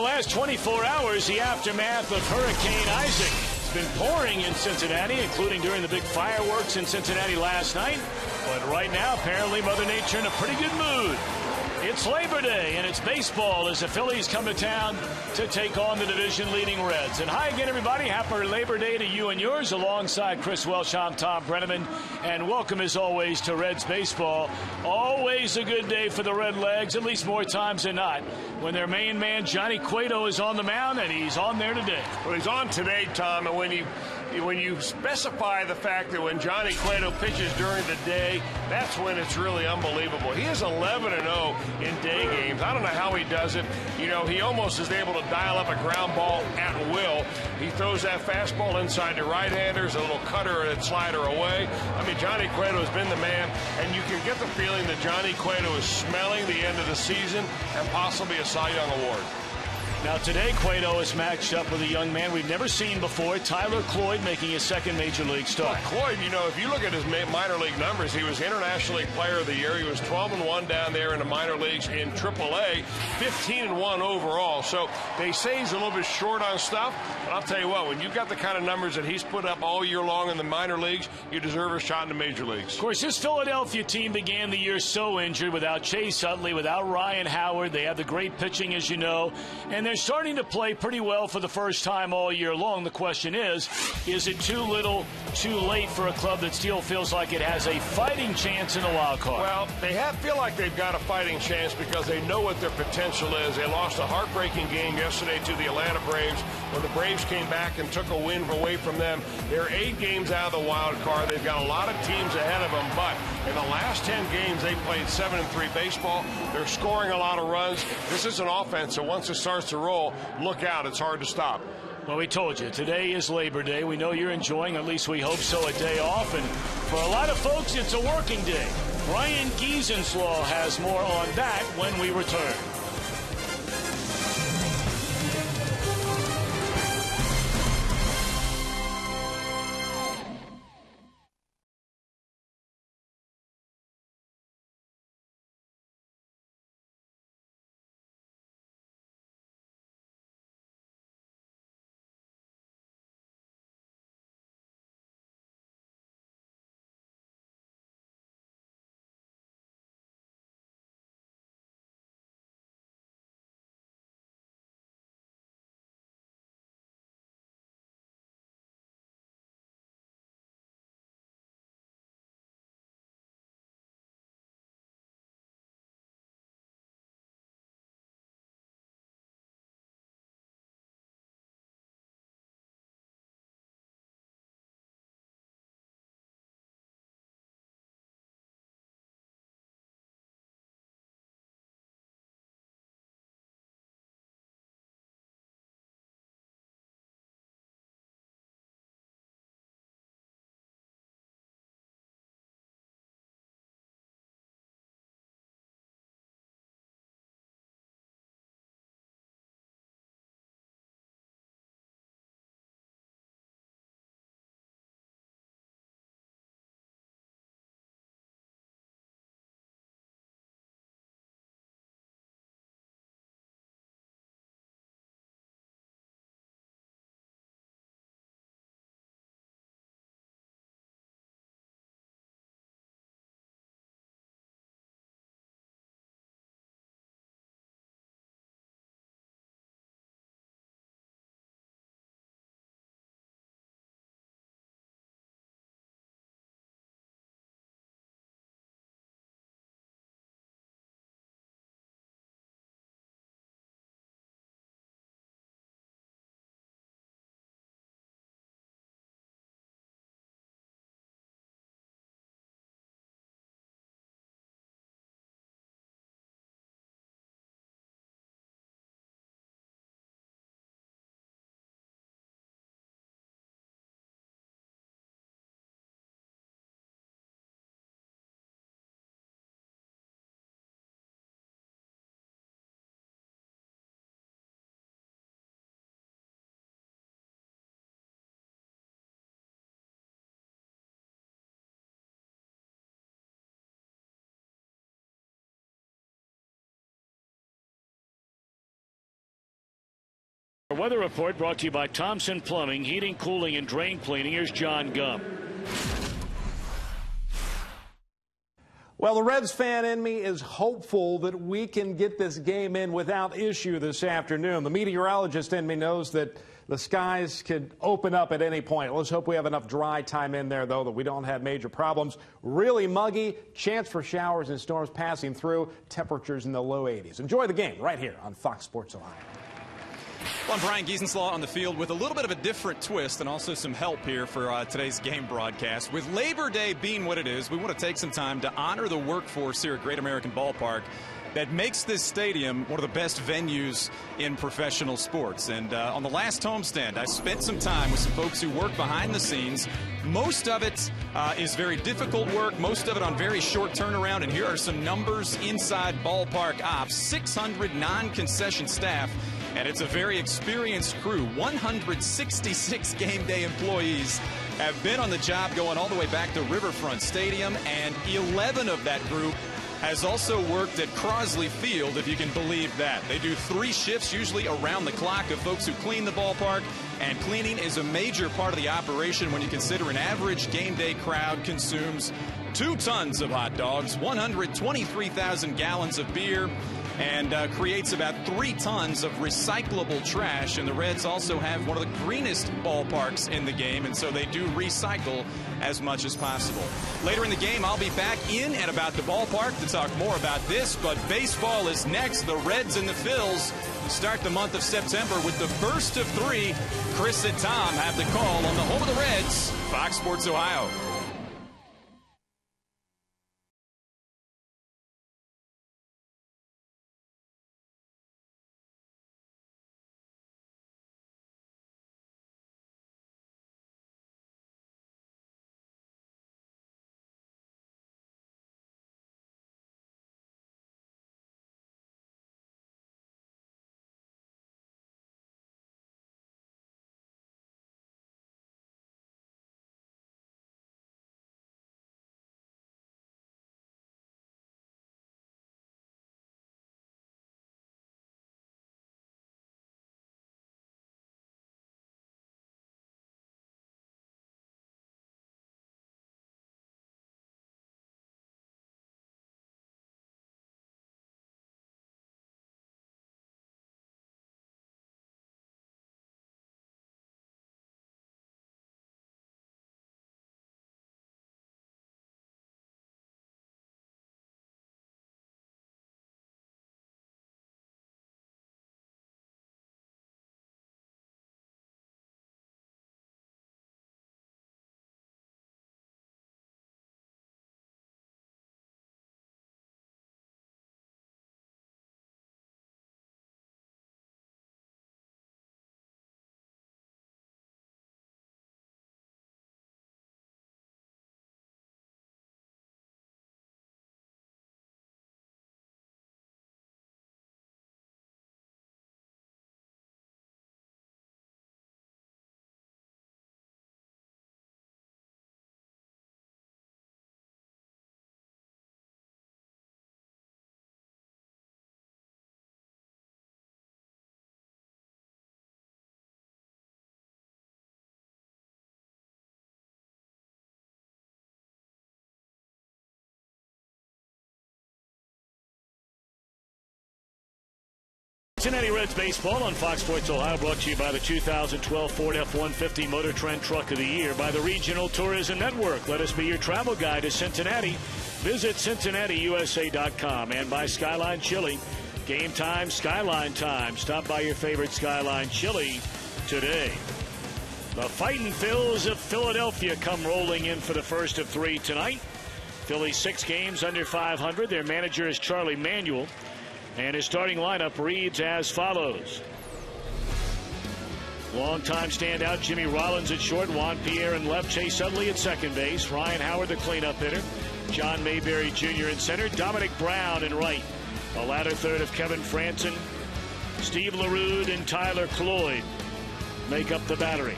last 24 hours, the aftermath of Hurricane Isaac. It's been pouring in Cincinnati, including during the big fireworks in Cincinnati last night. But right now, apparently, Mother Nature in a pretty good mood. It's Labor Day, and it's baseball as the Phillies come to town to take on the division-leading Reds. And hi again, everybody. Happy Labor Day to you and yours. Alongside Chris Welsh, I'm Tom Brenneman. And welcome, as always, to Reds baseball. Always a good day for the Redlegs, at least more times than not, when their main man, Johnny Cueto, is on the mound, and he's on there today. Well, he's on today, Tom, and when you specify the fact that when Johnny Cueto pitches during the day, that's when it's really unbelievable. He is 11-0 in day games. I don't know how he does it. You know, he almost is able to dial up a ground ball at will. He throws that fastball inside to right-handers, a little cutter and slider away. I mean, Johnny Cueto has been the man, and you can get the feeling that Johnny Cueto is smelling the end of the season and possibly a Cy Young Award. Now today, Cueto is matched up with a young man we've never seen before, Tyler Cloyd, making his second Major League start. Well, Cloyd, you know, if you look at his minor league numbers, he was International League Player of the Year. He was 12-1 down there in the minor leagues in AAA, 15-1 overall. So they say he's a little bit short on stuff, but I'll tell you what, when you've got the kind of numbers that he's put up all year long in the minor leagues, you deserve a shot in the major leagues. Of course, this Philadelphia team began the year so injured, without Chase Utley, without Ryan Howard. They have the great pitching, as you know, and they're starting to play pretty well for the first time all year long. The question is it too little, too late for a club that still feels like it has a fighting chance in the wild card? Well, they feel like they've got a fighting chance because they know what their potential is. They lost a heartbreaking game yesterday to the Atlanta Braves when the Braves came back and took a win away from them. They're 8 games out of the wild card. They've got a lot of teams ahead of them, but in the last 10 games, they played 7-3 baseball. They're scoring a lot of runs. This is an offense, so once it starts to roll, look out, it's hard to stop. Well, we told you, today is Labor Day. We know you're enjoying, at least we hope so, a day off. And for a lot of folks, it's a working day. Brian Giesenslaw has more on that when we return. Our weather report brought to you by Thompson Plumbing, Heating, Cooling, and Drain Cleaning. Here's John Gum. Well, the Reds fan in me is hopeful that we can get this game in without issue this afternoon. The meteorologist in me knows that the skies could open up at any point. Let's hope we have enough dry time in there, though, that we don't have major problems. Really muggy, chance for showers and storms passing through, temperatures in the low 80s. Enjoy the game right here on Fox Sports Ohio. Well, I'm Brian Giesenslaw on the field with a little bit of a different twist and also some help here for today's game broadcast. With Labor Day being what it is, we want to take some time to honor the workforce here at Great American Ballpark that makes this stadium one of the best venues in professional sports. And on the last homestand, I spent some time with some folks who work behind the scenes. Most of it is very difficult work, most of it on very short turnaround. And here are some numbers inside ballpark ops: 600 non-concession staff. And it's a very experienced crew. 166 game day employees have been on the job going all the way back to Riverfront Stadium, and 11 of that group has also worked at Crosley Field, if you can believe that. They do 3 shifts, usually around the clock, of folks who clean the ballpark, and cleaning is a major part of the operation when you consider an average game day crowd consumes 2 tons of hot dogs, 123,000 gallons of beer, and creates about 3 tons of recyclable trash. And the Reds also have one of the greenest ballparks in the game, and so they do recycle as much as possible. Later in the game, I'll be back in and about the ballpark to talk more about this, but baseball is next. The Reds and the Phils start the month of September with the first of 3. Chris and Tom have the call on the home of the Reds, Fox Sports Ohio. Cincinnati Reds baseball on Fox Sports Ohio, brought to you by the 2012 Ford F-150 Motor Trend Truck of the Year, by the Regional Tourism Network. Let us be your travel guide to Cincinnati. Visit CincinnatiUSA.com, and by Skyline Chili. Game time, Skyline time. Stop by your favorite Skyline Chili today. The Fightin' Phils of Philadelphia come rolling in for the first of 3 tonight. Phillies 6 games under 500. Their manager is Charlie Manuel. And his starting lineup reads as follows. Longtime standout Jimmy Rollins at short, Juan Pierre in left, Chase Utley at second base, Ryan Howard the cleanup hitter, John Mayberry Jr. in center, Dominic Brown in right. A latter third of Kevin Frandsen, Steve LaRude, and Tyler Cloyd make up the battery.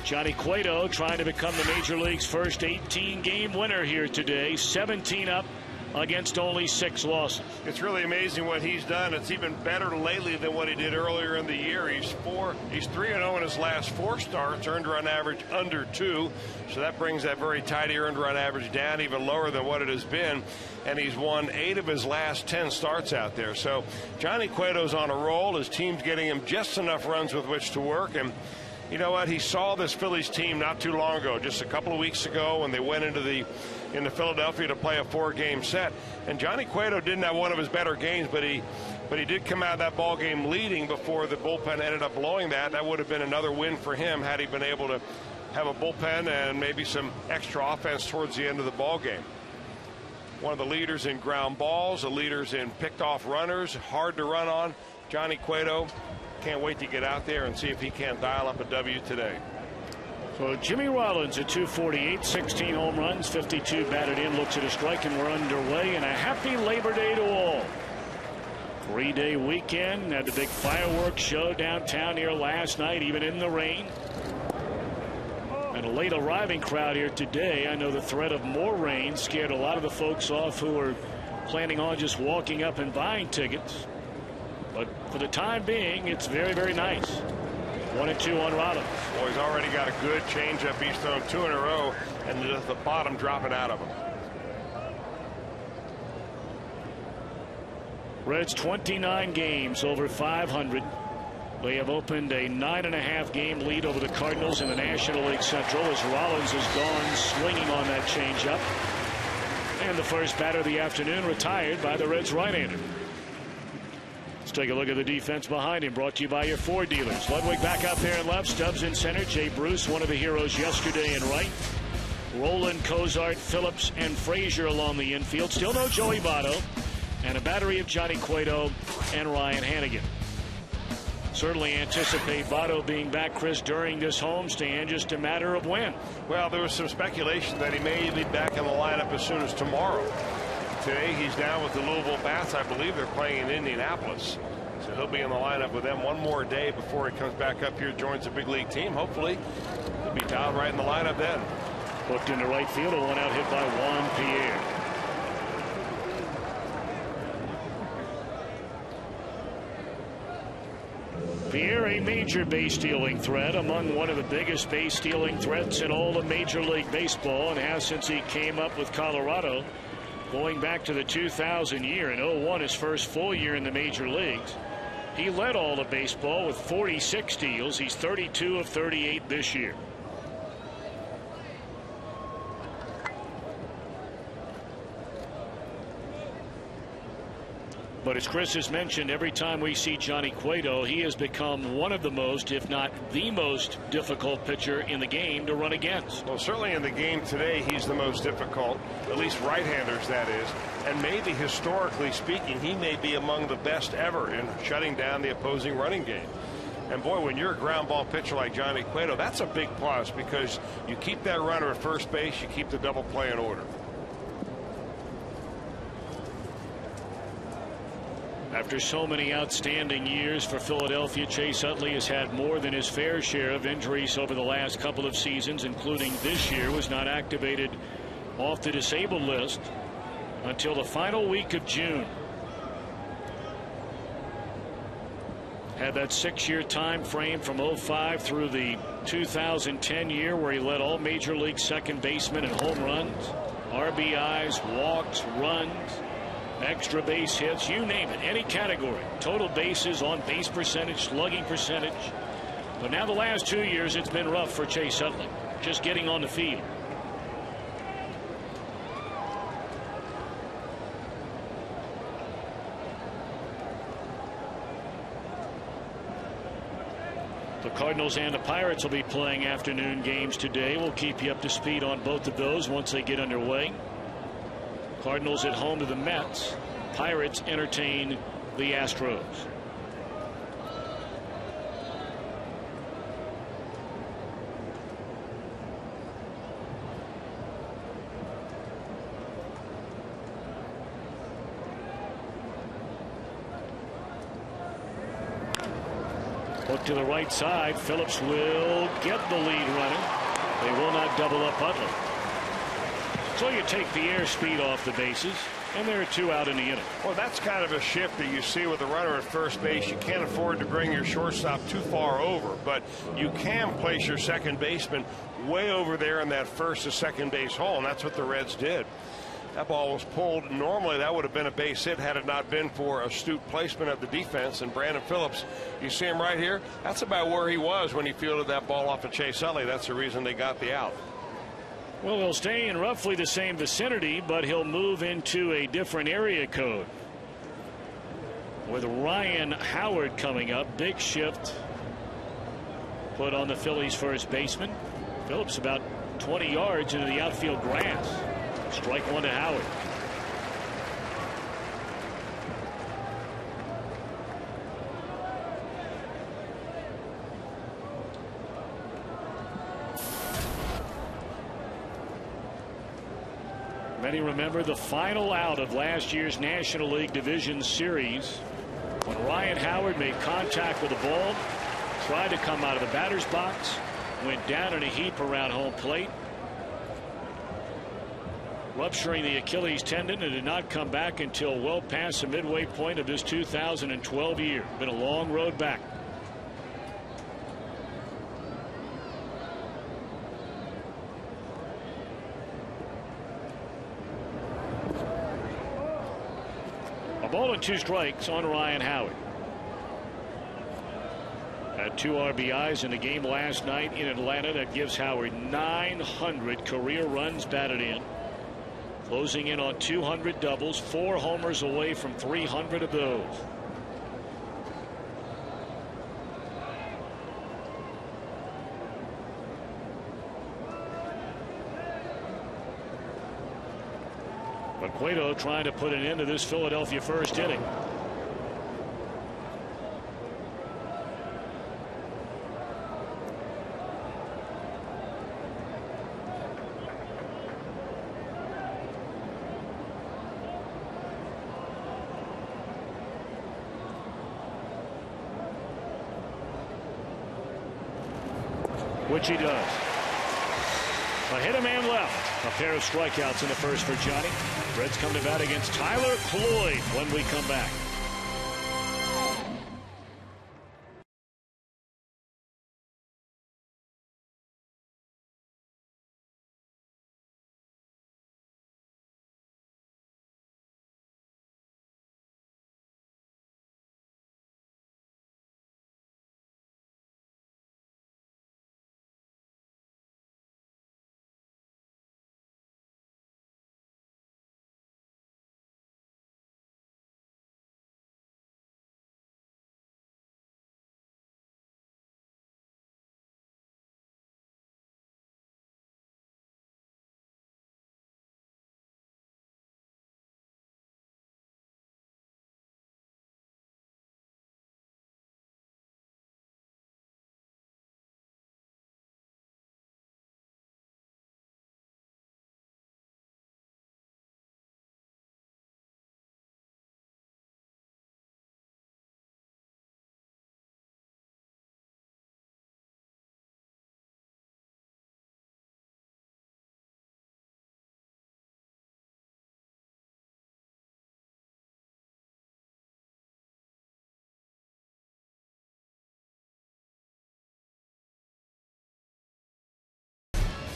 Johnny Cueto trying to become the Major League's first 18-game winner here today. 17 up, against only 6 losses. It's really amazing what he's done. It's even better lately than what he did earlier in the year. He's 3-0 in his last 4 starts, earned run average under 2. So that brings that very tidy earned run average down even lower than what it has been. And he's won 8 of his last 10 starts out there. So Johnny Cueto's on a roll. His team's getting him just enough runs with which to work. And you know what? He saw this Phillies team not too long ago, just a couple of weeks ago, when they went into Philadelphia to play a 4-game set. And Johnny Cueto didn't have one of his better games, but he did come out of that ball game leading before the bullpen ended up blowing that. That would have been another win for him had he been able to have a bullpen and maybe some extra offense towards the end of the ball game. One of the leaders in ground balls, the leaders in picked off runners, hard to run on. Johnny Cueto, can't wait to get out there and see if he can't dial up a W today. So Jimmy Rollins at 248, 16 home runs, 52 batted in, looks at a strike, and we're underway. And a happy Labor Day to all. 3-day weekend, had the big fireworks show downtown here last night, even in the rain. And a late arriving crowd here today. I know the threat of more rain scared a lot of the folks off who were planning on just walking up and buying tickets. But for the time being, it's very, very nice. 1-2 on Rollins. Well, he's already got a good changeup. He's thrown 2 in a row, and just the bottom dropping out of him. Reds 29 games over 500. They have opened a 9.5 game lead over the Cardinals in the National League Central as Rollins has gone swinging on that changeup. And the first batter of the afternoon retired by the Reds right-hander. Let's take a look at the defense behind him, brought to you by your Ford dealers. Ludwig back out there in left, Stubbs in center, Jay Bruce, one of the heroes yesterday, in right. Roland, Cozart, Phillips, and Frazier along the infield. Still no Joey Votto, and a battery of Johnny Cueto and Ryan Hanigan. Certainly anticipate Votto being back, Chris, during this homestand, just a matter of when. Well, there was some speculation that he may be back in the lineup as soon as tomorrow. Today he's down with the Louisville Bats. I believe they're playing in Indianapolis. So he'll be in the lineup with them one more day before he comes back up here, joins the big league team. Hopefully he'll be dialed right in the lineup then. Hooked into right field, a 1-out hit by Juan Pierre. Pierre, a major base stealing threat, among one of the biggest base stealing threats in all of Major League Baseball, and has since he came up with Colorado. Going back to the 2000 year, in 2001, his first full year in the major leagues. He led all of baseball with 46 steals. He's 32 of 38 this year. But as Chris has mentioned, every time we see Johnny Cueto, he has become one of the most, if not the most difficult pitcher in the game to run against. Well, certainly in the game today, he's the most difficult, at least right-handers, that is. And maybe historically speaking, he may be among the best ever in shutting down the opposing running game. And boy, when you're a ground ball pitcher like Johnny Cueto, that's a big plus, because you keep that runner at first base, you keep the double play in order. After so many outstanding years for Philadelphia, Chase Utley has had more than his fair share of injuries over the last couple of seasons, including this year. Was not activated off the disabled list until the final week of June. Had that 6-year time frame from 2005 through the 2010 year, where he led all major league second basemen in home runs, RBIs, walks, runs, extra base hits, you name it, any category. Total bases, on base percentage, slugging percentage. But now the last 2 years, it's been rough for Chase Utley, just getting on the field. The Cardinals and the Pirates will be playing afternoon games today. We'll keep you up to speed on both of those once they get underway. Cardinals at home to the Mets. Pirates entertain the Astros. Hook to the right side. Phillips will get the lead running. They will not double up Utley. So you take the airspeed off the bases. And there are 2 out in the inning. Well, that's kind of a shift that you see with the runner at first base. You can't afford to bring your shortstop too far over, but you can place your second baseman way over there in that first to second base hole, and that's what the Reds did. That ball was pulled. Normally that would have been a base hit had it not been for astute placement of the defense. And Brandon Phillips, you see him right here, that's about where he was when he fielded that ball off of Chase Utley. That's the reason they got the out. Well, he'll stay in roughly the same vicinity, but he'll move into a different area code. With Ryan Howard coming up, big shift put on the Phillies first baseman. Phillips about 20 yards into the outfield grass. Strike 1 to Howard. Many remember the final out of last year's National League Division Series when Ryan Howard made contact with the ball, tried to come out of the batter's box, went down in a heap around home plate, rupturing the Achilles tendon, and did not come back until well past the midway point of his 2012 year. Been a long road back. A ball and 2 strikes on Ryan Howard. Had 2 RBIs in the game last night in Atlanta. That gives Howard 900 career runs batted in. Closing in on 200 doubles, 4 homers away from 300 of those. But Cueto trying to put an end to this Philadelphia first inning. Which he does. A hit, a man left. A pair of strikeouts in the first for Johnny. Reds come to bat against Tyler Cloyd when we come back.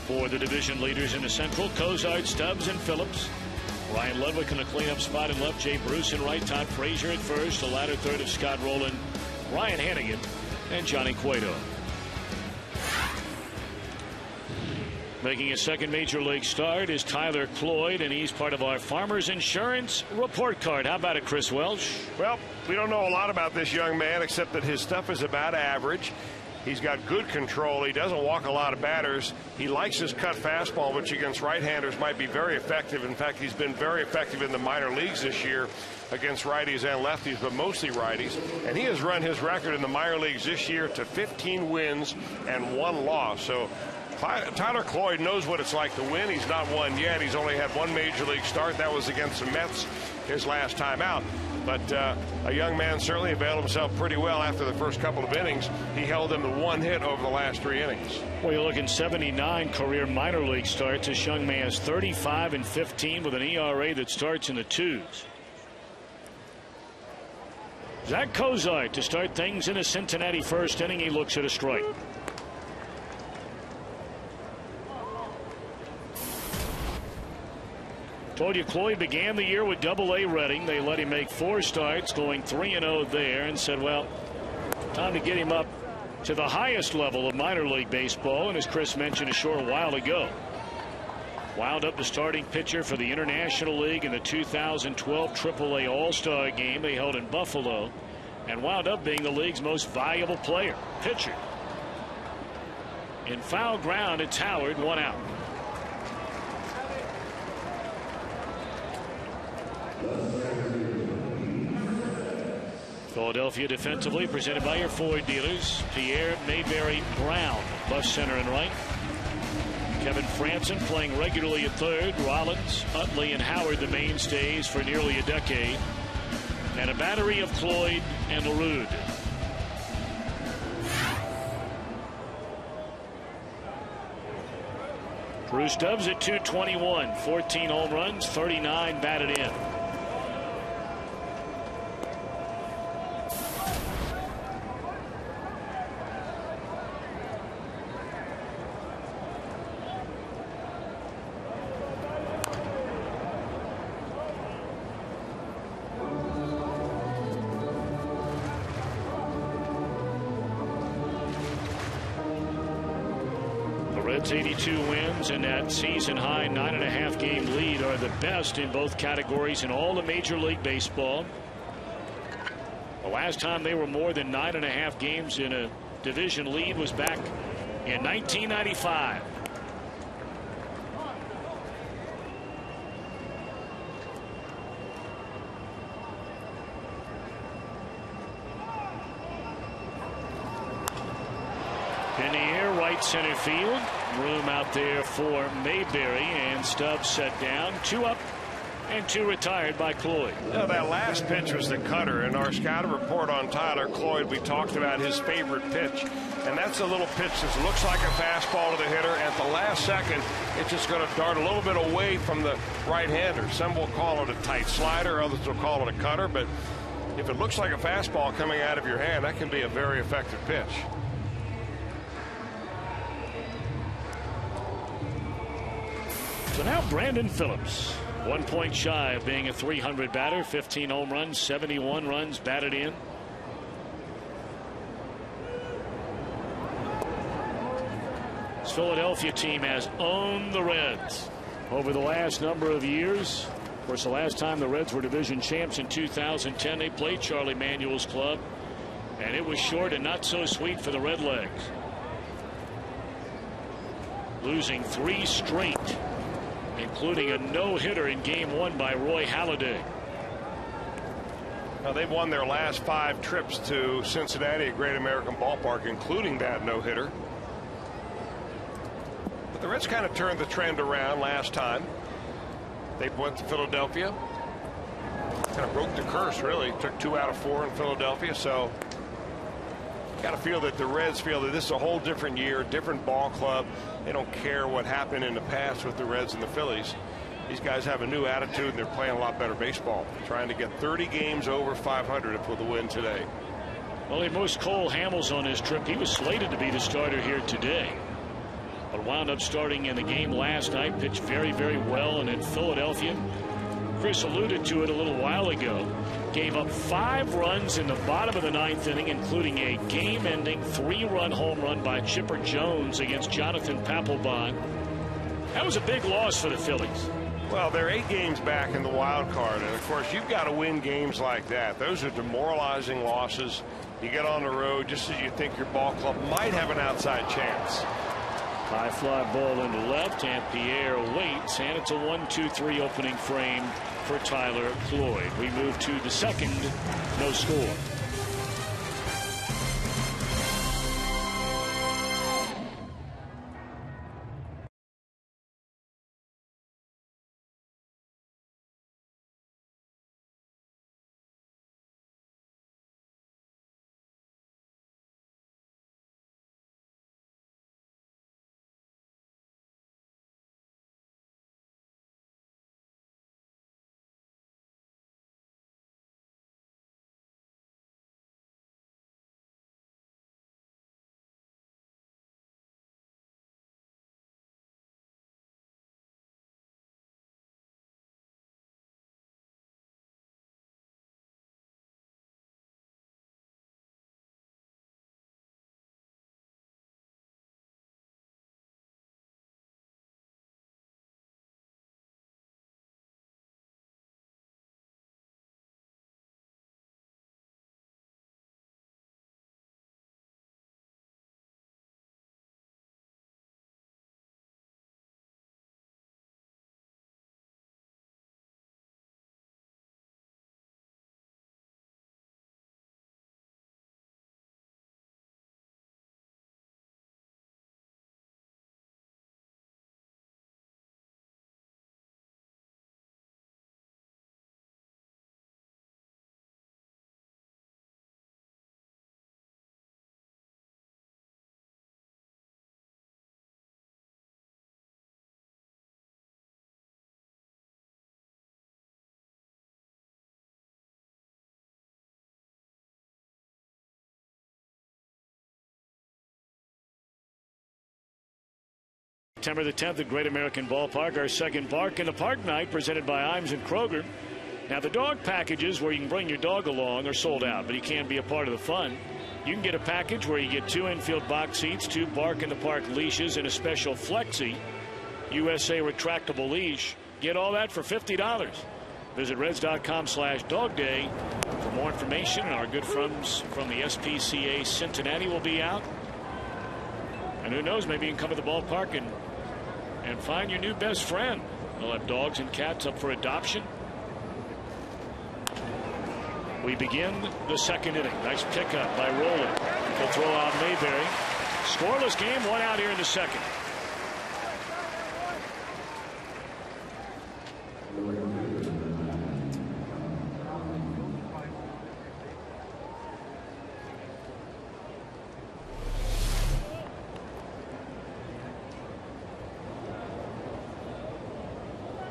For the division leaders in the Central, Cozart, Stubbs, and Phillips. Ryan Ludwig in the cleanup spot in left. Jay Bruce in right. Todd Frazier at first. The latter third of Scott Rowland, Ryan Hannigan, and Johnny Cueto. Making his second major league start is Tyler Cloyd, and he's part of our Farmers Insurance report card. How about it, Chris Welsh? Well, we don't know a lot about this young man except that his stuff is about average. He's got good control. He doesn't walk a lot of batters. He likes his cut fastball, which against right-handers might be very effective. In fact, he's been very effective in the minor leagues this year against righties and lefties, but mostly righties. And he has run his record in the minor leagues this year to 15 wins and 1 loss. So Tyler Cloyd knows what it's like to win. He's not won yet. He's only had 1 major league start. That was against the Mets his last time out. But a young man certainly availed himself pretty well after the first couple of innings. He held them to 1 hit over the last 3 innings. Well, you're looking 79 career minor league starts. This young man is 35-15 with an ERA that starts in the 2s. Zach Cozart to start things in a Cincinnati first inning. He looks at a strike. Told you Cloyd began the year with Double-A Reading. They let him make 4 starts, going 3-0 there, and said, well, time to get him up to the highest level of minor league baseball. And as Chris mentioned a short while ago, wound up the starting pitcher for the International League in the 2012 Triple-A All-Star game they held in Buffalo, and wound up being the league's most valuable player, pitcher. In foul ground, it's Howard, 1 out. Philadelphia defensively presented by your Ford dealers. Pierre, Mayberry, Brown, left, center, and right. Kevin Franson playing regularly at third. Rollins, Utley, and Howard the mainstays for nearly a decade. And a battery of Cloyd and LaRude. Bruce Stubbs at 221, 14 home runs, 39 batted in. Reds 82 wins and that season high 9.5 game lead are the best in both categories in all of Major League Baseball. The last time they were more than 9.5 games in a division lead was back in 1995. In the air, right center field. Room out there for Mayberry, and Stubbs set down. 2 up and 2 retired by Cloyd. You know, that last pitch was the cutter. In our scouting report on Tyler Cloyd, we talked about his favorite pitch, and that's a little pitch that looks like a fastball to the hitter. At the last second, it's just going to dart a little bit away from the right-hander. Some will call it a tight slider, others will call it a cutter, but if it looks like a fastball coming out of your hand, that can be a very effective pitch. So now Brandon Phillips, 1 point shy of being a 300 batter, 15 home runs, 71 runs batted in. This Philadelphia team has owned the Reds over the last number of years. Of course, the last time the Reds were division champs in 2010, they played Charlie Manuel's club, and it was short and not so sweet for the Redlegs. Losing 3 straight, including a no-hitter in Game 1 by Roy Halladay. Now, they've won their last 5 trips to Cincinnati at Great American Ballpark, including that no-hitter. But the Reds kind of turned the trend around last time. They went to Philadelphia. Kind of broke the curse, really. Took 2 out of 4 in Philadelphia, so got to feel that the Reds feel that this is a whole different year, different ball club. They don't care what happened in the past with the Reds and the Phillies. These guys have a new attitude, and they're playing a lot better baseball. Trying to get 30 games over 500 if with a win today. Well, they moosed Cole Hamels on his trip. He was slated to be the starter here today, but wound up starting in the game last night. Pitched very, very well, and in Philadelphia, Chris alluded to it a little while ago, gave up 5 runs in the bottom of the 9th inning, including a game-ending 3-run home run by Chipper Jones against Jonathan Papelbon. That was a big loss for the Phillies. Well, they're 8 games back in the wild card, and of course you've got to win games like that. Those are demoralizing losses. You get on the road just as you think your ball club might have an outside chance. High fly ball into left, and Pierre waits, and it's a 1-2-3 opening frame for Tyler Cloyd. We move to the second, no score. September the 10th at Great American Ballpark, our second Bark in the Park night presented by Imes and Kroger. Now, the dog packages where you can bring your dog along are sold out, but he can't be a part of the fun. You can get a package where you get 2 infield box seats, 2 Bark in the Park leashes, and a special Flexi USA retractable leash. Get all that for $50. Visit Reds.com/Dog Day for more information. And our good friends from the SPCA Cincinnati will be out. And who knows, maybe you can come to the ballpark and find your new best friend. They'll have dogs and cats up for adoption. We begin the second inning. Nice pickup by Rowland. He'll throw out Mayberry. Scoreless game, 1 out here in the second.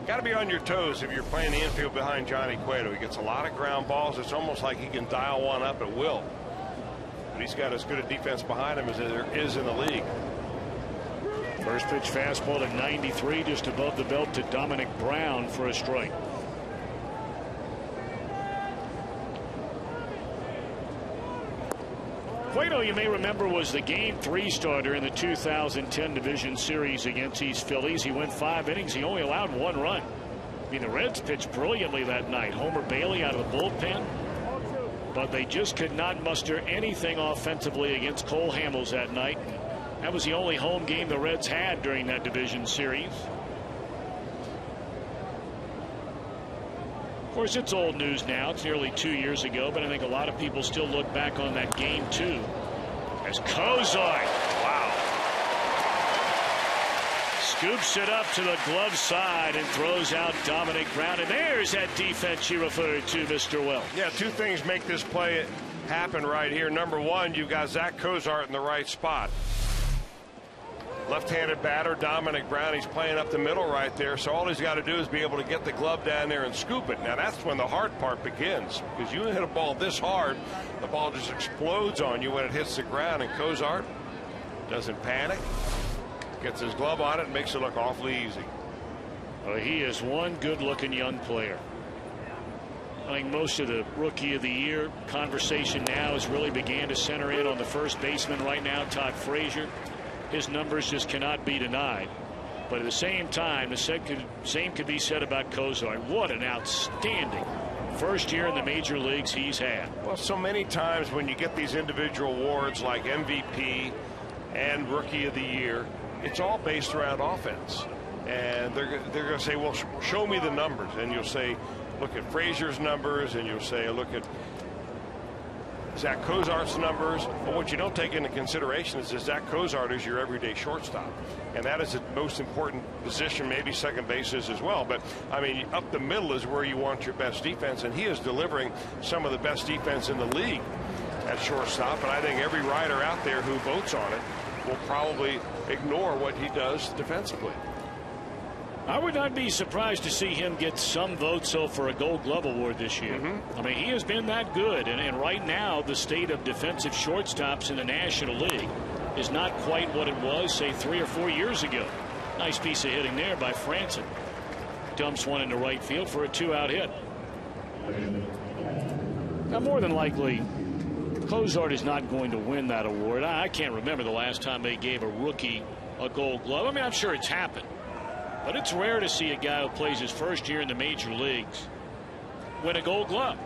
Got to be on your toes if you're playing the infield behind Johnny Cueto. He gets a lot of ground balls. It's almost like he can dial one up at will. But he's got as good a defense behind him as there is in the league. First pitch fastball at 93, just above the belt to Dominic Brown for a strike. Cueto, you may remember, was the Game 3 starter in the 2010 Division Series against these Phillies. He went 5 innings. He only allowed 1 run. I mean, the Reds pitched brilliantly that night. Homer Bailey out of the bullpen. But they just could not muster anything offensively against Cole Hamels that night. That was the only home game the Reds had during that Division Series. Of course, it's old news now. It's nearly 2 years ago, but I think a lot of people still look back on that Game 2 as Kozar, wow, scoops it up to the glove side and throws out Dominic Brown. And there's that defense you referred to, Mr. Wells. Yeah, 2 things make this play happen right here. Number 1, you've got Zach Kozar in the right spot. Left-handed batter, Dominic Brown. He's playing up the middle right there, so all he's got to do is be able to get the glove down there and scoop it. Now, that's when the hard part begins, because you hit a ball this hard, the ball just explodes on you when it hits the ground, and Kozar doesn't panic, gets his glove on it, and makes it look awfully easy. Well, he is one good-looking young player. I think most of the Rookie of the Year conversation now has really began to center in on the first baseman right now, Todd Frazier. His numbers just cannot be denied. But at the same time, the same could be said about Kozar. What an outstanding first year in the major leagues he's had. Well, so many times when you get these individual awards like MVP and Rookie of the Year, it's all based around offense. And they're going to say, well, show me the numbers. And you'll say, look at Frazier's numbers, and you'll say, look at Zach Kozar's numbers. But what you don't take into consideration is that Zach Kozar is your everyday shortstop, and that is the most important position. Maybe second base is as well, but I mean, up the middle is where you want your best defense, and he is delivering some of the best defense in the league at shortstop. And I think every writer out there who votes on it will probably ignore what he does defensively. I would not be surprised to see him get some votes for a Gold Glove award this year. I mean, he has been that good, and right now the state of defensive shortstops in the National League is not quite what it was, say, 3 or 4 years ago. Nice piece of hitting there by Franson. Dumps one into right field for a 2-out hit. Now, more than likely, Kozar is not going to win that award. I can't remember the last time they gave a rookie a Gold Glove. I mean, I'm sure it's happened. But it's rare to see a guy who plays his first year in the major leagues win a Gold Glove.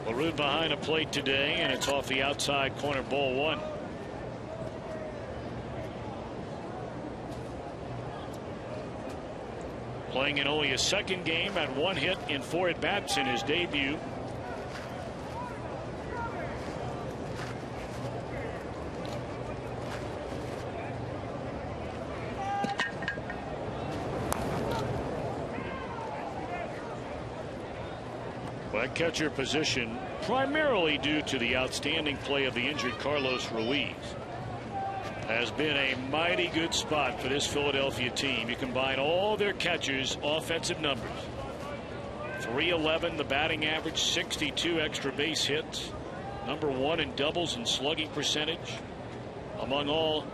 LaRue behind a plate today, and it's off the outside corner, ball 1. Playing in only his second game, at 1 hit in 4 at-bats in his debut. But catcher position primarily due to the outstanding play of the injured Carlos Ruiz. has been a mighty good spot for this Philadelphia team. You combine all their catchers' offensive numbers. 311 the batting average, 62 extra base hits, number 1 in doubles and slugging percentage among all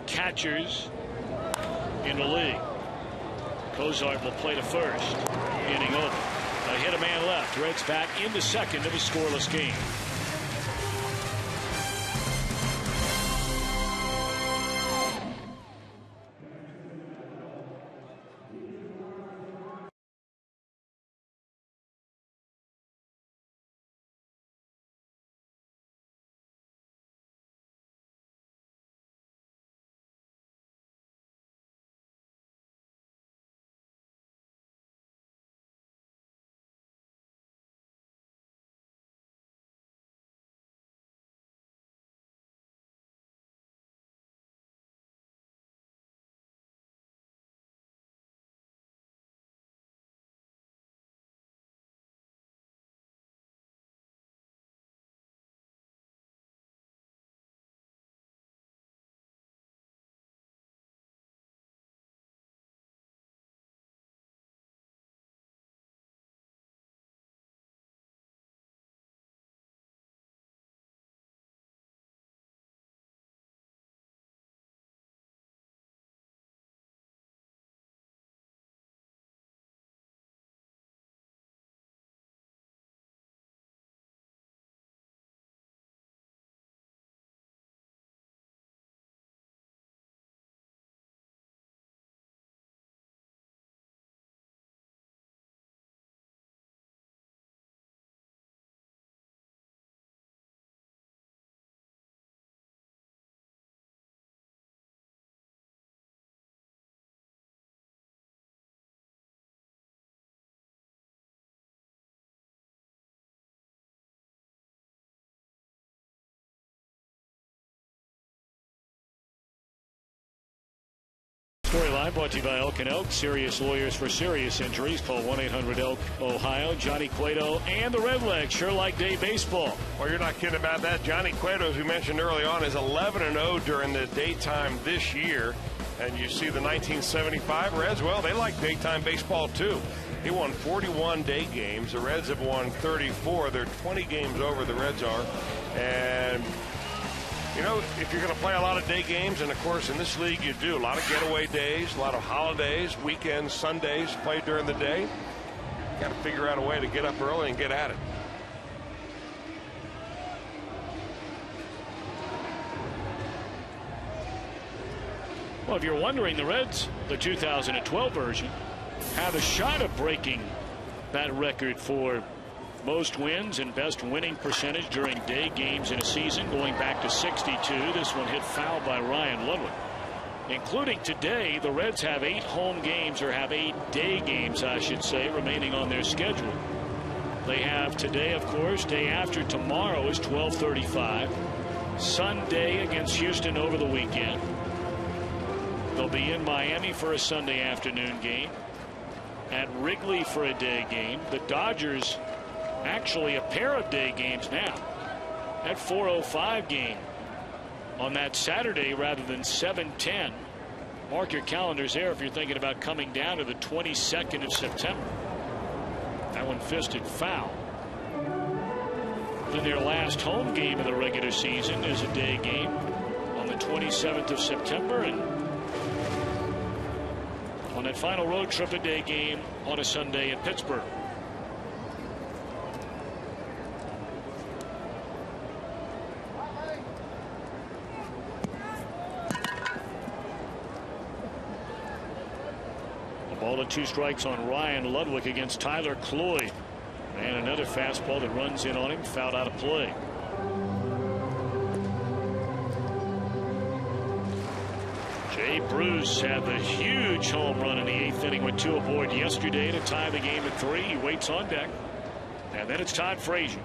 catchers in the league. Cozart will play to first. Inning over. A hit, a man left. Reds back into second of a scoreless game. Storyline brought to you by Elk & Elk. Serious lawyers for serious injuries. Call 1-800-ELK-OHIO. Johnny Cueto and the Redlegs sure like day baseball. Well, you're not kidding about that. Johnny Cueto, as we mentioned early on, is 11-0 during the daytime this year. And you see the 1975 Reds, well, they like daytime baseball too. He won 41 day games. The Reds have won 34. They're 20 games over, the Reds are. And you know, if you're going to play a lot of day games, and of course in this league you do, a lot of getaway days, a lot of holidays, weekends, Sundays played during the day, you got to figure out a way to get up early and get at it. Well, if you're wondering, the Reds, the 2012 version, have a shot of breaking that record for most wins and best winning percentage during day games in a season, going back to 62. This one hit foul by Ryan Ludwig. Including today, the Reds have 8 home games, or have 8 day games, I should say, remaining on their schedule. They have today, of course. Day after tomorrow is 12:35. Sunday against Houston over the weekend. They'll be in Miami for a Sunday afternoon game. At Wrigley for a day game. The Dodgers, actually a pair of day games now. That 4:05 game on that Saturday rather than 7:10. Mark your calendars there if you're thinking about coming down to the 22nd of September. That one fisted foul. Then their last home game of the regular season is a day game on the 27th of September, and on that final road trip, a day game on a Sunday in Pittsburgh. A ball and 2 strikes on Ryan Ludwig against Tyler Cloyd. And another fastball that runs in on him, fouled out of play. Jay Bruce had the huge home run in the 8th inning with 2 aboard yesterday to tie the game at 3. He waits on deck. And then it's Todd Frazier.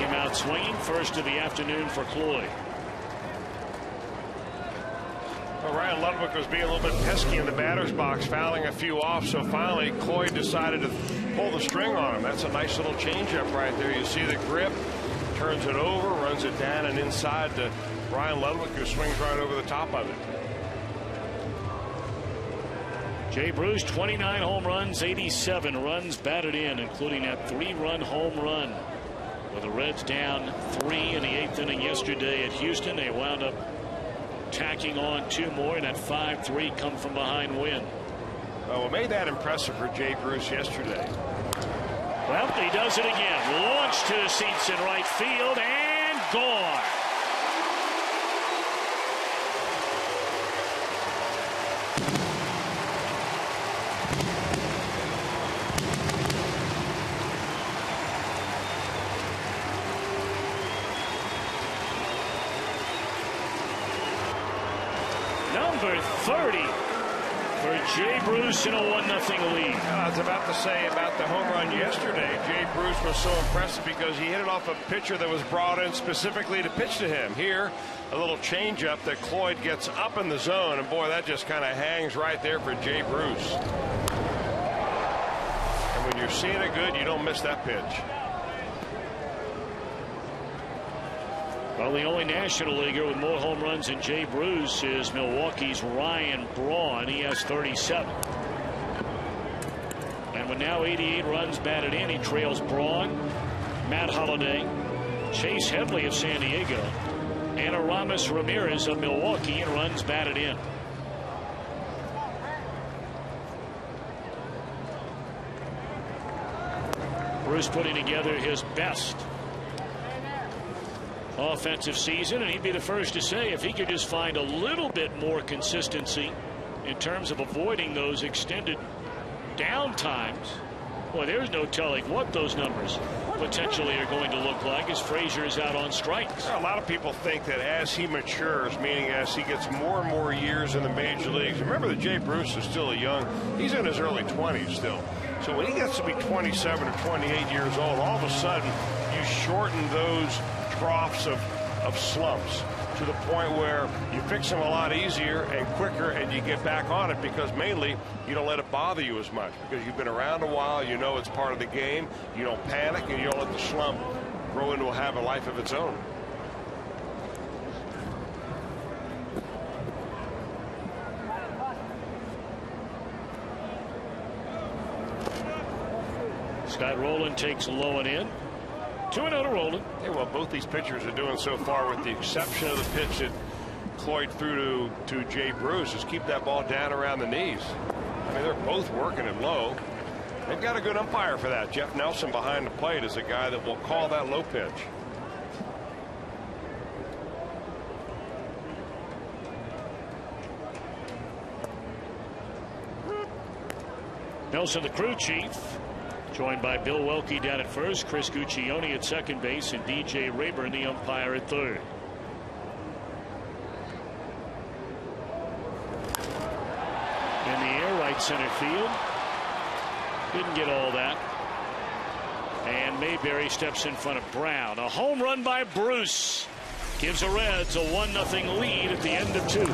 Came out swinging. First of the afternoon for Cloyd. Well, Ryan Ludwig was being a little bit pesky in the batter's box, fouling a few off. So finally, Cloyd decided to pull the string on him. That's a nice little changeup right there. You see the grip, turns it over, runs it down and inside to Ryan Ludwig, who swings right over the top of it. Jay Bruce, 29 home runs, 87 runs batted in, including that 3-run home run. With the Reds down 3 in the 8th inning yesterday at Houston, they wound up tacking on 2 more, and that 5-3 come from behind win. Well, what made that impressive for Jay Bruce yesterday? Well, he does it again. Launched to the seats in right field and gone. Number 30 for Jay Bruce in a 1-0 lead. I was about to say about the home run yesterday. Jay Bruce was so impressive because he hit it off a pitcher that was brought in specifically to pitch to him. Here, a little changeup that Cloyd gets up in the zone, and boy, that just kind of hangs right there for Jay Bruce. And when you're seeing it good, you don't miss that pitch. Well, the only National Leaguer with more home runs than Jay Bruce is Milwaukee's Ryan Braun. He has 37. And with now 88 runs batted in, he trails Braun, Matt Holliday, Chase Headley of San Diego, and Aramis Ramirez of Milwaukee in runs batted in. Bruce putting together his best offensive season, and he'd be the first to say if he could just find a little bit more consistency in terms of avoiding those extended down times, boy, there's no telling what those numbers potentially are going to look like as Frazier is out on strikes. A lot of people think that as he matures, meaning as he gets more and more years in the major leagues, remember that Jay Bruce is still a young, he's in his early 20s still. So when he gets to be 27 or 28 years old, all of a sudden you shorten those troughs of slumps to the point where you fix them a lot easier and quicker, and you get back on it because mainly you don't let it bother you as much because you've been around a while. You know it's part of the game. You don't panic, and you don't let the slump grow into have a life of its own. Scott Rowland takes low and in. 2-0 to Rowland. Hey, well, both these pitchers are doing so far, with the exception of the pitch that Cloyd threw to Jay Bruce, is keep that ball down around the knees. I mean, they're both working it low. They've got a good umpire for that. Jeff Nelson behind the plate is a guy that will call that low pitch. Nelson, the crew chief, joined by Bill Welke down at first, Chris Guccione at second base, and DJ Rayburn, the umpire, at third. In the air, right center field. Didn't get all that. And Mayberry steps in front of Brown. A home run by Bruce gives the Reds a 1-0 lead at the end of 2.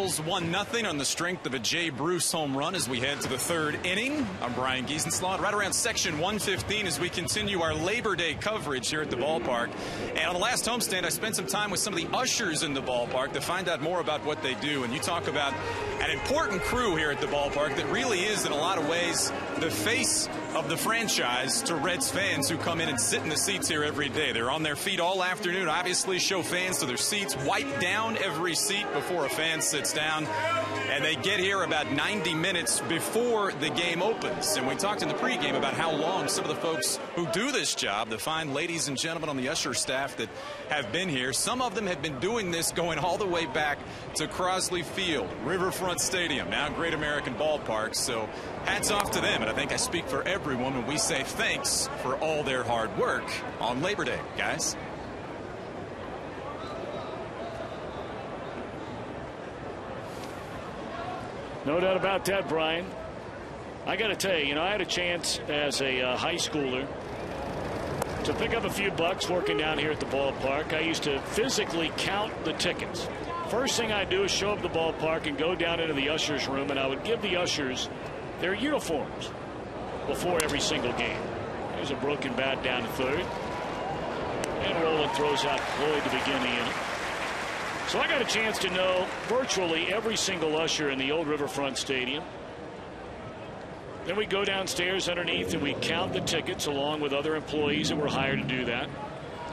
1-0 on the strength of a Jay Bruce home run as we head to the third inning. I'm Brian Giesenslaw, right around section 115 as we continue our Labor Day coverage here at the ballpark. And on the last homestand, I spent some time with some of the ushers in the ballpark to find out more about what they do. And you talk about an important crew here at the ballpark that really is, in a lot of ways, the face of the franchise to Reds fans who come in and sit in the seats here every day. They're on their feet all afternoon, obviously show fans to their seats, wipe down every seat before a fan sits down, and they get here about 90 minutes before the game opens. And we talked in the pregame about how long some of the folks who do this job, the fine ladies and gentlemen on the usher staff that have been here, some of them have been doing this going all the way back to Crosley Field, Riverfront Stadium, now Great American Ballpark. So hats off to them, and I think I speak for everyone when we say thanks for all their hard work on Labor Day, guys. No doubt about that, Brian. I got to tell you, I had a chance as a high schooler to pick up a few bucks working down here at the ballpark. I used to physically count the tickets. First thing I do is show up at the ballpark and go down into the ushers room, and I would give the ushers their uniforms before every single game. There's a broken bat down to third, and Roland throws out Floyd to begin the inning. So I got a chance to know virtually every single usher in the old Riverfront Stadium. Then we go downstairs underneath and we count the tickets along with other employees that were hired to do that.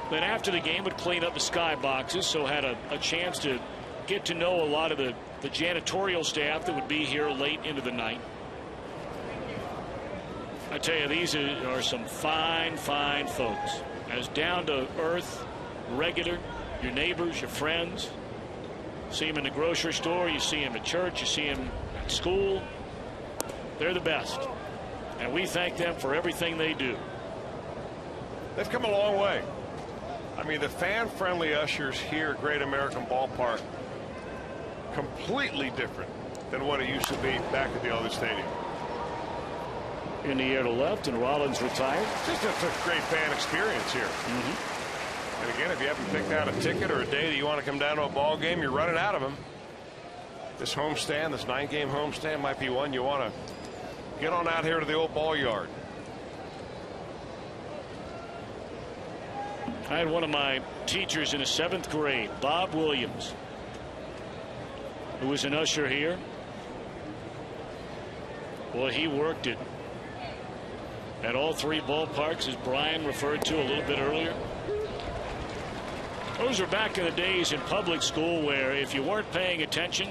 Then after the game, would clean up the sky boxes, so had a chance to get to know a lot of the janitorial staff that would be here late into the night. I tell you, these are some fine, fine folks. As down to earth, regular, your neighbors, your friends. See them in the grocery store, you see them at church, you see them at school. They're the best. And we thank them for everything they do. They've come a long way. I mean, the fan-friendly ushers here at Great American Ballpark, completely different than what it used to be back at the other stadium. In the air to left, and Rollins retired. Just a great fan experience here. And again, if you haven't picked out a ticket or a day that you want to come down to a ball game, you're running out of them. This homestand, this 9-game homestand, might be one you want to get on out here to the old ball yard. I had one of my teachers in the 7th grade, Bob Williams, who was an usher here. Boy, he worked it at all three ballparks, as Brian referred to a little bit earlier. Those are back in the days in public school where if you weren't paying attention,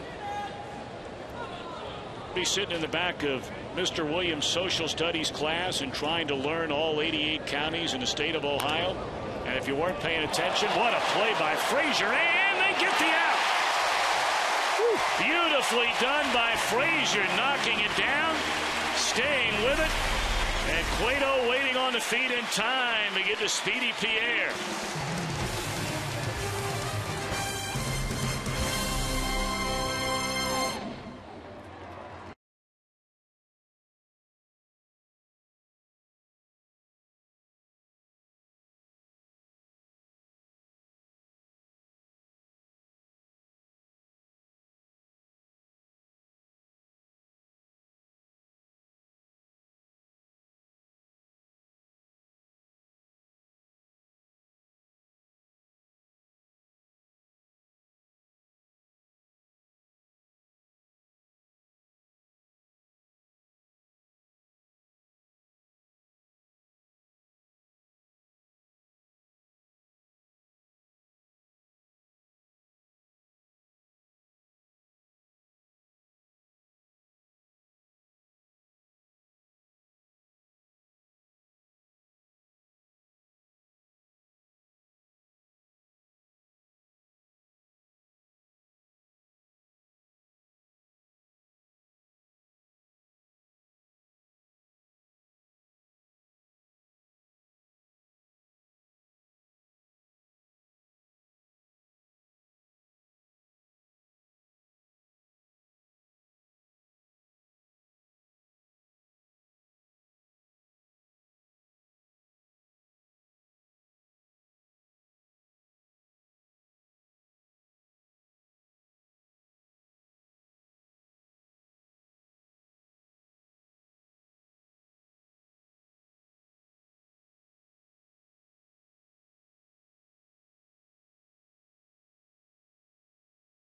be sitting in the back of Mr. Williams' social studies class and trying to learn all 88 counties in the state of Ohio. And if you weren't paying attention, what a play by Frazier, and they get the out. Beautifully done by Frazier, knocking it down, staying with it, and Cueto waiting on the feet in time to get to Speedy Pierre.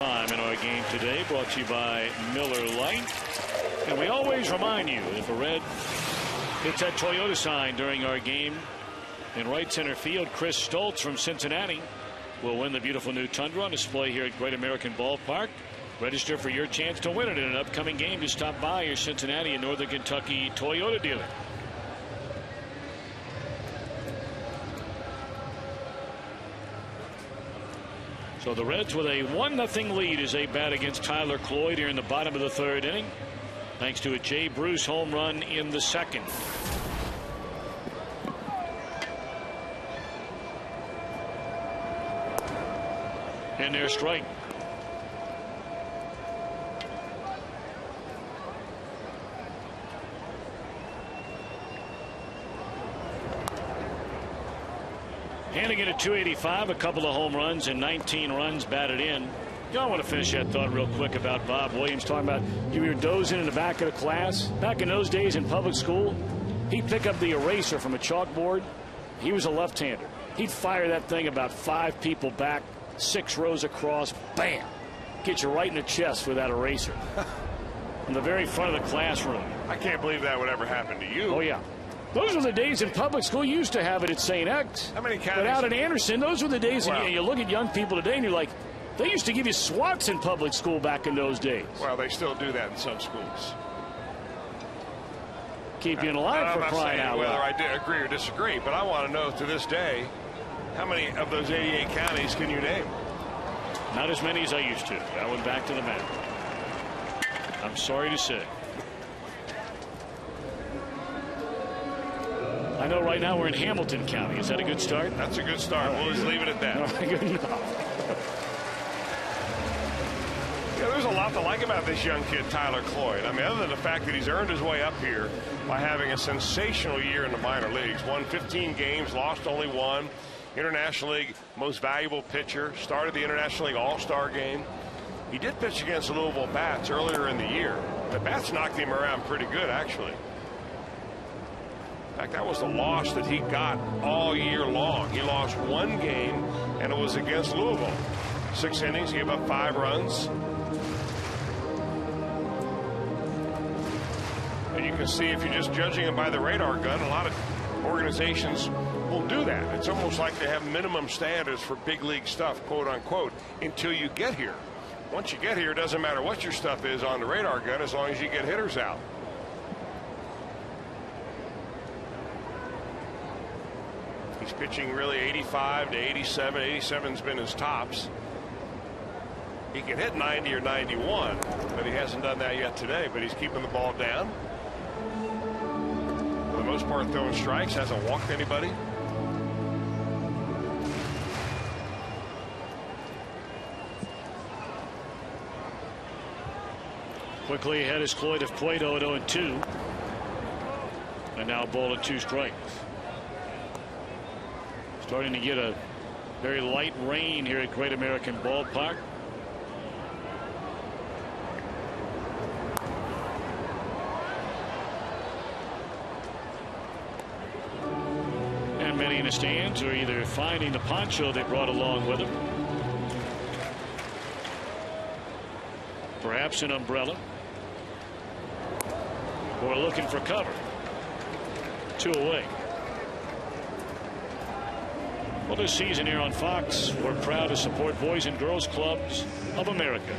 Time in our game today, brought to you by Miller Lite. And we always remind you, if a Red hits that Toyota sign during our game in right center field, Chris Stoltz from Cincinnati will win the beautiful new Tundra on display here at Great American Ballpark. Register for your chance to win it in an upcoming game. Just stop by your Cincinnati and Northern Kentucky Toyota dealer. So the Reds with a 1-0 lead as they bat against Tyler Cloyd here in the bottom of the third inning, thanks to a Jay Bruce home run in the second. And their strike. Handing it at 285, a couple of home runs and 19 runs batted in. I want to finish that thought real quick about Bob Williams, talking about you were dozing in the back of the class. Back in those days in public school, he'd pick up the eraser from a chalkboard. He was a left-hander. He'd fire that thing about 5 people back, 6 rows across, bam, get you right in the chest with that eraser. In the very front of the classroom. I can't believe that would ever happen to you. Oh, yeah. Those were the days in public school. You used to have it at St. X. How many counties? But out in Anderson, those were the days. Wow. And you look at young people today and you're like, they used to give you swats in public school back in those days. Well, they still do that in some schools. Keep you in line for crying out loud. Whether I agree or disagree, but I want to know to this day, how many of those 88 counties can you name? Not as many as I used to. I went back to the map. I'm sorry to say. I know right now we're in Hamilton County. Is that a good start? That's a good start. We'll just leave it at that. Good enough. Yeah, there's a lot to like about this young kid, Tyler Cloyd. I mean, other than the fact that he's earned his way up here by having a sensational year in the minor leagues. Won 15 games, lost only 1. International League most valuable pitcher. Started the International League All-Star game. He did pitch against the Louisville Bats earlier in the year. The Bats knocked him around pretty good, actually. In fact, that was the loss that he got all year long. He lost 1 game, and it was against Louisville. 6 innings, gave up 5 runs. And you can see, if you're just judging him by the radar gun, a lot of organizations will do that. It's almost like they have minimum standards for big league stuff, quote unquote, until you get here. Once you get here, it doesn't matter what your stuff is on the radar gun as long as you get hitters out. He's pitching really 85 to 87. 87's been his tops. He can hit 90 or 91, but he hasn't done that yet today. But he's keeping the ball down. For the most part, throwing strikes. Hasn't walked anybody. Quickly ahead is Cloyd of Cueto at 0-2. And now ball at 2 strikes. Starting to get a very light rain here at Great American Ballpark. And many in the stands are either finding the poncho they brought along with them, perhaps an umbrella, or looking for cover. 2 away. Well, this season here on Fox, we're proud to support Boys and Girls Clubs of America.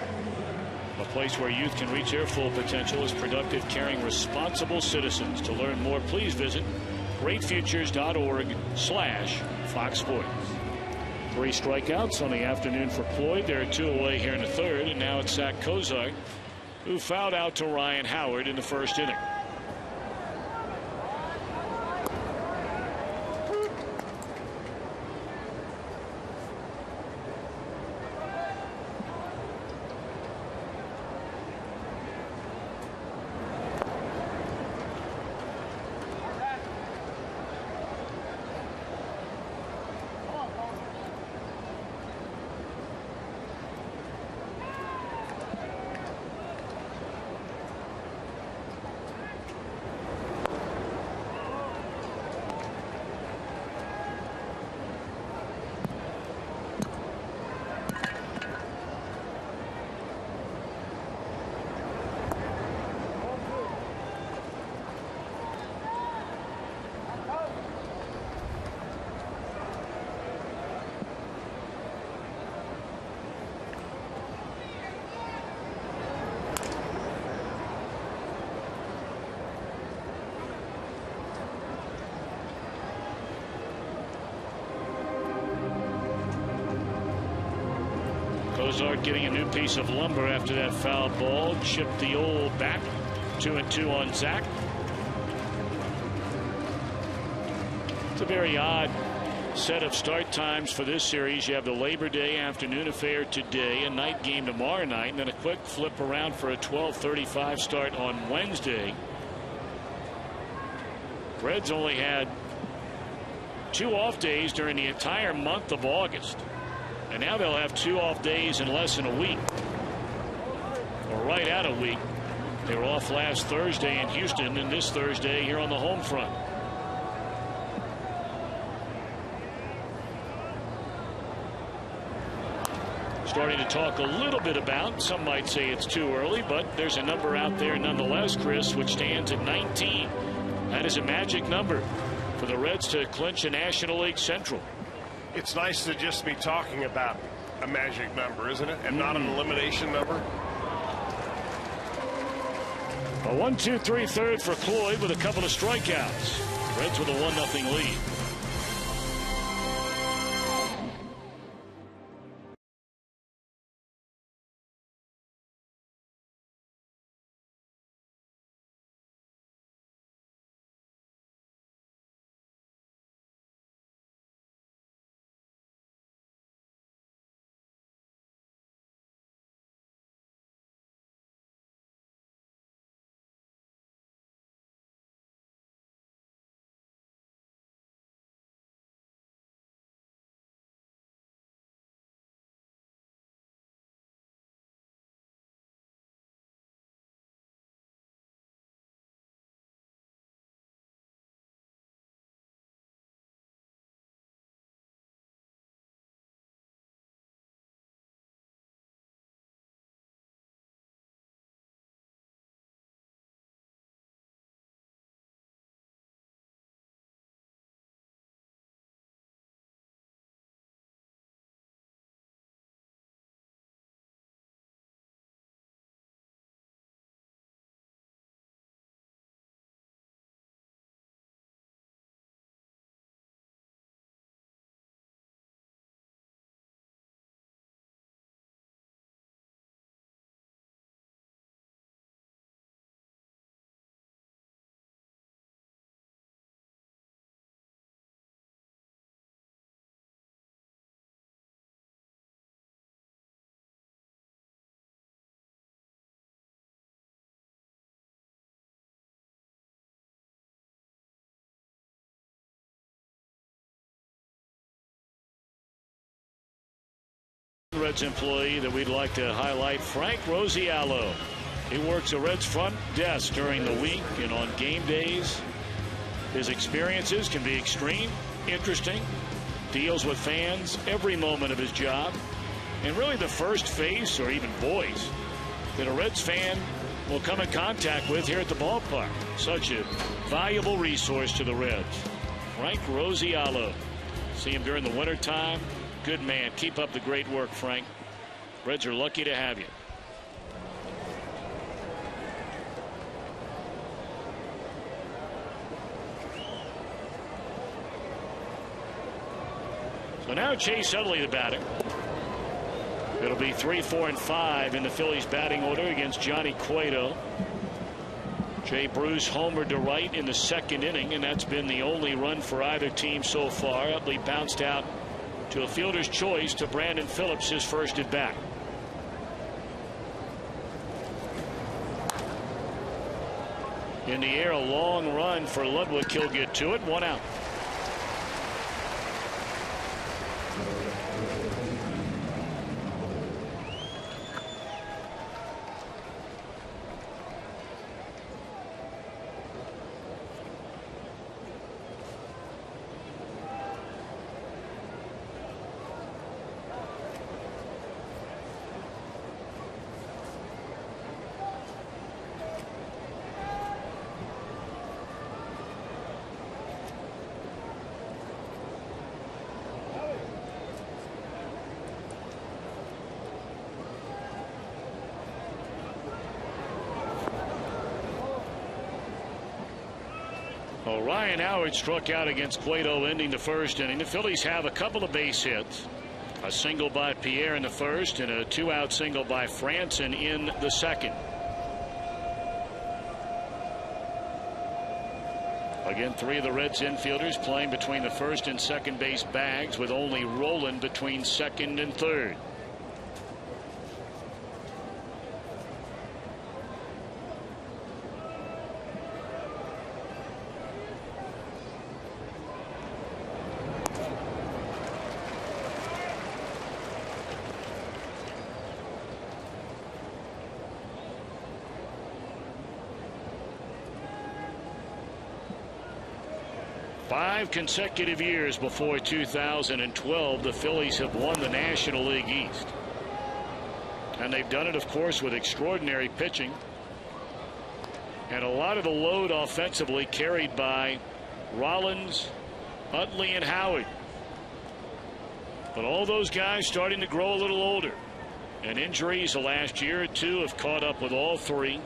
A place where youth can reach their full potential as productive, caring, responsible citizens. To learn more, please visit greatfutures.org/Fox Sports. 3 strikeouts on the afternoon for Cloyd. There are 2 away here in the third, and now it's Zach Kozart, who fouled out to Ryan Howard in the first inning. Cozart getting a new piece of lumber after that foul ball. Chipped the old bat. 2-2 on Zach. It's a very odd set of start times for this series. You have the Labor Day afternoon affair today, a night game tomorrow night, and then a quick flip around for a 12:35 start on Wednesday. Reds only had 2 off days during the entire month of August, and now they'll have 2 off days in less than a week, or right at a week. They were off last Thursday in Houston, and this Thursday here on the home front. Starting to talk a little bit about, some might say it's too early, but there's a number out there nonetheless, Chris, which stands at 19. That is a magic number for the Reds to clinch a National League Central. It's nice to just be talking about a magic number, isn't it? And not an elimination number. A 1-2-3 third for Cloyd with a couple of strikeouts. Reds with a 1-0 lead. Reds employee that we'd like to highlight, Frank Rosiallo. He works a Reds front desk during the week and on game days. His experiences can be extreme, interesting, deals with fans every moment of his job, and really the first face or even voice that a Reds fan will come in contact with here at the ballpark. Such a valuable resource to the Reds. Frank Rosiallo. See him during the wintertime. Good man. Keep up the great work, Frank. Reds are lucky to have you. So now Chase Utley, the batter. It'll be 3, 4, and 5 in the Phillies batting order against Johnny Cueto. Jay Bruce homered to right in the second inning, and that's been the only run for either team so far. Utley bounced out to a fielder's choice to Brandon Phillips, his first at bat. In the air, a long run for Ludwig. He'll get to it. 1 out. Ryan Howard struck out against Cueto ending the first inning. The Phillies have a couple of base hits. A single by Pierre in the first and a 2-out single by Franson in the second. Again, 3 of the Reds infielders playing between the first and second base bags, with only Rolen between second and third. Five consecutive years before 2012, the Phillies have won the National League East. And they've done it, of course, with extraordinary pitching. And a lot of the load offensively carried by Rollins, Utley, and Howard. But all those guys starting to grow a little older. And injuries the last year or two have caught up with all three.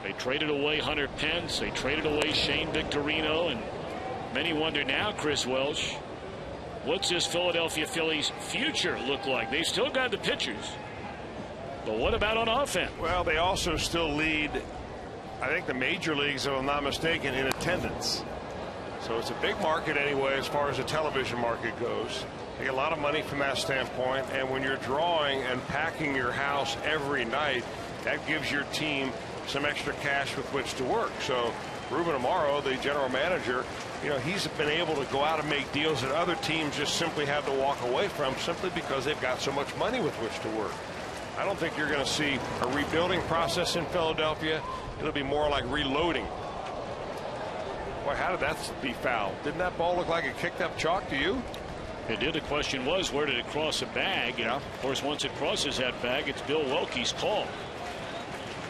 They traded away Hunter Pence. They traded away Shane Victorino. And many wonder now, Chris Welsh, what's this Philadelphia Phillies future look like? They've still got the pitchers. But what about on offense? Well, they also still lead, I think, the major leagues, if I'm not mistaken, in attendance. So it's a big market anyway as far as the television market goes. They get a lot of money from that standpoint. And when you're drawing and packing your house every night, that gives your team some extra cash with which to work. So Ruben Amaro, the general manager, he's been able to go out and make deals that other teams just simply have to walk away from, simply because they've got so much money with which to work. I don't think you're going to see a rebuilding process in Philadelphia. It'll be more like reloading. Boy, how did that be fouled? Didn't that ball look like it kicked up chalk to you? It did. The question was, where did it cross a bag? And of course, once it crosses that bag, it's Bill Welke's call.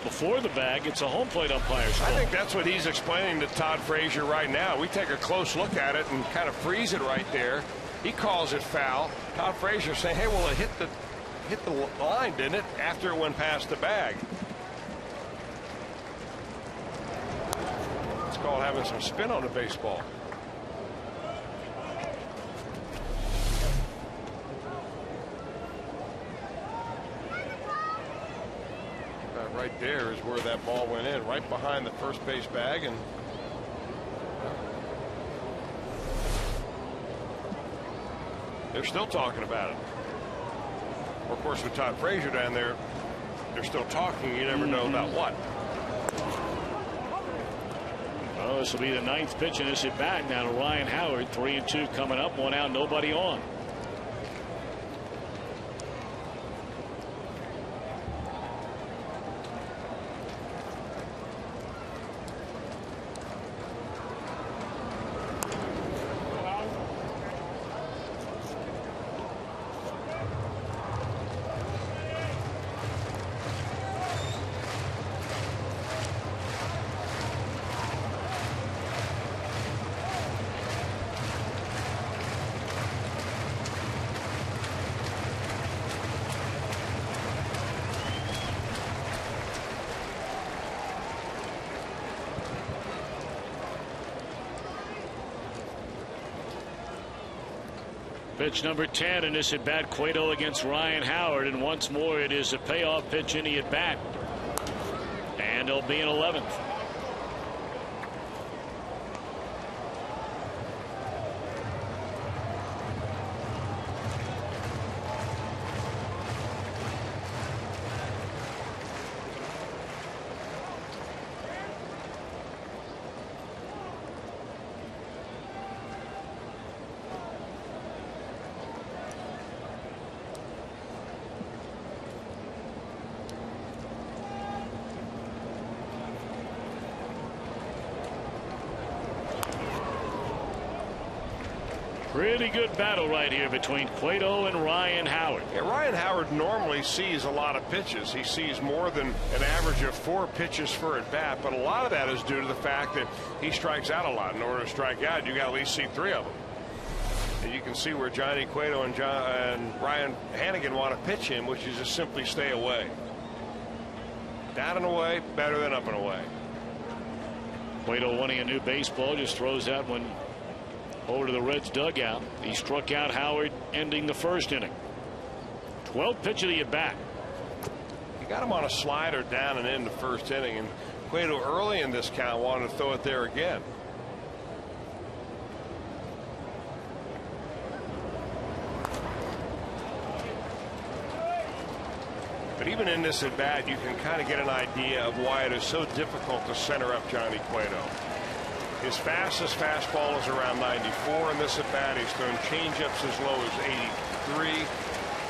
Before the bag, it's a home plate umpire's call. I think that's what he's explaining to Todd Frazier right now. We take a close look at it and kind of freeze it right there. He calls it foul. Todd Frazier saying, hey, well, it hit the line, didn't it, after it went past the bag. It's called having some spin on the baseball. Right there is where that ball went in, right behind the first base bag, and they're still talking about it. Of course, with Todd Frazier down there, they're still talking. You never know about what. Well, this will be the 9th pitch in this at bat now to Ryan Howard. 3-2 coming up, 1 out, nobody on. Pitch number 10 in this at bat, Cueto against Ryan Howard, and once more it is a payoff pitch in the at bat, and it'll be an 11th. Pretty good battle right here between Cueto and Ryan Howard. Yeah, Ryan Howard normally sees a lot of pitches. He sees more than an average of 4 pitches for at bat, but a lot of that is due to the fact that he strikes out a lot. In order to strike out, you got to at least see 3 of them. And you can see where Johnny Cueto and Ryan Hannigan want to pitch him, which is just simply stay away. Down and away, better than up and away. Cueto wanting a new baseball, just throws that one over to the Reds dugout. He struck out Howard ending the first inning. 12th pitch of the at bat. He got him on a slider down and in the first inning, and Cueto early in this count wanted to throw it there again. But even in this at bat, you can kind of get an idea of why it is so difficult to center up Johnny Cueto. His fastest fastball is around 94 in this at bat. He's thrown changeups as low as 83.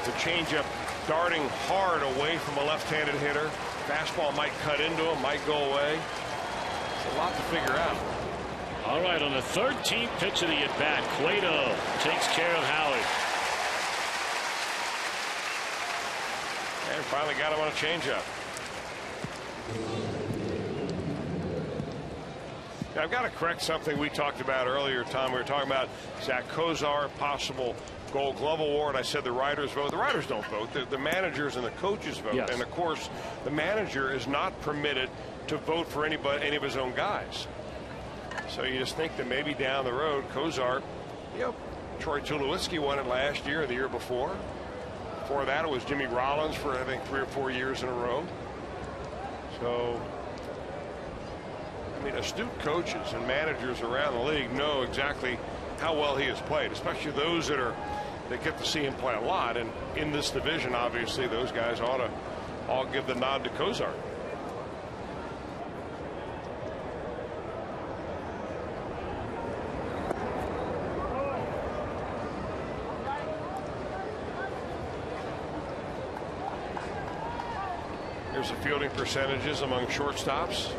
The changeup darting hard away from a left-handed hitter. Fastball might cut into him, might go away. It's a lot to figure out. All right, on the 13th pitch of the at bat, Cueto takes care of Howard. And finally got him on a changeup. Now, I've got to correct something we talked about earlier, Tom. We were talking about Zach Kozar, possible Gold Glove award. I said the writers vote. The writers don't vote. The managers and the coaches vote. Yes. And of course, the manager is not permitted to vote for any of his own guys. So you just think that maybe down the road, Kozar, Troy Tulowitzki won it last year or the year before. Before that, it was Jimmy Rollins for, I think, 3 or 4 years in a row. So, I mean, astute coaches and managers around the league know exactly how well he has played, especially those that get to see him play a lot. And in this division, obviously, those guys ought to all give the nod to Kozar. Here's the fielding percentages among shortstops.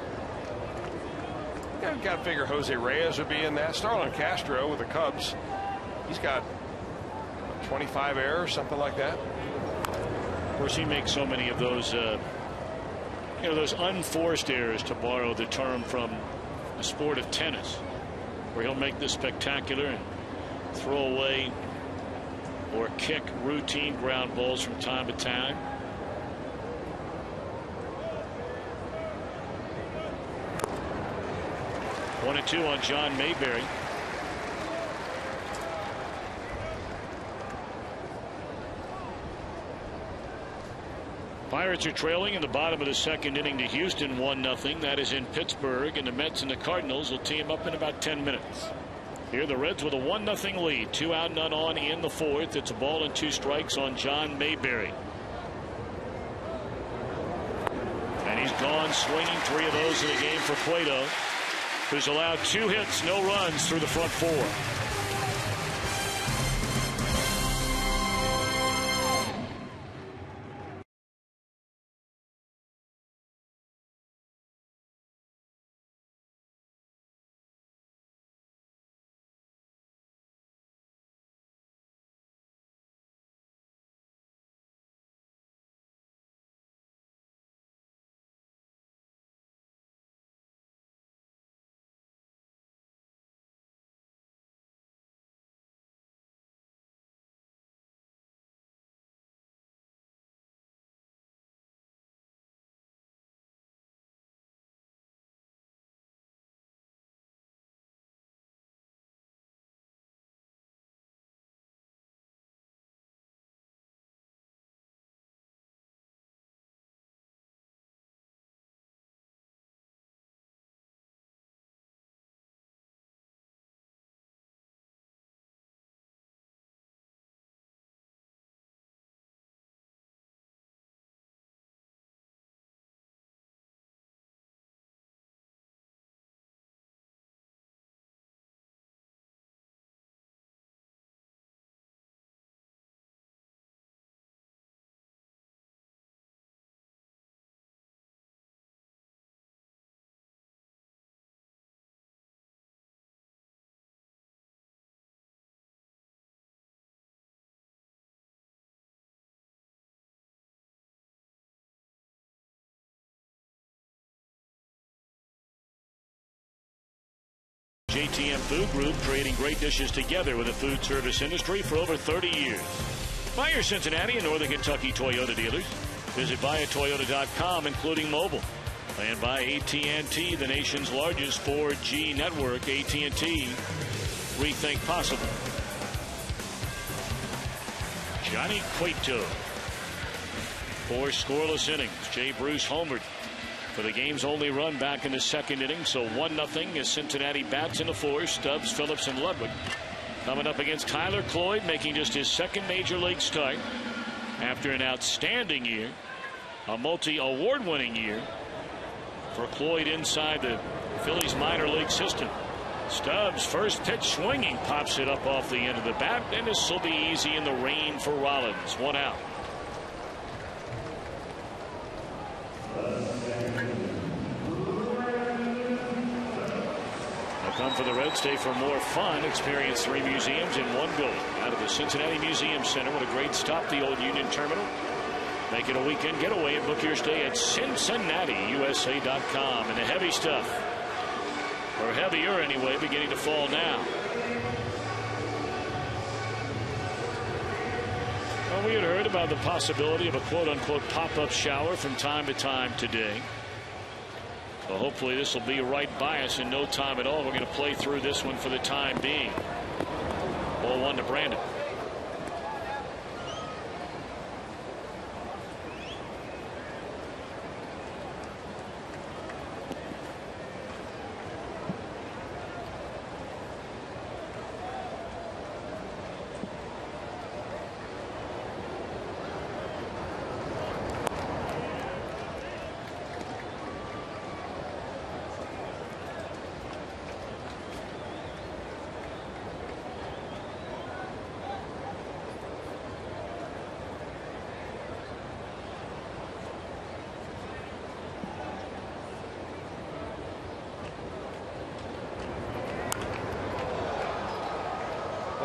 Got to figure Jose Reyes would be in that. Starlin Castro with the Cubs. He's got 25 errors, something like that. Of course, he makes so many of those, those unforced errors, to borrow the term from the sport of tennis, where he'll make this spectacular and throw away or kick routine ground balls from time to time. One and two on John Mayberry. Pirates are trailing in the bottom of the second inning to Houston 1-0. That is in Pittsburgh, and the Mets and the Cardinals will team up in about 10 minutes. Here the Reds with a 1-0 lead. 2 out, none on in the fourth. It's a ball and 2 strikes on John Mayberry. And he's gone swinging. 3 of those in the game for Cueto, who's allowed 2 hits, no runs through the front 4. JTM Food Group, creating great dishes together with the food service industry for over 30 years. Buy your Cincinnati and Northern Kentucky Toyota dealers. Visit buyatoyota.com, including mobile. And by AT&T, the nation's largest 4G network. AT&T rethink possible. Johnny Cueto. 4 scoreless innings. Jay Bruce homered for the game's only run back in the second inning. So 1-0 as Cincinnati bats in the 4th. Stubbs, Phillips, and Ludwig coming up against Tyler Cloyd, making just his second major league start after an outstanding year, a multi-award winning year for Cloyd inside the Phillies minor league system. Stubbs, first pitch swinging, pops it up off the end of the bat, and this will be easy in the rain for Rollins. 1 out. Come for the Reds Day for more fun. Experience 3 museums in one building out of the Cincinnati Museum Center. What a great stop, the old Union Terminal. Make it a weekend getaway and book your stay at CincinnatiUSA.com. And the heavy stuff, or heavier anyway, beginning to fall now. Well, we had heard about the possibility of a quote-unquote pop-up shower from time to time today. Well, hopefully this will be right by us in no time at all. We're going to play through this one for the time being. Ball 1 to Brandon.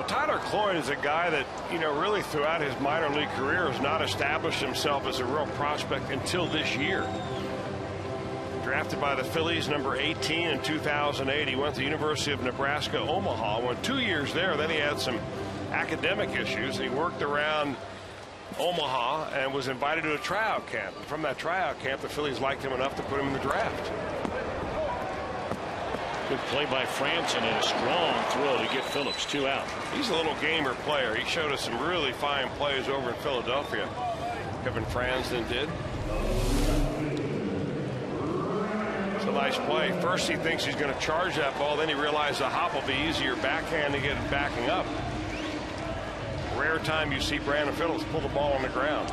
Tyler Cloyd is a guy that, really throughout his minor league career has not established himself as a real prospect until this year. Drafted by the Phillies, number 18 in 2008. He went to the University of Nebraska, Omaha. Went 2 years there. Then he had some academic issues. He worked around Omaha and was invited to a tryout camp. From that tryout camp, the Phillies liked him enough to put him in the draft. Good play by Franson and a strong throw to get Phillips. 2 out. He's a little gamer player. He showed us some really fine plays over in Philadelphia. Kevin Franson did. It's a nice play. First he thinks he's going to charge that ball. Then he realizes the hop will be easier backhand to get it backing up. Rare time you see Brandon Phillips pull the ball on the ground.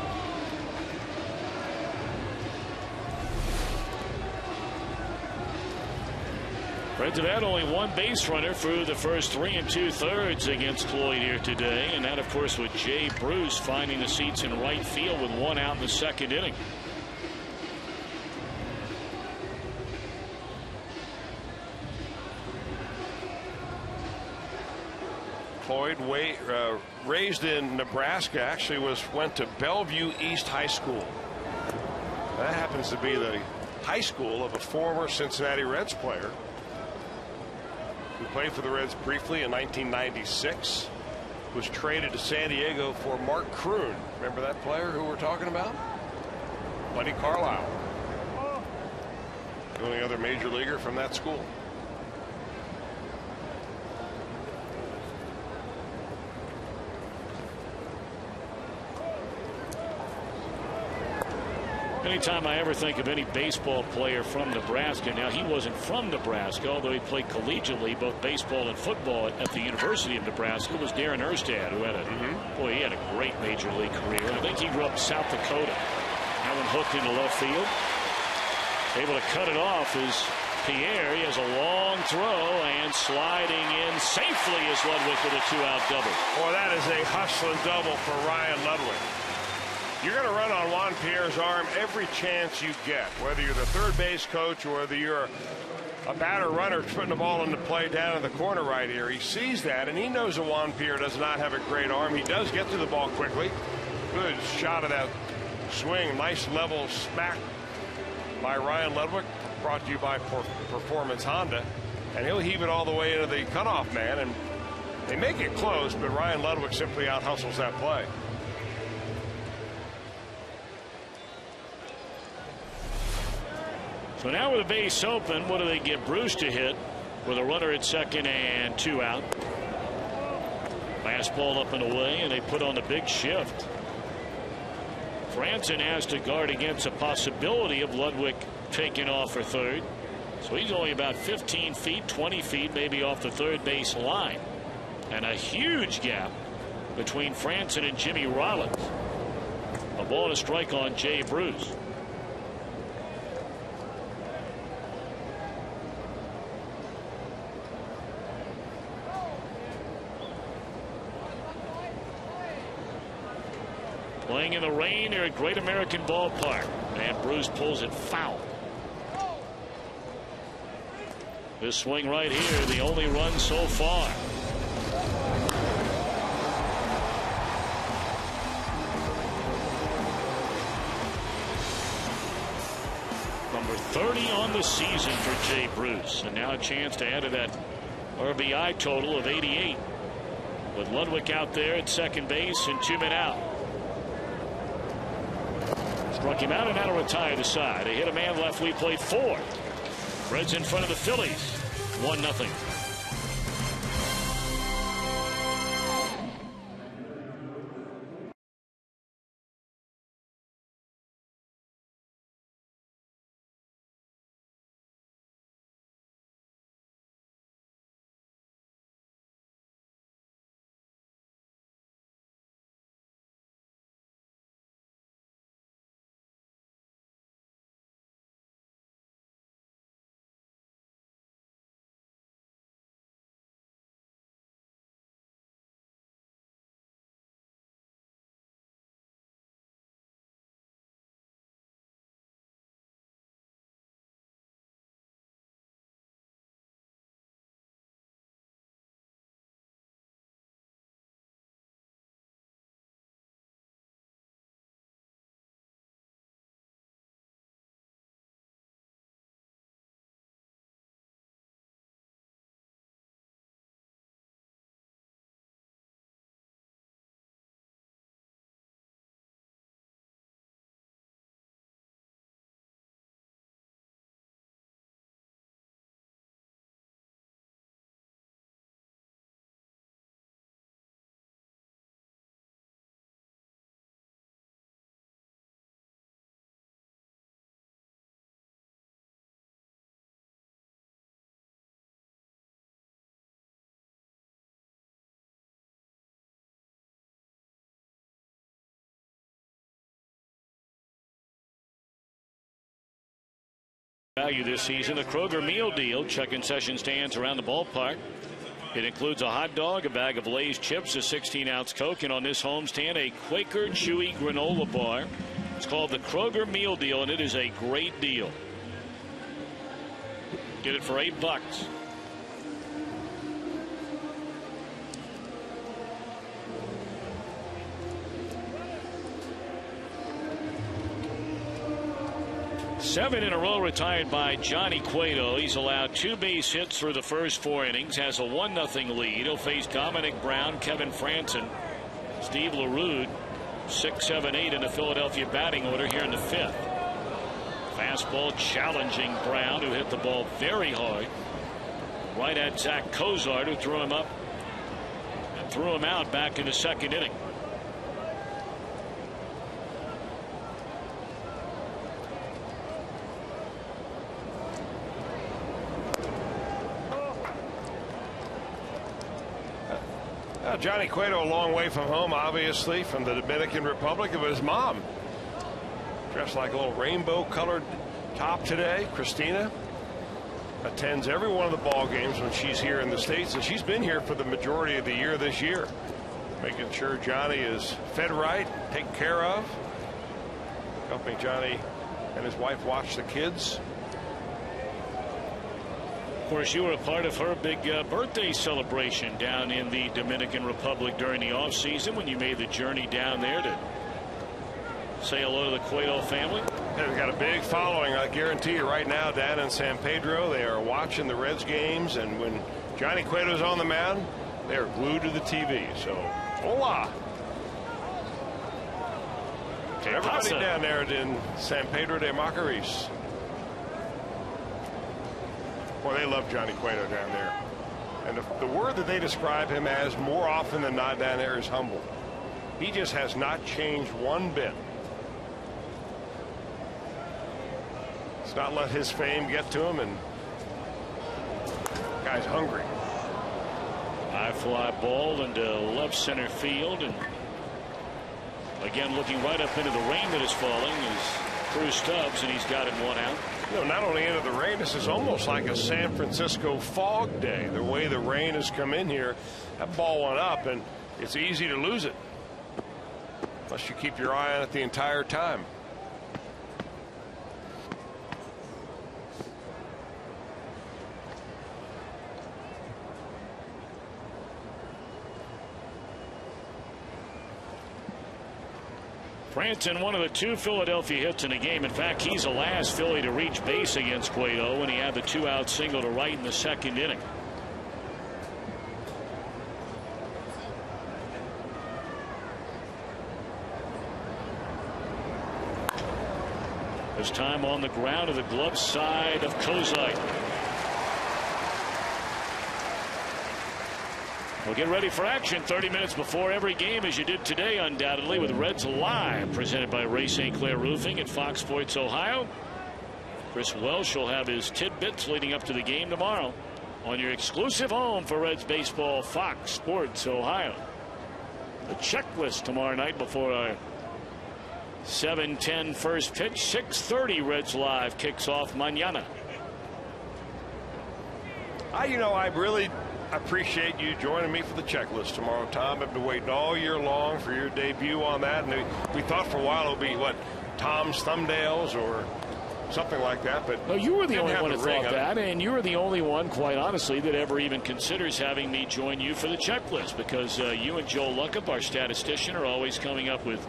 Reds have had only 1 base runner through the first 3 2/3 against Cloyd here today, and that of course with Jay Bruce finding the seats in right field with 1 out in the second inning. Cloyd, raised in Nebraska, actually went to Bellevue East High School. That happens to be the high school of a former Cincinnati Reds player who played for the Reds briefly in 1996. Was traded to San Diego for Mark Kroon. Remember that player who we're talking about? Buddy Carlisle. The only other major leaguer from that school. Anytime I ever think of any baseball player from Nebraska, now he wasn't from Nebraska, although he played collegiately both baseball and football at the University of Nebraska, was Darren Erstad, who had he had a great major league career. I think he grew up in South Dakota. That one hooked into left field. Able to cut it off is Pierre. He has a long throw and sliding in safely is Ludwig with a 2-out double. Boy, that is a hustling double for Ryan Ludwig. You're going to run on Juan Pierre's arm every chance you get, whether you're the third base coach or whether you're a batter runner putting the ball into play down in the corner right here. He sees that, and he knows that Juan Pierre does not have a great arm. He does get to the ball quickly. Good shot of that swing. Nice level smack by Ryan Ludwig, brought to you by Performance Honda. And he'll heave it all the way into the cutoff man, and they make it close, but Ryan Ludwig simply out-hustles that play. So now with a base open, what do they get Bruce to hit with a runner at second and 2 out? Fastball up and away, and they put on the big shift. Franson has to guard against a possibility of Ludwig taking off for third. So he's only about 15 feet, 20 feet maybe off the third base line. And a huge gap between Franson and Jimmy Rollins. A ball and a strike on Jay Bruce. Playing in the rain here at Great American Ballpark. And Bruce pulls it foul. This swing right here, the only run so far. Number 30 on the season for Jay Bruce. And now a chance to add to that RBI total of 88. With Ludwig out there at second base and 2 men out. Struck him out and now to retire the side. They hit a man left. We played 4. Reds in front of the Phillies. 1-0. Value this season, the Kroger meal deal. Check concession stands around the ballpark. It includes a hot dog, a bag of Lay's chips, a 16-ounce Coke, and on this homestand, a Quaker Chewy granola bar. It's called the Kroger meal deal, and it is a great deal. Get it for $8. Seven in a row retired by Johnny Cueto. He's allowed 2 base hits through the first 4 innings. Has a 1-0 lead. He'll face Dominic Brown, Kevin Franson, Steve LaRue, 6, 7, 8 in the Philadelphia batting order here in the 5th. Fastball challenging Brown, who hit the ball very hard. Right at Zach Cozart, who threw him up and threw him out back in the 2nd inning. Johnny Cueto a long way from home, obviously, from the Dominican Republic. But his mom dressed like a little rainbow colored top today. Christina attends every one of the ball games when she's here in the States, and she's been here for the majority of the year this year, making sure Johnny is fed right, taken care of, helping Johnny and his wife watch the kids. Of course, you were a part of her big birthday celebration down in the Dominican Republic during the offseason when you made the journey down there to say hello to the Cueto family. They've got a big following, I guarantee you, right now down in San Pedro. They are watching the Reds games, and when Johnny Cueto's on the mound, they are glued to the TV. So, hola. Everybody down there in San Pedro de Macorís. Boy, they love Johnny Cueto down there. And the word that they describe him as more often than not down there is humble. He just has not changed one bit. He's not let his fame get to him, and guy's hungry. High fly ball into left center field, and again looking right up into the rain that is falling is Cruz Stubbs, and he's got it 1 out. You know, not only into the rain, this is almost like a San Francisco fog day. The way the rain has come in here, that ball went up, and it's easy to lose it unless you keep your eye on it the entire time. Franson, one of the 2 Philadelphia hits in a game. In fact, he's the last Philly to reach base against Cueto when he had the 2-out single to right in the 2nd inning. This time on the ground to the glove side of Kozite. We'll get ready for action 30 minutes before every game, as you did today, undoubtedly, with Reds Live, presented by Ray St. Clair Roofing at Fox Sports Ohio. Chris Welsh will have his tidbits leading up to the game tomorrow on your exclusive home for Reds baseball, Fox Sports Ohio. The checklist tomorrow night before our 7:10 first pitch. 6:30 Reds Live kicks off mañana. I really appreciate you joining me for the checklist tomorrow, Tom. I've been waiting all year long for your debut on that, and we thought for a while it would be what, Tom's Thumbnails or something like that. But no, you were the only one who thought that, and you were the only one, quite honestly, that ever even considers having me join you for the checklist, because you and Joel Luckup, our statistician, are always coming up with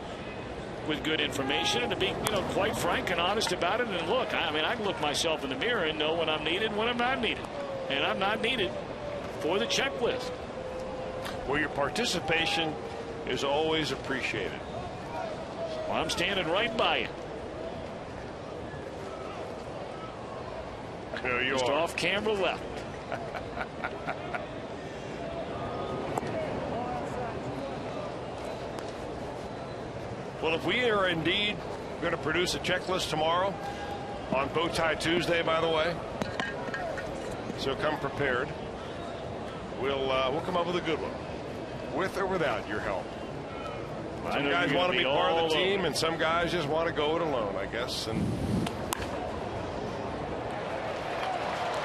good information, and to be, quite frank and honest about it. And look, I mean, I can look myself in the mirror and know when I'm needed and when I'm not needed, and I'm not needed for the checklist. Well, your participation is always appreciated. Well, I'm standing right by you. No, you Just are. off camera left. Well, if we are indeed going to produce a checklist tomorrow on Bowtie Tuesday, by the way, so come prepared. We'll come up with a good one, with or without your help. Some guys want to be part of the team, and some guys just want to go it alone, I guess. And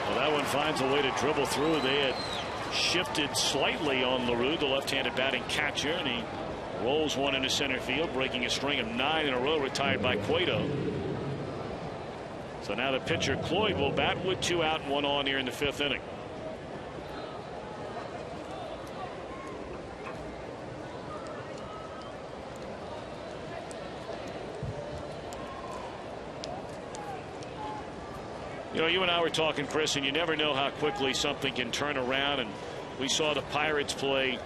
well, that one finds a way to dribble through. They had shifted slightly on LaRue, the left-handed batting catcher, and he rolls one into center field, breaking a string of 9 in a row retired by Cueto. So now the pitcher Cloyd will bat with 2 out and 1 on here in the 5th inning. You and I were talking, Chris, and you never know how quickly something can turn around. And we saw the Pirates play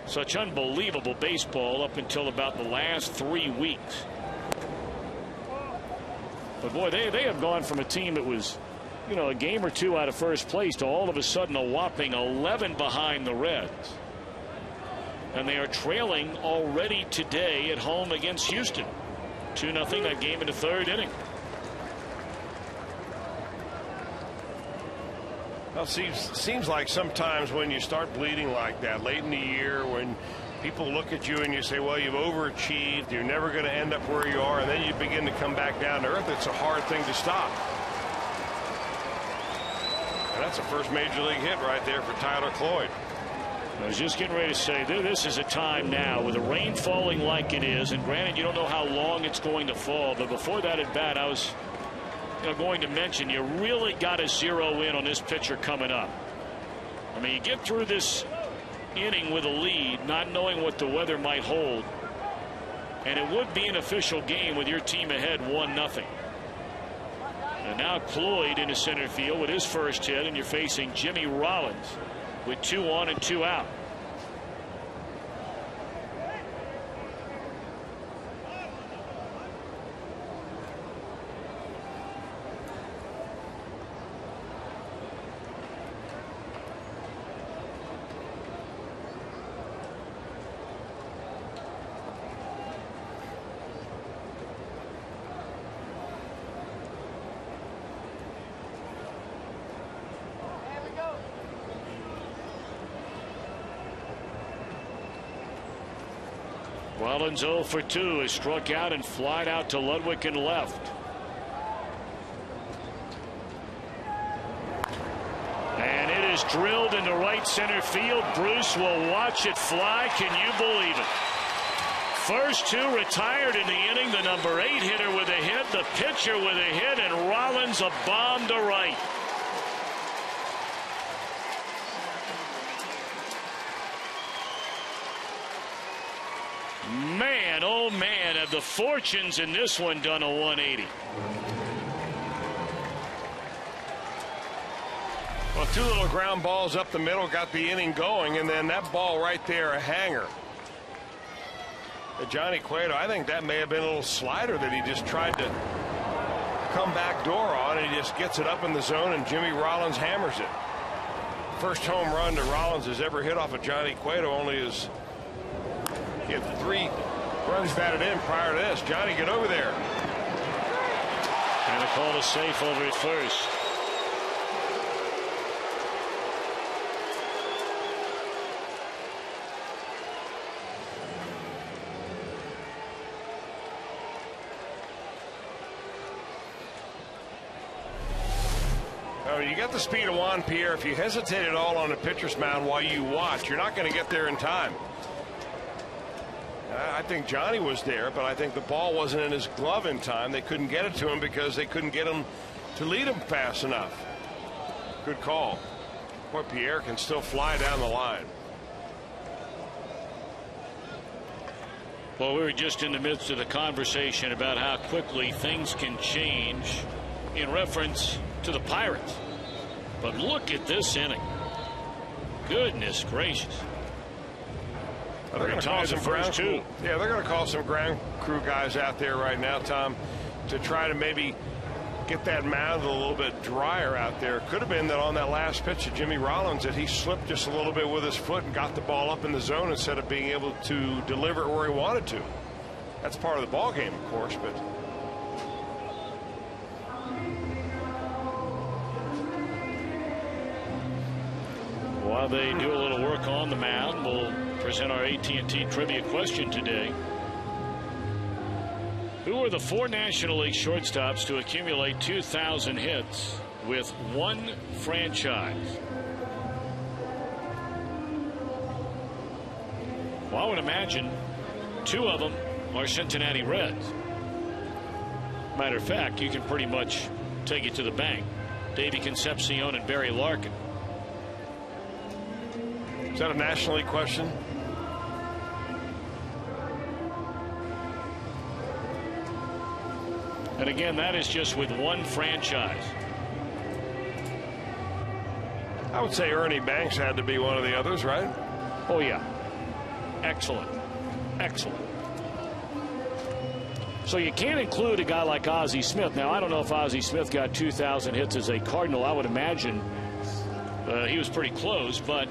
such unbelievable baseball up until about the last 3 weeks. But boy, they have gone from a team that was, a game or 2 out of first place to all of a sudden a whopping 11 behind the Reds. And they are trailing already today at home against Houston. 2-0 that game in the 3rd inning. Well, it seems like sometimes when you start bleeding like that late in the year, when people look at you and you say, well, you've overachieved, you're never going to end up where you are, and then you begin to come back down to earth, it's a hard thing to stop. And that's the first major league hit right there for Tyler Cloyd. I was just getting ready to say, this is a time now with the rain falling like it is, and granted you don't know how long it's going to fall, but before that at bat I was going to mention you really got to zero in on this pitcher coming up. I mean, you get through this inning with a lead, not knowing what the weather might hold, and it would be an official game with your team ahead 1-0. And now Cloyd into center field with his first hit, and you're facing Jimmy Rollins with 2 on and 2 out. Rollins 0 for 2 is struck out and flied out to Ludwig and left. And it is drilled into right center field. Bruce will watch it fly. Can you believe it? First two retired in the inning. The number 8 hitter with a hit, the pitcher with a hit, and Rollins a bomb to right. Man, oh man, have the fortunes in this one done a 180. Well, 2 little ground balls up the middle got the inning going, and then that ball right there, a hanger. Johnny Cueto, I think that may have been a little slider that he just tried to come back door on, and he just gets it up in the zone, and Jimmy Rollins hammers it. First home run that Rollins has ever hit off of Johnny Cueto. Only is he had 3 runs batted in prior to this. Johnny, get over there. And a call to safe over at first. Oh, you got the speed of Juan Pierre. If you hesitate at all on the pitcher's mound while you watch, you're not going to get there in time. I think Johnny was there, but I think the ball wasn't in his glove in time. They couldn't get it to him because they couldn't get him to lead him fast enough. Good call. Boy, Pierre can still fly down the line. Well, we were just in the midst of the conversation about how quickly things can change in reference to the Pirates. But look at this inning. Goodness gracious. They're going to call some ground crew. Yeah, they're going to call some ground crew guys out there right now, Tom, to try to maybe get that mound a little bit drier out there. Could have been that on that last pitch of Jimmy Rollins that he slipped just a little bit with his foot and got the ball up in the zone instead of being able to deliver it where he wanted to. That's part of the ball game, of course, but while they do a little work on the mound, we'll present our AT&T trivia question today. Who are the 4 National League shortstops to accumulate 2,000 hits with one franchise? Well, I would imagine 2 of them are Cincinnati Reds. Matter of fact, you can pretty much take it to the bank. Davey Concepcion and Barry Larkin. Is that a National League question? And again, that is just with one franchise. I would say Ernie Banks had to be one of the others, right? Oh, yeah. Excellent. Excellent. So you can't include a guy like Ozzie Smith. Now, I don't know if Ozzie Smith got 2,000 hits as a Cardinal. I would imagine he was pretty close, but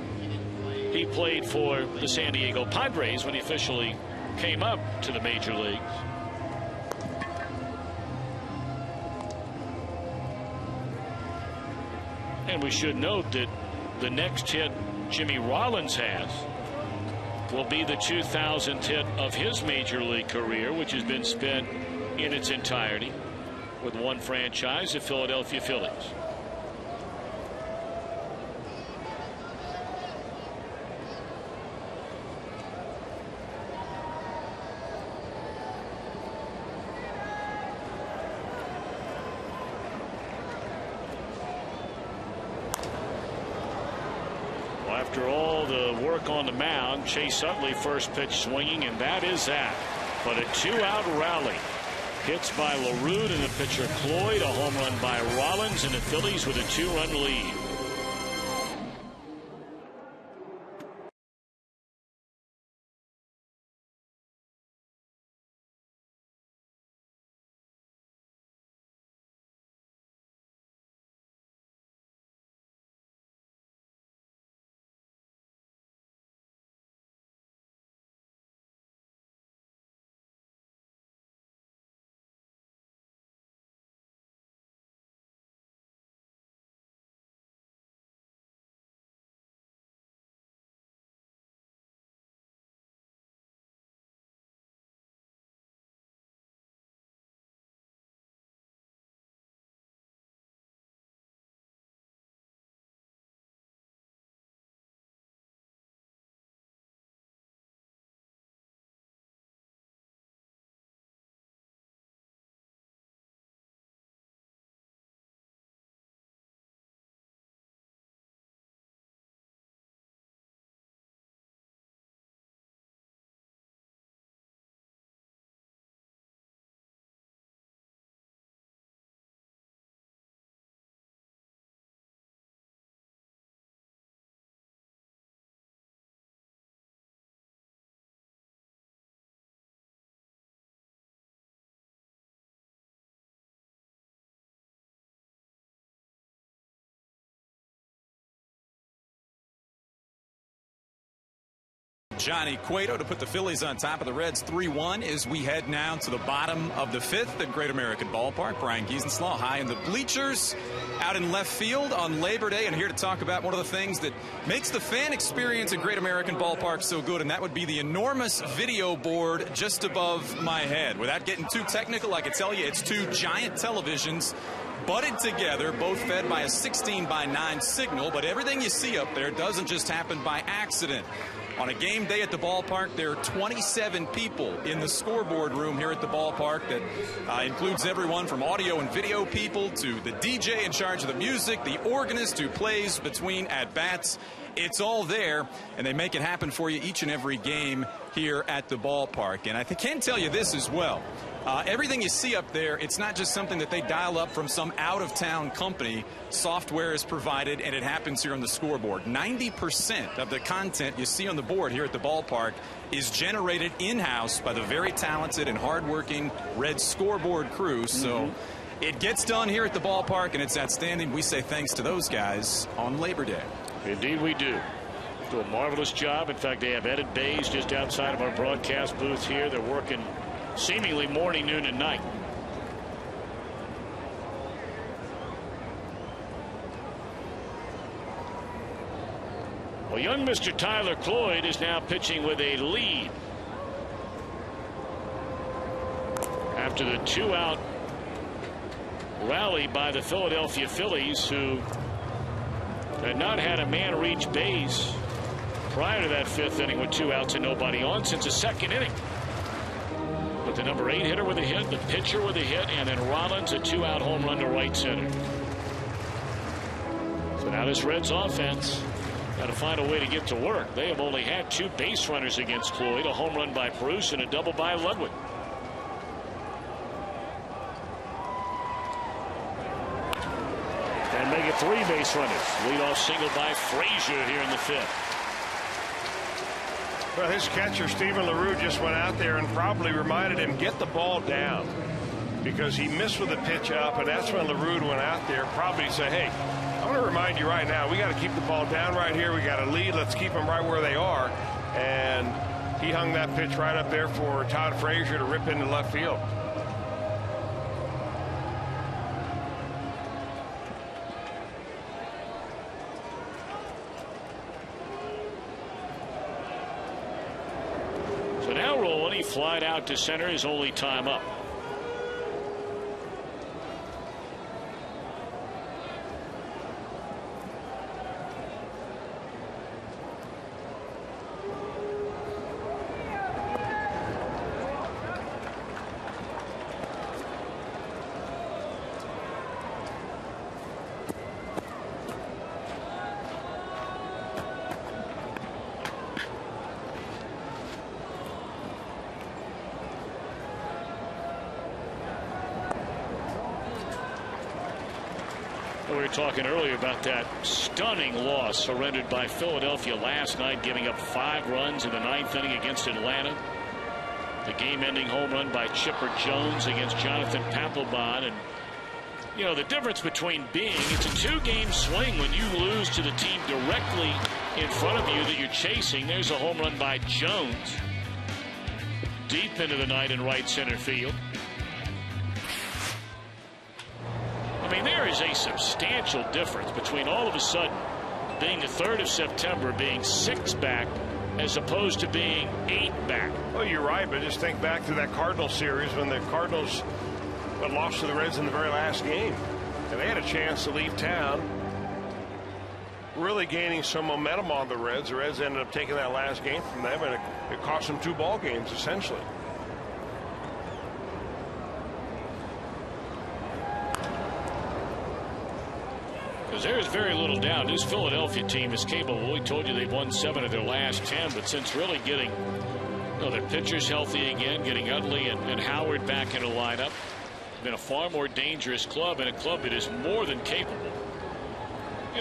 he played for the San Diego Padres when he officially came up to the major leagues. And we should note that the next hit Jimmy Rollins has will be the 2,000th hit of his major league career, which has been spent in its entirety with one franchise, the Philadelphia Phillies. After all the work on the mound, Chase Utley first pitch swinging, and that is that. But a 2-out rally. Hits by LaRue and the pitcher Cloyd, a home run by Rollins, and the Phillies with a 2-run lead. Johnny Cueto to put the Phillies on top of the Reds 3-1 as we head now to the bottom of the fifth at Great American Ballpark. Brian Giesenslaw high in the bleachers out in left field on Labor Day, and here to talk about one of the things that makes the fan experience at Great American Ballpark so good, and that would be the enormous video board just above my head. Without getting too technical, I can tell you it's two giant televisions butted together, both fed by a 16:9 signal, but everything you see up there doesn't just happen by accident. On a game day at the ballpark, there are 27 people in the scoreboard room here at the ballpark. That includes everyone from audio and video people to the DJ in charge of the music, the organist who plays between at-bats. It's all there, and they make it happen for you each and every game here at the ballpark. And I can tell you this as well. Everything you see up there, it's not just something that they dial up from some out-of-town company. Software is provided, and it happens here on the scoreboard. 90% of the content you see on the board here at the ballpark is generated in-house by the very talented and hardworking Reds scoreboard crew. So it gets done here at the ballpark, and it's outstanding. We say thanks to those guys on Labor Day. Indeed we do. Do a marvelous job. In fact, they have Ed Bays just outside of our broadcast booth here. They're working seemingly morning, noon, and night. Well, young Mr. Tyler Cloyd is now pitching with a lead after the two-out rally by the Philadelphia Phillies, who had not had a man reach base prior to that fifth inning with 2 outs and nobody on since the second inning. But the number 8 hitter with a hit, the pitcher with a hit, and then Rollins a 2-out home run to right center. So now this Reds offense got to find a way to get to work. They have only had 2 base runners against Cloyd, a home run by Bruce and a double by Ludwig. And make it 3 base runners. Leadoff single by Frazier here in the fifth. Well, his catcher, Stephen LaRue, just went out there and probably reminded him, get the ball down, because he missed with a pitch up, and that's when LaRue went out there, probably said, hey, I want to remind you right now, we got to keep the ball down right here. We got a lead. Let's keep them right where they are. And he hung that pitch right up there for Todd Frazier to rip into left field. Flied out to center, his only time up. We were talking earlier about that stunning loss surrendered by Philadelphia last night, giving up 5 runs in the 9th inning against Atlanta. The game-ending home run by Chipper Jones against Jonathan Papelbon. And, you know, the difference between it's a 2-game swing when you lose to the team directly in front of you that you're chasing. There's a home run by Jones deep into the night in right center field. I mean, there is a substantial difference between all of a sudden being the 3rd of September being 6 back as opposed to being 8 back. Well, you're right, but just think back to that Cardinals series when the Cardinals lost to the Reds in the very last game. And they had a chance to leave town, really gaining some momentum on the Reds. The Reds ended up taking that last game from them, and it cost them 2 ball games, essentially. Because there is very little doubt this Philadelphia team is capable. We told you they've won 7 of their last 10, but since really getting their pitchers healthy again, getting Utley and Howard back in the lineup, been a far more dangerous club, and a club that is more than capable,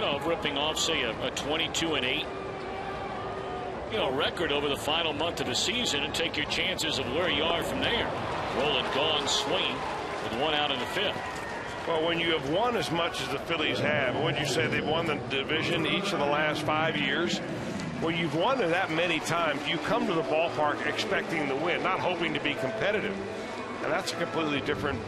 of ripping off, say, a 22-8 record over the final month of the season and take your chances of where you are from there. Roland Gone swinging with 1 out in the 5th. Well, when you have won as much as the Phillies have, would you say they've won the division each of the last 5 years? when you've won that many times, you come to the ballpark expecting to win, not hoping to be competitive. And that's a completely different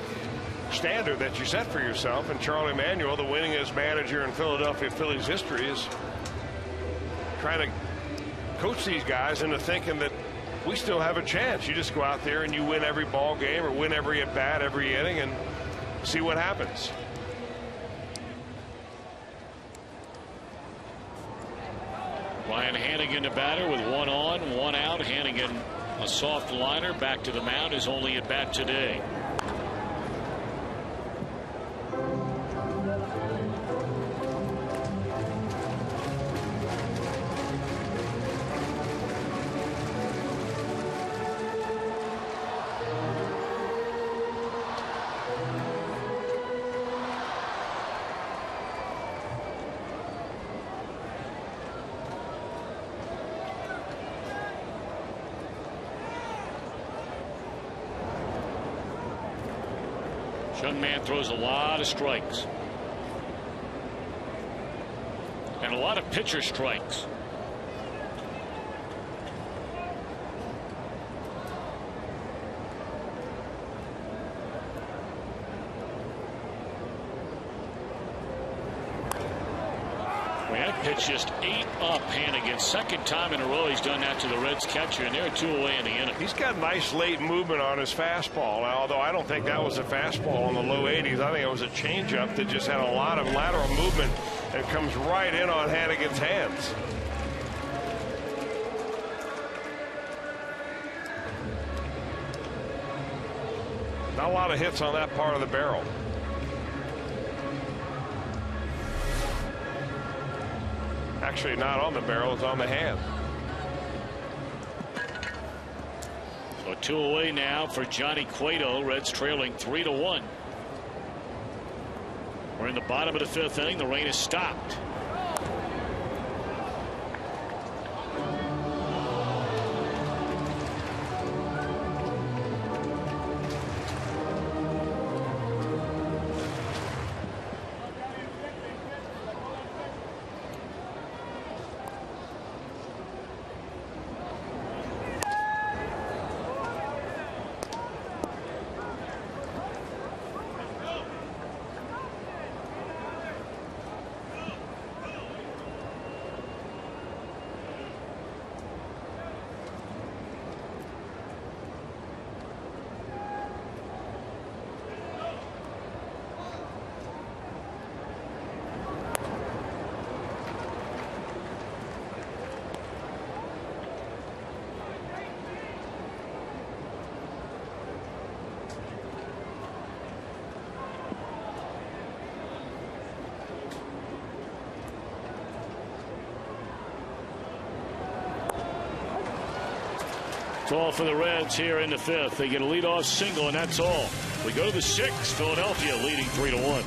standard that you set for yourself. And Charlie Manuel, the winningest manager in Philadelphia Phillies history, is trying to coach these guys into thinking that we still have a chance. You just go out there and you win every ball game or win every at bat, every inning, and see what happens. Ryan Hannigan, the batter, with 1 on, 1 out. Hannigan, a soft liner, back to the mound, is only at bat today. Young man throws a lot of strikes and a lot of pitcher strikes. That pitch just ate up Hannigan. Second time in a row he's done that to the Reds catcher, and they're 2 away in the inning. He's got nice late movement on his fastball, although I don't think that was a fastball in the low 80s. I think it was a changeup that just had a lot of lateral movement and comes right in on Hannigan's hands. Not a lot of hits on that part of the barrel. Actually, not on the barrel, it's on the hand. So 2 away now for Johnny Cueto. Reds trailing 3-1. We're in the bottom of the 5th inning. The rain has stopped. It's all for the Reds here in the 5th. They get a leadoff single, and that's all. We go to the 6th. Philadelphia leading 3-1.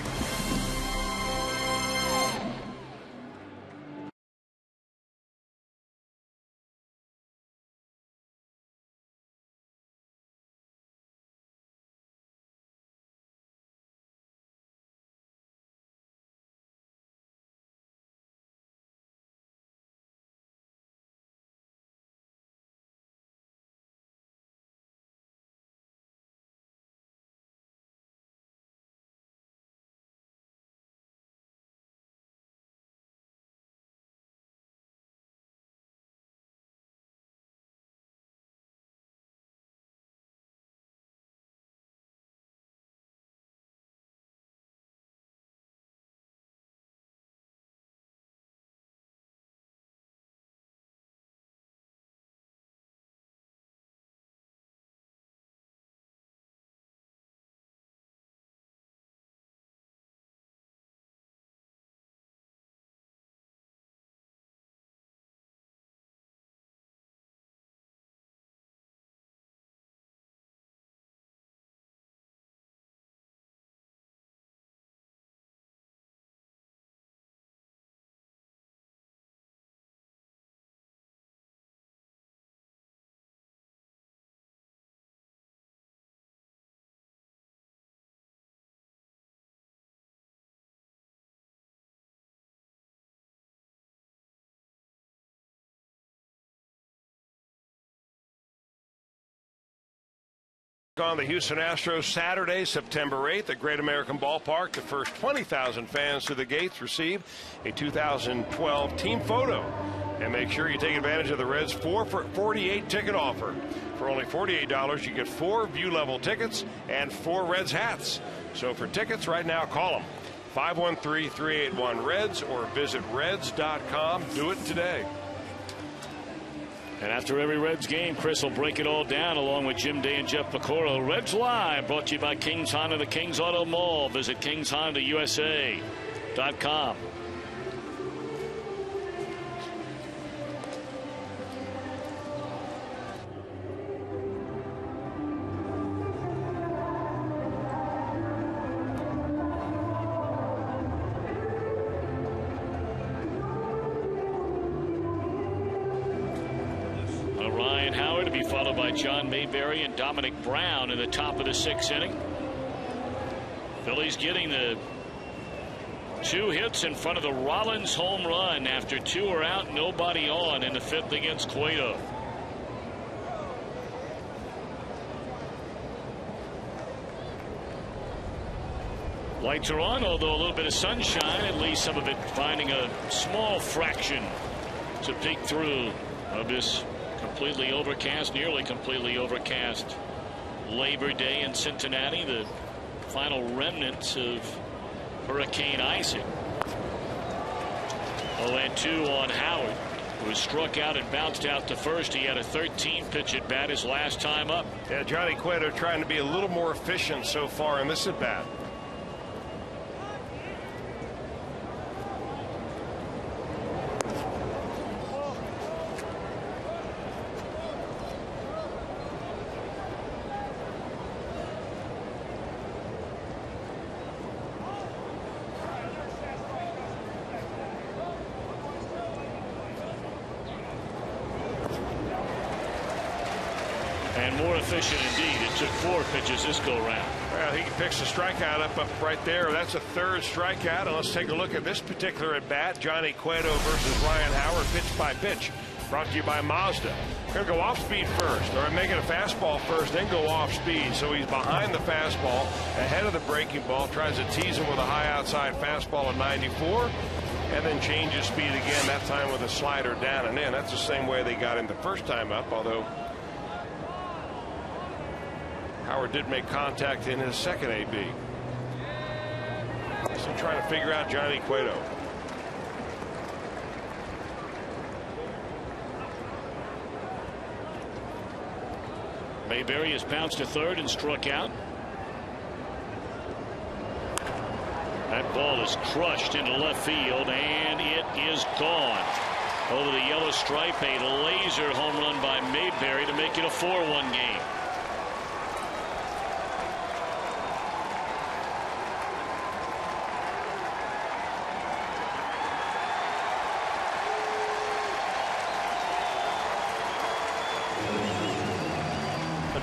On the Houston Astros Saturday, September 8th at Great American Ballpark, the first 20,000 fans to the gates receive a 2012 team photo. And make sure you take advantage of the Reds 4 for $48 ticket offer. For only $48, you get 4 view-level tickets and 4 Reds hats. So for tickets right now, call them 513-381-REDS or visit Reds.com. Do it today. And after every Reds game, Chris will break it all down along with Jim Day and Jeff Pecoro. Reds Live brought to you by Kings Honda, the Kings Auto Mall. Visit KingsHondaUSA.com. Ryan Howard to be followed by John Mayberry and Dominic Brown in the top of the 6th inning. Phillies getting the 2 hits in front of the Rollins home run after 2 are out, nobody on in the 5th against Cueto. Lights are on, although a little bit of sunshine, at least some of it finding a small fraction to peek through of this completely overcast, nearly completely overcast Labor Day in Cincinnati, the final remnants of Hurricane Isaac. 0-2 on Howard, who was struck out and bounced out to first. He had a 13-pitch at bat his last time up. Yeah, Johnny Cueto trying to be a little more efficient so far in this at bat. And more efficient indeed. It took 4 pitches this go round. Well, he picks the strikeout up right there. That's a 3rd strikeout. And let's take a look at this particular at bat. Johnny Cueto versus Ryan Howard, pitch by pitch. Brought to you by Mazda. We're going to go off speed first, or make it a fastball first, then go off speed. So he's behind the fastball, ahead of the breaking ball, tries to tease him with a high outside fastball at 94, and then changes speed again, that time with a slider down and in. That's the same way they got him the first time up, although Howard did make contact in his second AB. So trying to figure out Johnny Cueto. Mayberry has bounced to third and struck out. That ball is crushed into left field, and it is gone. Over the yellow stripe, a laser home run by Mayberry to make it a 4-1 game.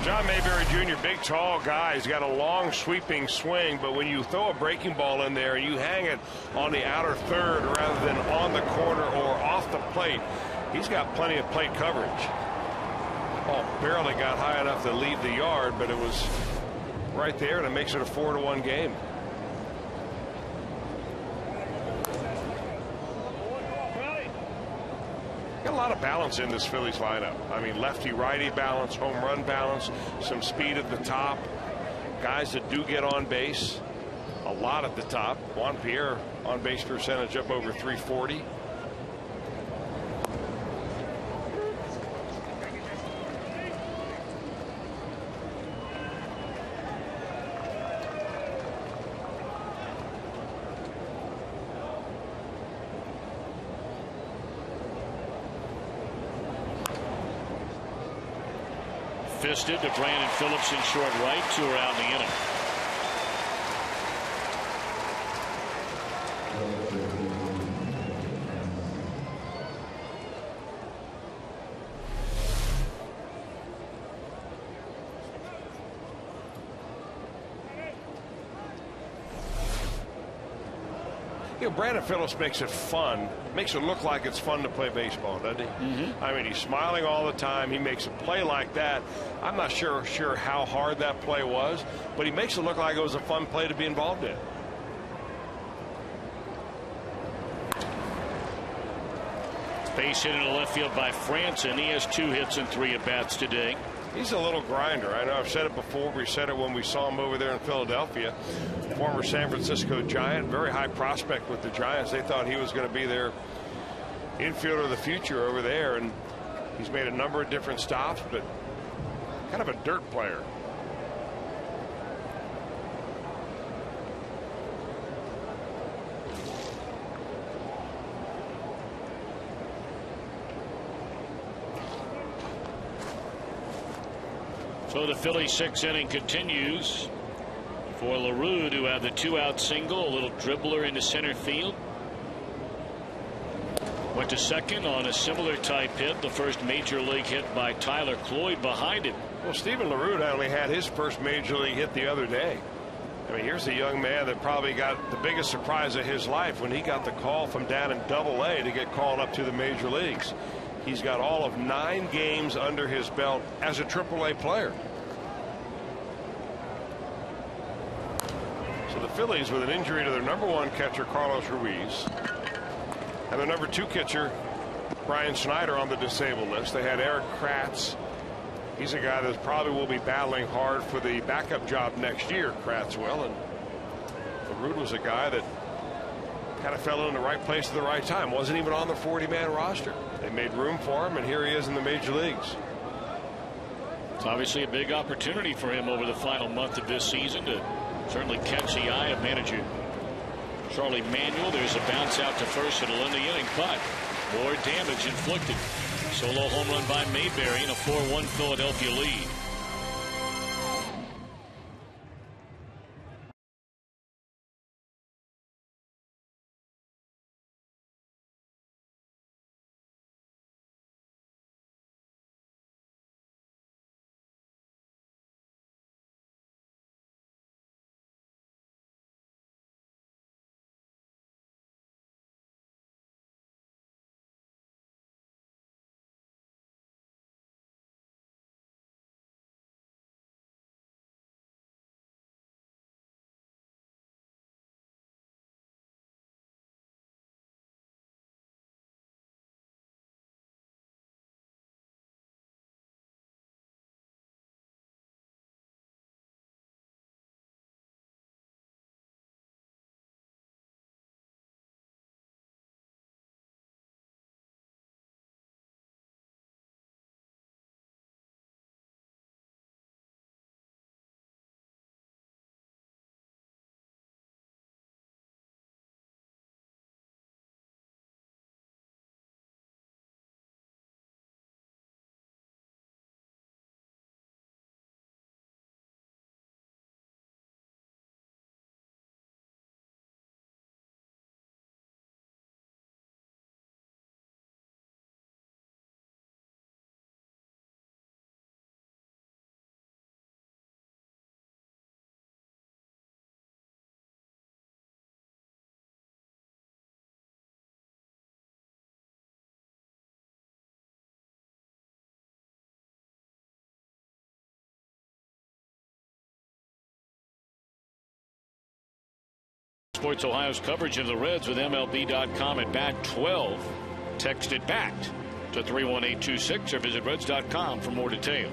John Mayberry Jr., big, tall guy. He's got a long, sweeping swing, but when you throw a breaking ball in there and you hang it on the outer third rather than on the corner or off the plate, he's got plenty of plate coverage. Ball barely got high enough to leave the yard, but it was right there, and it makes it a 4-1 game. Got a lot of balance in this Phillies lineup. I mean, lefty-righty balance, home run balance, some speed at the top, guys that do get on base a lot at the top. Juan Pierre on base percentage up over 340. Fisted to Brandon Phillips in short right. 2 are out in the inning. You know, Brandon Phillips makes it fun, makes it look like it's fun to play baseball, doesn't he? I mean, he's smiling all the time. He makes a play like that. I'm not sure how hard that play was, but he makes it look like it was a fun play to be involved in. Base hit into left field by Franson. He has 2 hits and 3 at-bats today. He's a little grinder. I know I've said it before. We said it when we saw him over there in Philadelphia. Former San Francisco Giant, very high prospect with the Giants. They thought he was going to be their infielder of the future over there, and he's made a number of different stops, but kind of a dirt player. So the Phillies 6th inning continues for LaRue to have the 2-out single. A little dribbler into center field. Went to second on a similar type hit. The first major league hit by Tyler Cloyd behind him. Well, Stephen LaRue only had his first major league hit the other day. I mean, here's a young man that probably got the biggest surprise of his life when he got the call from down in Double-A to get called up to the major leagues. He's got all of 9 games under his belt as a Triple-A player. So the Phillies, with an injury to their #1 catcher, Carlos Ruiz, and their #2 catcher, Brian Snyder, on the disabled list. They had Eric Kratz. He's a guy that probably will be battling hard for the backup job next year, Kratz will. And LaRue was a guy that kind of fell in the right place at the right time. Wasn't even on the 40-man roster. They made room for him, and here he is in the major leagues. It's obviously a big opportunity for him over the final month of this season to certainly catch the eye of manager Charlie Manuel. There's a bounce out to first. It'll end the inning, but more damage inflicted. Solo home run by Mayberry in a 4-1 Philadelphia lead. Sports Ohio's coverage of the Reds with MLB.com at bat 12. Text it back to 31826 or visit Reds.com for more details.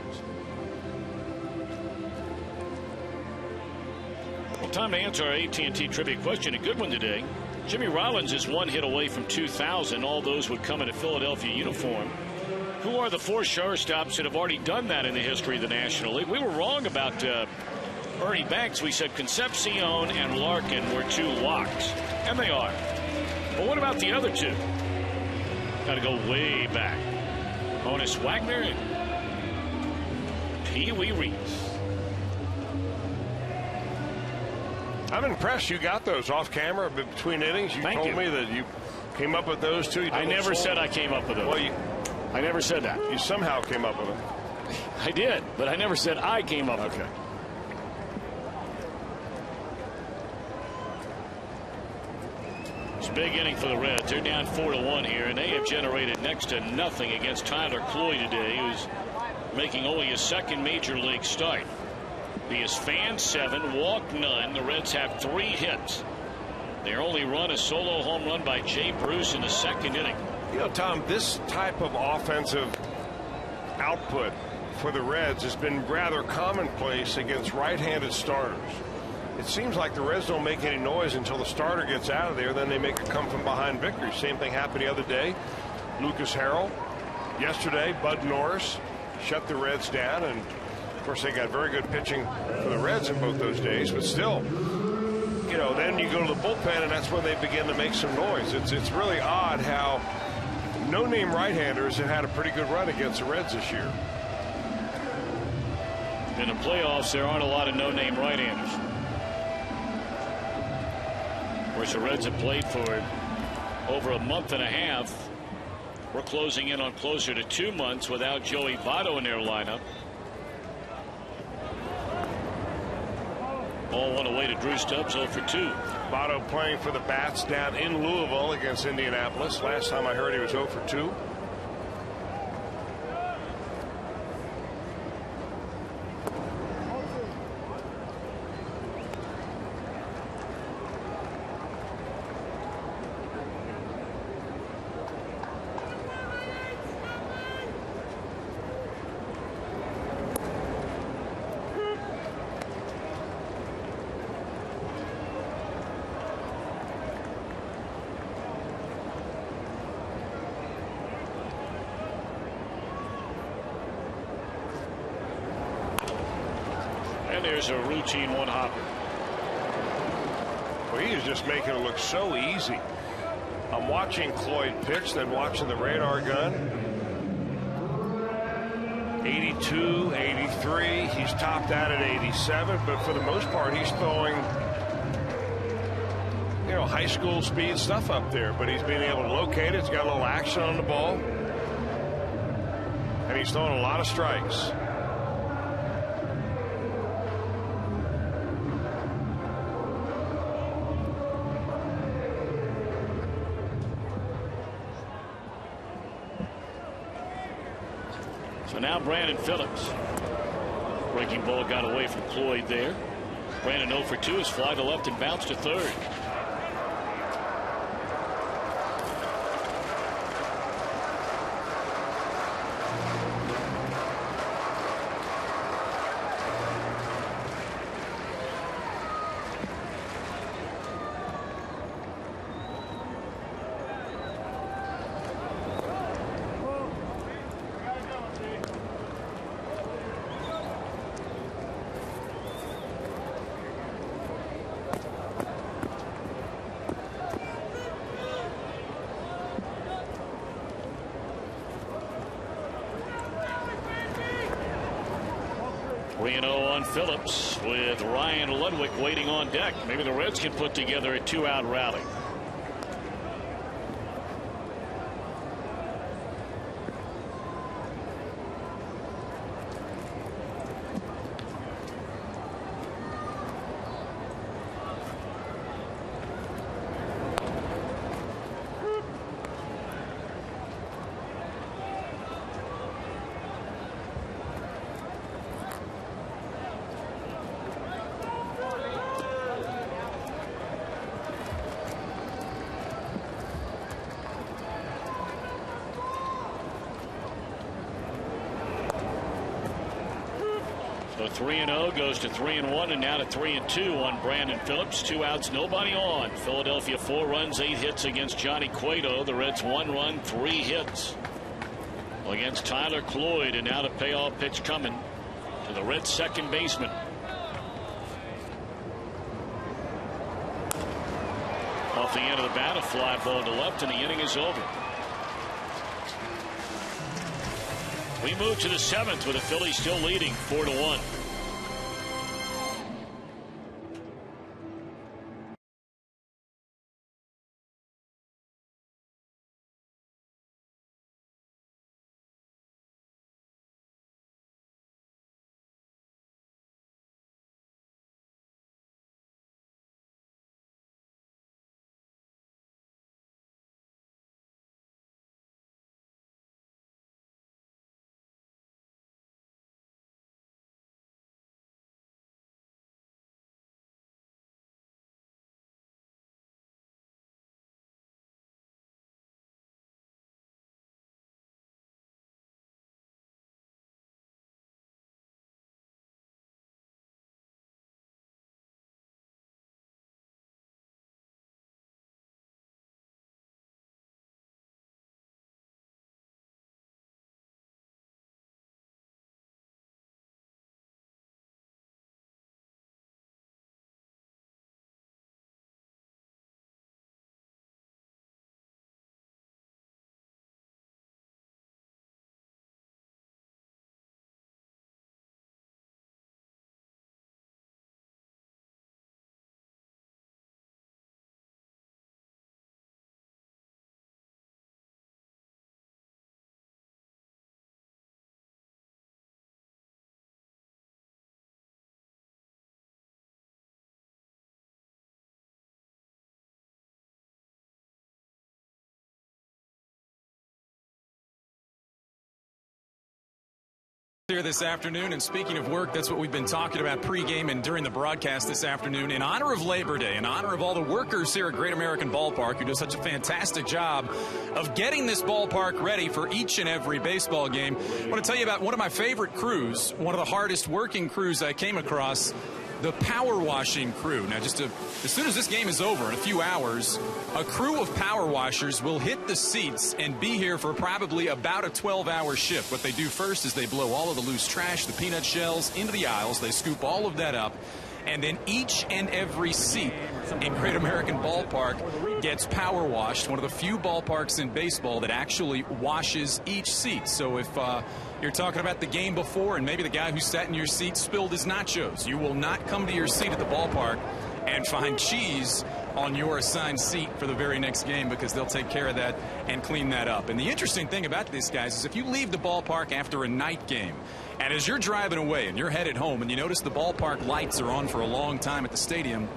Well, time to answer our AT&T trivia question. A good one today. Jimmy Rollins is 1 hit away from 2,000. All those would come in a Philadelphia uniform. Who are the 4 shortstops that have already done that in the history of the National League? We were wrong about Ernie Banks. We said Concepcion and Larkin were 2 locks, and they are. But what about the other 2? Got to go way back. Honus Wagner and Pee Wee Reese. I'm impressed you got those off camera between innings. You told me that you came up with those 2. I never said I came up with them. Well, I never said that. You somehow came up with them. I did, but I never said I came up with them. It's a big inning for the Reds. They're down 4-1 here, and they have generated next to nothing against Tyler Cloyd today, who's making only his second major league start. He has fanned 7, walked none. The Reds have 3 hits. Their only run, a solo home run by Jay Bruce in the second inning. You know, Tom, this type of offensive output for the Reds has been rather commonplace against right-handed starters. It seems like the Reds don't make any noise until the starter gets out of there. Then they make a come-from-behind victory. Same thing happened the other day. Lucas Harrell. Yesterday, Bud Norris shut the Reds down. And, of course, they got very good pitching for the Reds in both those days. But still, you know, then you go to the bullpen, and that's when they begin to make some noise. It's really odd how no-name right-handers have had a pretty good run against the Reds this year. In the playoffs, there aren't a lot of no-name right-handers. Of course, the Reds have played for over a month and a half. We're closing in on closer to 2 months without Joey Votto in their lineup. Ball one away to Drew Stubbs, 0 for 2. Votto playing for the Bats down in Louisville against Indianapolis. Last time I heard he was 0 for 2. There's a routine one-hopper. Well, he is just making it look so easy. I'm watching Cloyd pitch, then watching the radar gun. 82, 83. He's topped out at 87, but for the most part, he's throwing, you know, high school speed stuff up there. But he's being able to locate it. He's got a little action on the ball, and he's throwing a lot of strikes. So now Brandon Phillips. Breaking ball got away from Cloyd there. Brandon 0 for 2 is fly to left and bounce to third. Phillips with Ryan Ludwig waiting on deck. Maybe the Reds can put together a 2-out rally. So 3-0 goes to 3-1 and now to 3-2 on Brandon Phillips. 2 outs, nobody on. Philadelphia 4 runs, 8 hits against Johnny Cueto. The Reds 1 run, 3 hits against Tyler Cloyd, and now the payoff pitch coming to the Reds second baseman. Off the end of the bat, a fly ball to left, and the inning is over. We move to the 7th with the Phillies still leading 4-1. here this afternoon. And speaking of work, that's what we've been talking about pregame and during the broadcast this afternoon. In honor of Labor Day, in honor of all the workers here at Great American Ballpark who do such a fantastic job of getting this ballpark ready for each and every baseball game, I want to tell you about one of my favorite crews, one of the hardest working crews I came across, the power washing crew. Now, as soon as this game is over in a few hours, a crew of power washers will hit the seats and be here for probably about a 12-hour shift. What they do first is they blow all of the loose trash, the peanut shells, into the aisles. They scoop all of that up. And then each and every seat in Great American Ballpark gets power washed. One of the few ballparks in baseball that actually washes each seat. So if you're talking about the game before and maybe the guy who sat in your seat spilled his nachos, you will not come to your seat at the ballpark and find cheese on your assigned seat for the very next game, because they'll take care of that and clean that up. And the interesting thing about these guys is if you leave the ballpark after a night game, and as you're driving away and you're headed home and you notice the ballpark lights are on for a long time at the stadium,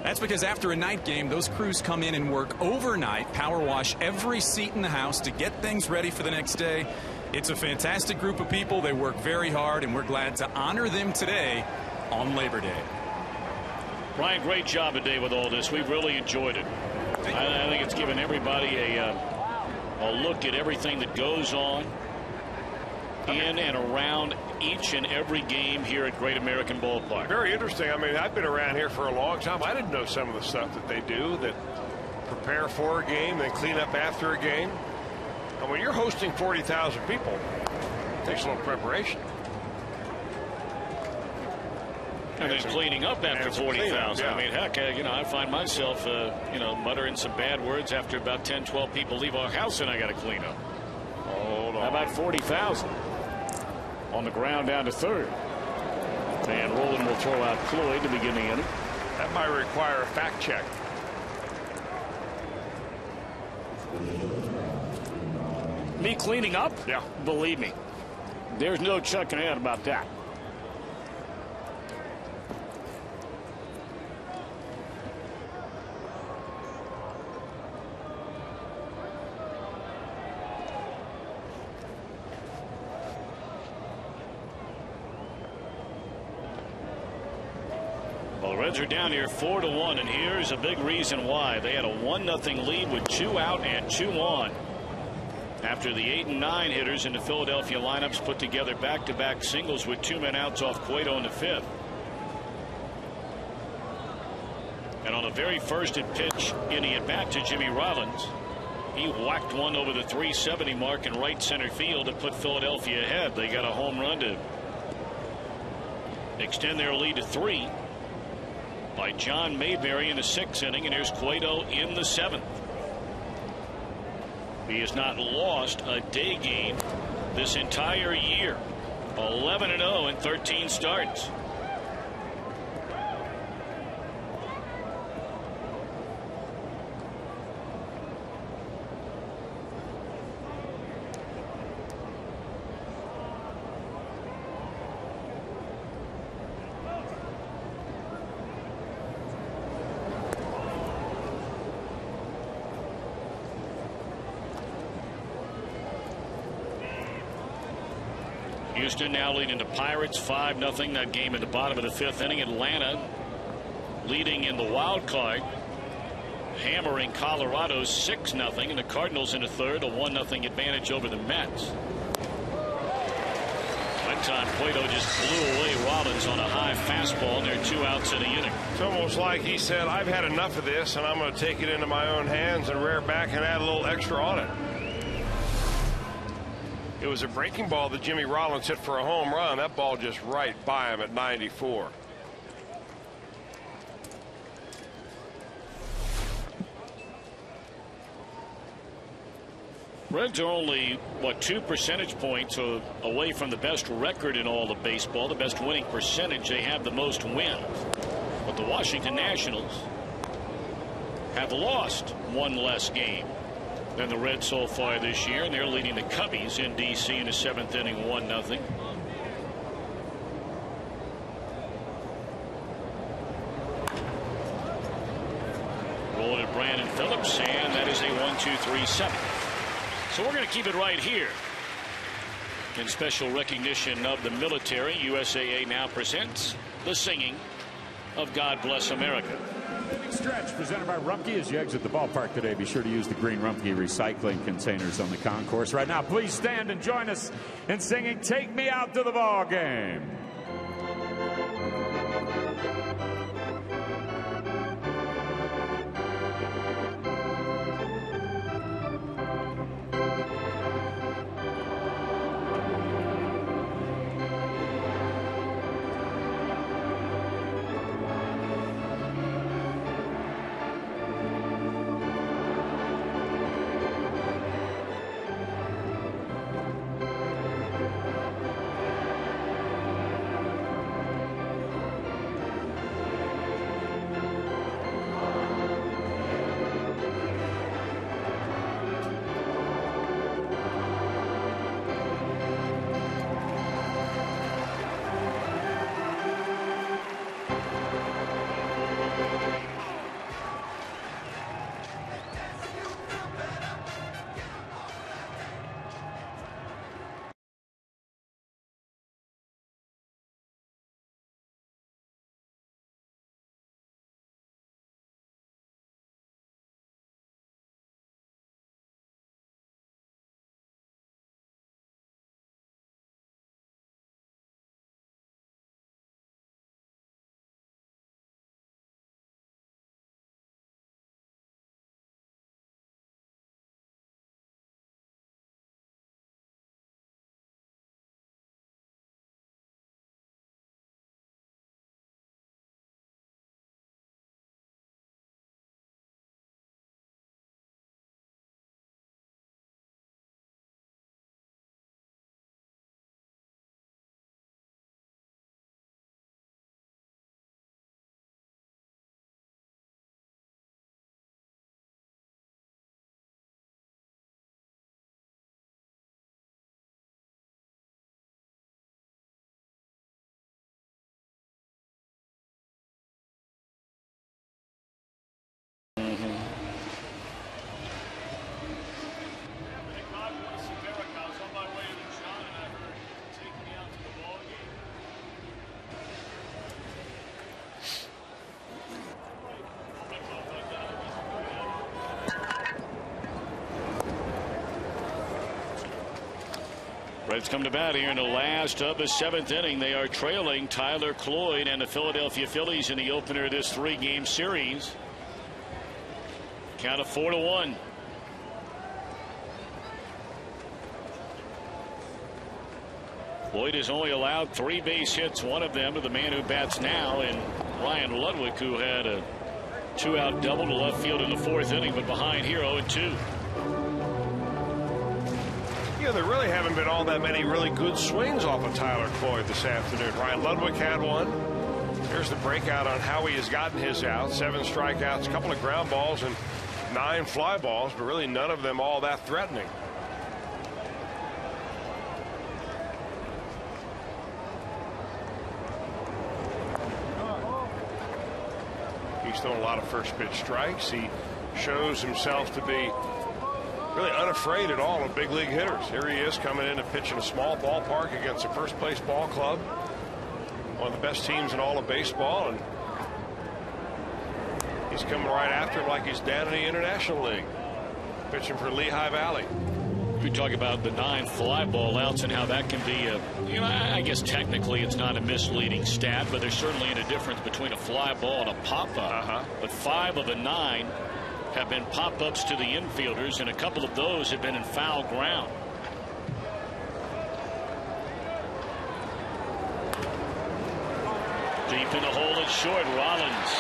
that's because after a night game, those crews come in and work overnight, power wash every seat in the house to get things ready for the next day. It's a fantastic group of people. They work very hard, and we're glad to honor them today on Labor Day. Brian, great job today with all this. We've really enjoyed it. I think it's given everybody a look at everything that goes on in and around each and every game here at Great American Ballpark. Very interesting. I mean, I've been around here for a long time. I didn't know some of the stuff that they do, that prepare for a game, then clean up after a game. And when you're hosting 40,000 people, it takes a little preparation. And then cleaning up after 40,000. Yeah. I mean, heck, I find myself, muttering some bad words after about 10, 12 people leave our house, and I got to clean up. Hold on. How about 40,000 on the ground down to third? And Roland will throw out Cloyd to begin the inning. That might require a fact check. Me cleaning up? Yeah. Believe me, there's no chucking out about that. Well, Reds are down here 4-1, and here's a big reason why. They had a 1-0 lead with 2 out and 2 on. After the 8 and 9 hitters in the Philadelphia lineups put together back-to-back singles with 2 men outs off Cueto in the 5th. And on the very first pitch in the at-bat to Jimmy Rollins, he whacked one over the 370 mark in right center field to put Philadelphia ahead. They got a home run to extend their lead to 3 by John Mayberry in the 6th inning, and here's Cueto in the 7th. He has not lost a day game this entire year. 11-0 in 13 starts. Houston now leading the Pirates 5-0. That game at the bottom of the 5th inning. Atlanta leading in the wild card, hammering Colorado 6-0, and the Cardinals in the 3rd, a 1-0 advantage over the Mets. One time Cueto just blew away Rollins on a high fastball, and there are 2 outs in the inning. It's almost like he said, I've had enough of this, and I'm going to take it into my own hands and rear back and add a little extra on it. It was a breaking ball that Jimmy Rollins hit for a home run. That ball just right by him at 94. Reds are only, 2 percentage points away from the best record in all of baseball, the best winning percentage. They have the most wins. But the Washington Nationals have lost 1 less game than the Reds so far this year, and they're leading the Cubbies in D.C. in the 7th inning 1-0. Roll to Brandon Phillips, and that is a 1-2-3-7. So we're going to keep it right here In special recognition of the military, USAA now presents the singing of God Bless America. Stretch presented by Rumpke. As you exit the ballpark today, be sure to use the green Rumpke recycling containers on the concourse. Right now, please stand and join us in singing Take Me Out to the Ball Game. Reds come to bat here in the last of the 7th inning. They are trailing Tyler Cloyd and the Philadelphia Phillies in the opener of this 3-game series. Count of 4-1. Cloyd has only allowed 3 base hits, one of them to the man who bats now, and Ryan Ludwig, who had a 2-out double to left field in the 4th inning, but behind here 0-2. Yeah, there really haven't been all that many really good swings off of Tyler Cloyd this afternoon. Ryan Ludwig had one. Here's the breakout on how he has gotten his out. 7 strikeouts, a couple of ground balls, and 9 fly balls, but really none of them all that threatening. He's thrown a lot of first pitch strikes. He shows himself to be really unafraid at all of big league hitters. Here he is coming in to pitch in a small ballpark against a first place ball club, one of the best teams in all of baseball, and he's coming right after him like he's down in the International League, pitching for Lehigh Valley. We talk about the 9 fly ball outs and how that can be a, you know, I guess technically it's not a misleading stat, but there's certainly a difference between a fly ball and a pop-up. But 5 of the 9 have been pop-ups to the infielders, and a couple of those have been in foul ground. Deep in the hole at short. Rollins.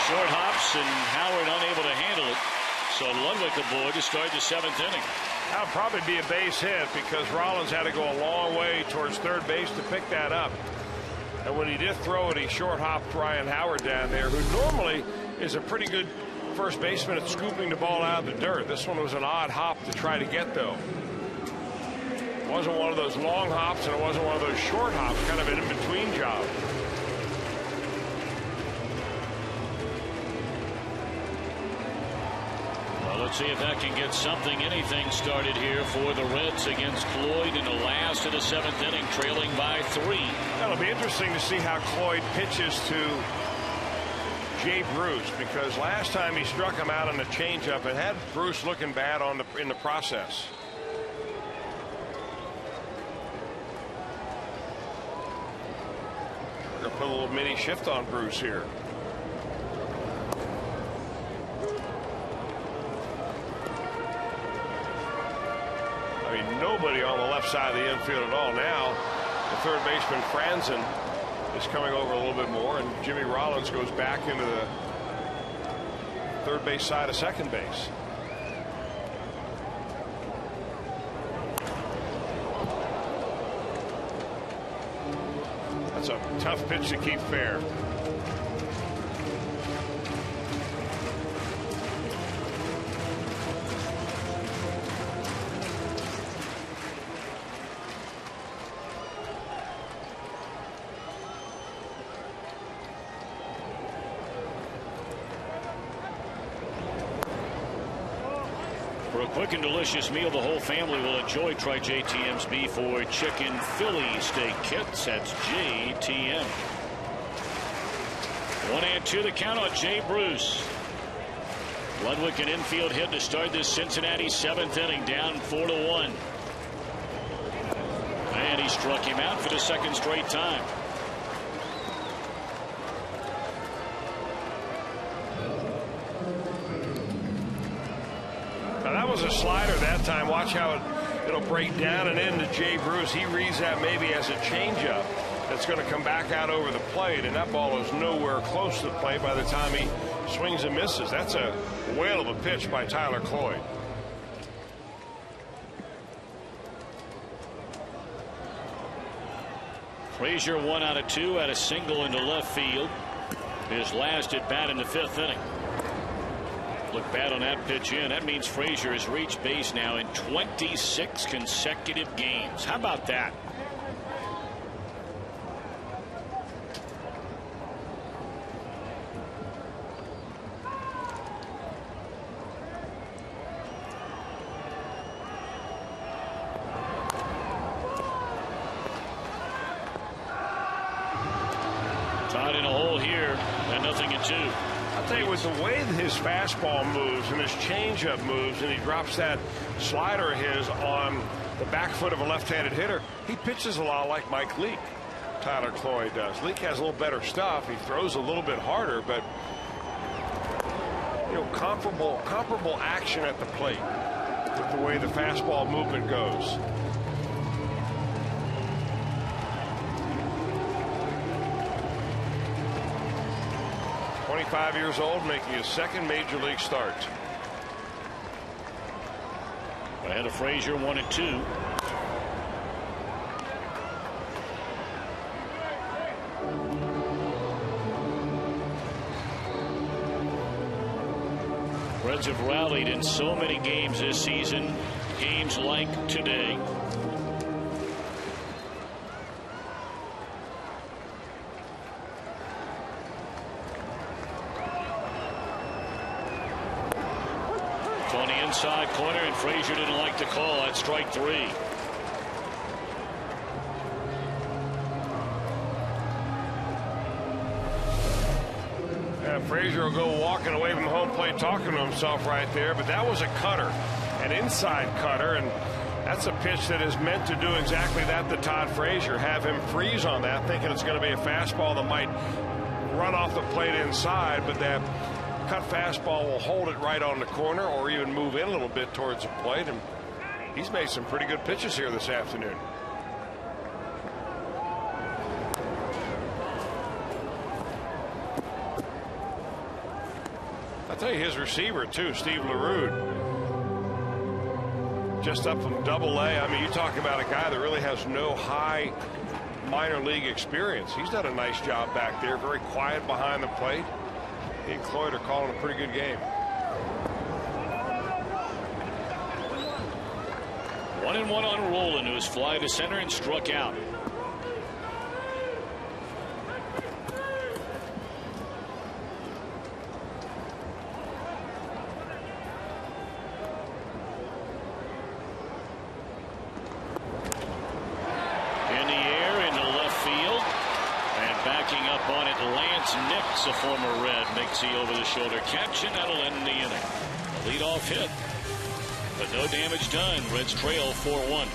Short hops, and Howard unable to handle it. So Ludwig aboard to start the 7th inning. That'll probably be a base hit because Rollins had to go a long way towards third base to pick that up. And when he did throw it, he short hopped Ryan Howard down there, who normally is a pretty good first baseman at scooping the ball out of the dirt. This one was an odd hop to try to get, though. It wasn't one of those long hops, and it wasn't one of those short hops, kind of an in-between job. Well, Let's see if that can get anything started here for the Reds against Cloyd in the last of the 7th inning, trailing by 3. It'll be interesting to see how Cloyd pitches to Jay Bruce, because last time he struck him out on a changeup, it had Bruce looking bad in the process. We're going to put a little mini shift on Bruce here. I mean, nobody on the left side of the infield at all now. The third baseman Franzen is coming over a little bit more, and Jimmy Rollins goes back into the third base side of second base. That's a tough pitch to keep fair. For a quick and delicious meal the whole family will enjoy, try JTM's beef or chicken Philly steak kits. That's JTM. 1-2 the count on Jay Bruce. Ludwig an infield hit to start this Cincinnati 7th inning, down 4-1. And he struck him out for the 2nd straight time. That was a slider that time. Watch how it'll break down and into Jay Bruce. He reads that maybe as a changeup that's going to come back out over the plate, and that ball is nowhere close to the plate by the time he swings and misses. That's a whale of a pitch by Tyler Cloyd. Frazier 1 out of 2, had a single into left field. His last at bat in the 5th inning. Look bad on that pitch in. That means Frazier has reached base now in 26 consecutive games. How about that? Tied in a hole here and 0-2. I'll tell you, with the way that his fastball moves and his changeup moves, and he drops that slider of his on the back foot of a left-handed hitter, he pitches a lot like Mike Leake. Tyler Cloyd does. Leake has a little better stuff. He throws a little bit harder, but you know, comparable action at the plate with the way the fastball movement goes. .25 years old, making his 2nd major league start. Ahead of Frazier, 1-2. Reds have rallied in so many games this season. Games like today. On the inside corner, and Frazier didn't like the call. That's strike 3. Yeah, Frazier will go walking away from the home plate talking to himself right there, but that was a cutter, an inside cutter, and that's a pitch that is meant to do exactly that to Todd Frazier. Have him freeze on that, thinking it's going to be a fastball that might run off the plate inside, but that cut fastball will hold it right on the corner or even move in a little bit towards the plate, and he's made some pretty good pitches here this afternoon. I'll tell you, his receiver too, Steve LaRue, just up from Double-A. I mean, you talk about a guy that really has no high minor league experience. He's done a nice job back there, very quiet behind the plate. He and Cloyd are calling a pretty good game. 1-1 on Rowland, who was fly to center and struck out. backing up on it. Lance Nix, a former Red, makes the over-the-shoulder catch, and that'll end the inning. A leadoff hit, but no damage done. Reds trail 4-1.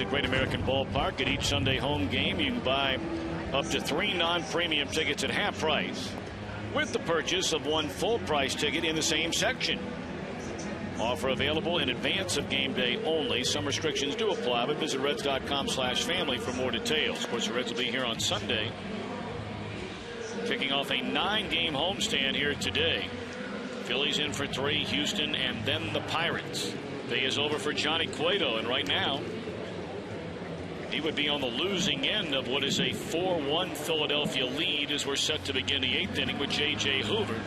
At Great American Ballpark, at each Sunday home game, you can buy up to 3 non-premium tickets at half price with the purchase of 1 full-price ticket in the same section. Offer available in advance of game day only. Some restrictions do apply, but visit Reds.com/family for more details. Of course, the Reds will be here on Sunday, kicking off a 9-game homestand here today. Phillies in for 3, Houston, and then the Pirates. Day is over for Johnny Cueto, and right now, he would be on the losing end of what is a 4-1 Philadelphia lead as we're set to begin the 8th inning with J.J. Hoover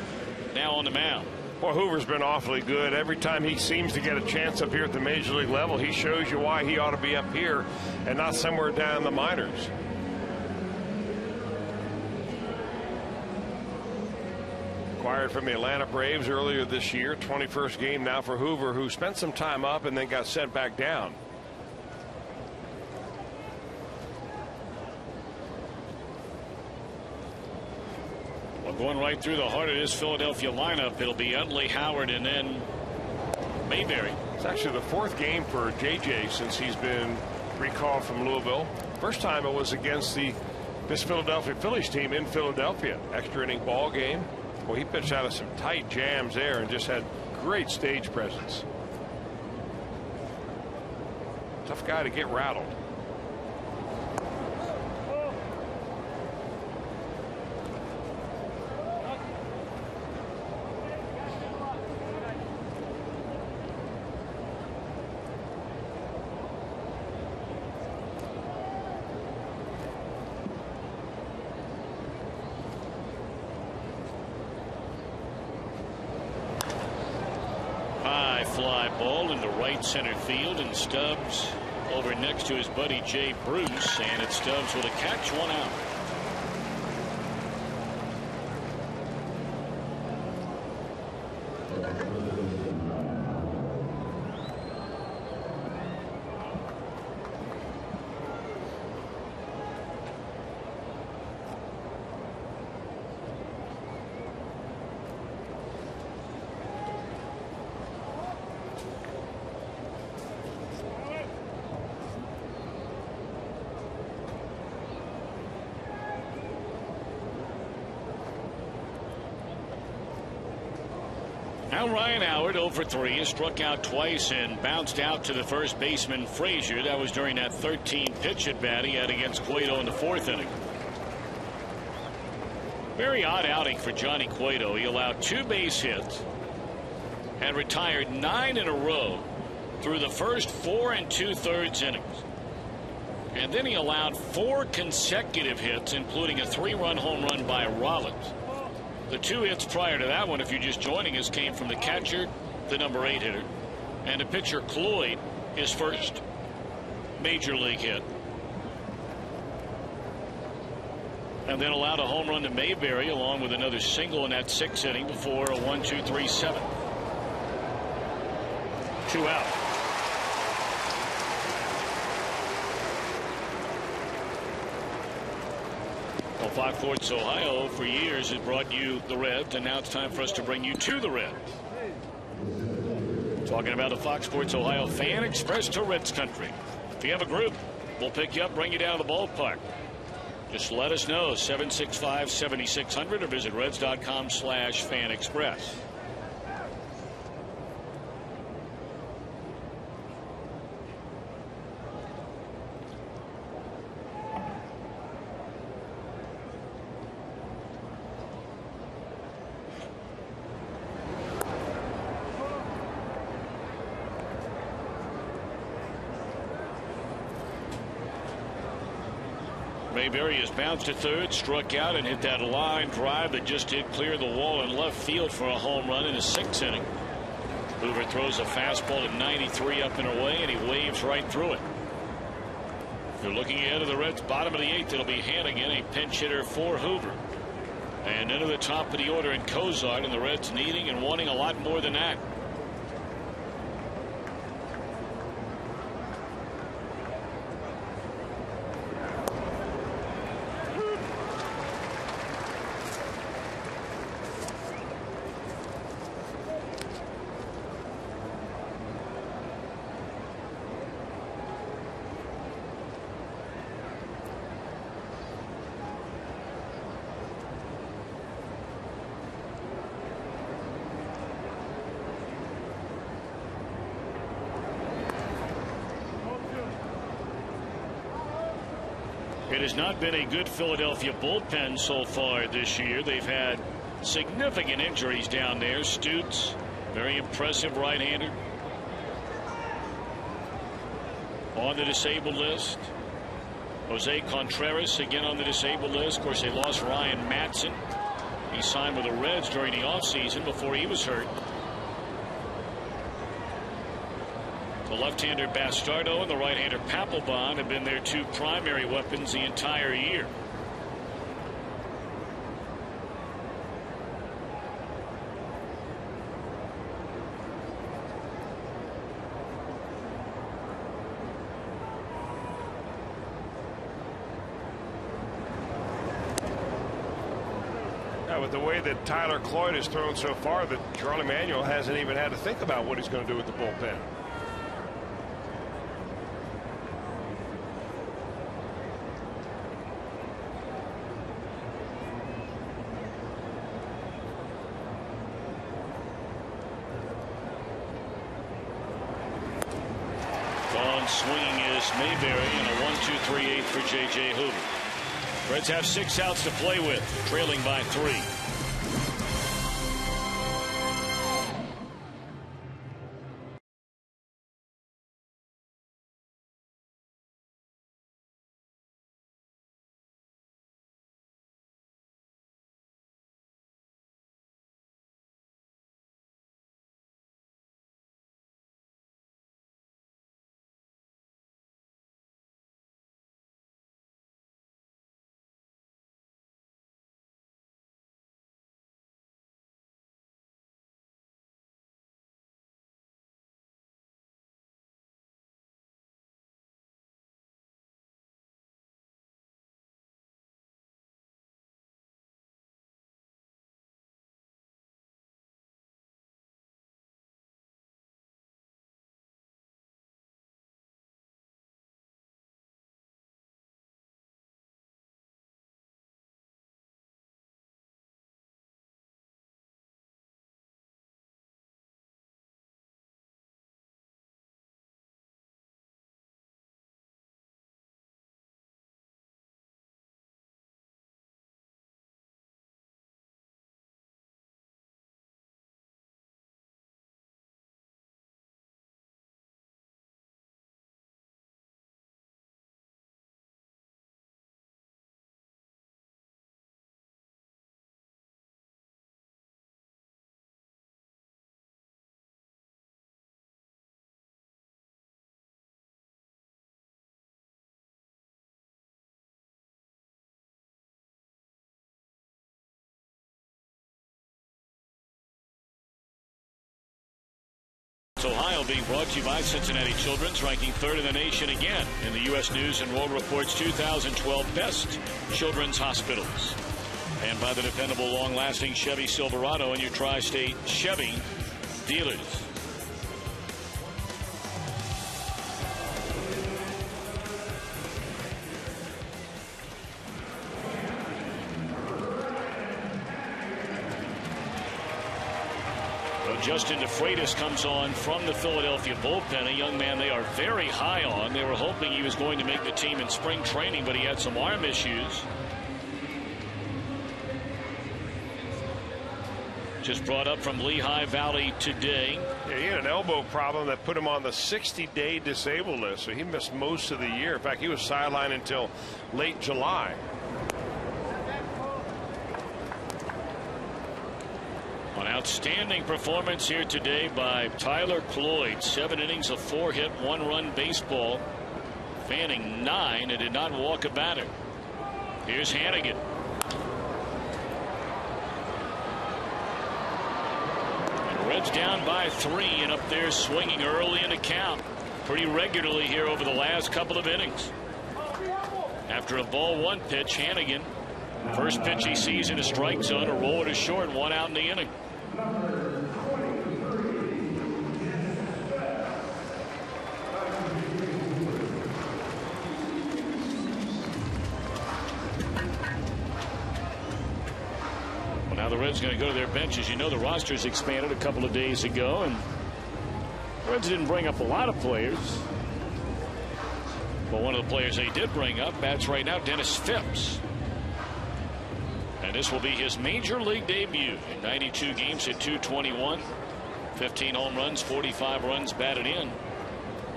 now on the mound. Well, Hoover's been awfully good. Every time he seems to get a chance up here at the major league level, he shows you why he ought to be up here and not somewhere down in the minors. Acquired from the Atlanta Braves earlier this year. 21st game now for Hoover, who spent some time up and then got sent back down. Going right through the heart of this Philadelphia lineup, it'll be Utley, Howard, and then Mayberry. It's actually the 4th game for JJ since he's been recalled from Louisville. First time it was against this Philadelphia Phillies team in Philadelphia. Extra inning ball game. Well, he pitched out of some tight jams there and just had great stage presence. Tough guy to get rattled. Fly ball into right center field, and Stubbs over next to his buddy Jay Bruce, and it's Stubbs with a catch, 1 out. Now Ryan Howard 0 for 3 has struck out twice and bounced out to the first baseman Frazier. That was during that 13 pitch at bat he had against Cueto in the 4th inning. Very odd outing for Johnny Cueto. He allowed 2 base hits and retired 9 in a row through the first 4 2/3 innings. And then he allowed 4 consecutive hits, including a 3-run home run by Rollins. The 2 hits prior to that one, if you're just joining us, came from the catcher the number 8 hitter. And to pitcher Cloyd, his first major league hit. And then allowed a home run to Mayberry along with another single in that 6th inning before a 1-2-3-7. 2 out. Well, Fox Sports Ohio for years has brought you the Reds, and now it's time for us to bring you to the Reds. Talking about the Fox Sports Ohio Fan Express to Reds Country. If you have a group, we'll pick you up, bring you down to the ballpark. Just let us know, 765-7600, or visit reds.com/fan express. Mayberry has bounced to third, struck out, and hit that line drive that just did clear the wall in left field for a home run in the 6th inning. Hoover throws a fastball at 93 up and away, and he waves right through it. They're looking ahead of the Reds' bottom of the 8th. It'll be Hannigan, a pinch hitter for Hoover. And into the top of the order in Cozart, and the Reds needing and wanting a lot more than that. It has not been a good Philadelphia bullpen so far this year. They've had significant injuries down there. Stutes, very impressive right-hander, on the disabled list. Jose Contreras again on the disabled list. Of course, they lost Ryan Matson. He signed with the Reds during the offseason before he was hurt. The left-hander Bastardo and the right-hander Papelbon have been their 2 primary weapons the entire year. With the way that Tyler Cloyd has thrown so far, that Charlie Manuel hasn't even had to think about what he's going to do with the bullpen. Gone swinging is Mayberry, and a 1-2-3-8 for J.J. Hoover. Reds have 6 outs to play with, trailing by 3. Ohio being brought to you by Cincinnati Children's, ranking 3rd in the nation again in the U.S. News and World Report's 2012 Best Children's Hospitals. And by the dependable, long-lasting Chevy Silverado and your tri-state Chevy dealers. Justin DeFreitas comes on from the Philadelphia bullpen, a young man they are very high on. They were hoping he was going to make the team in spring training, but he had some arm issues. Just brought up from Lehigh Valley today. Yeah, he had an elbow problem that put him on the 60-day disabled list, so he missed most of the year. In fact, he was sidelined until late July. An outstanding performance here today by Tyler Cloyd. 7 innings of 4-hit, 1-run baseball. Fanning 9 and did not walk a batter. Here's Hannigan. And Reds down by 3 and up there swinging early in the count pretty regularly here over the last couple of innings. After a ball 1 pitch, Hannigan, first pitch he sees in a strike zone, a roller to short, 1 out in the inning. Well, now the Reds are going to go to their bench. As you know, the roster's expanded a couple of days ago, and the Reds didn't bring up a lot of players. But one of the players they did bring up, bats right now, Dennis Phipps. And this will be his major league debut. In 92 games at .221, 15 home runs, 45 runs batted in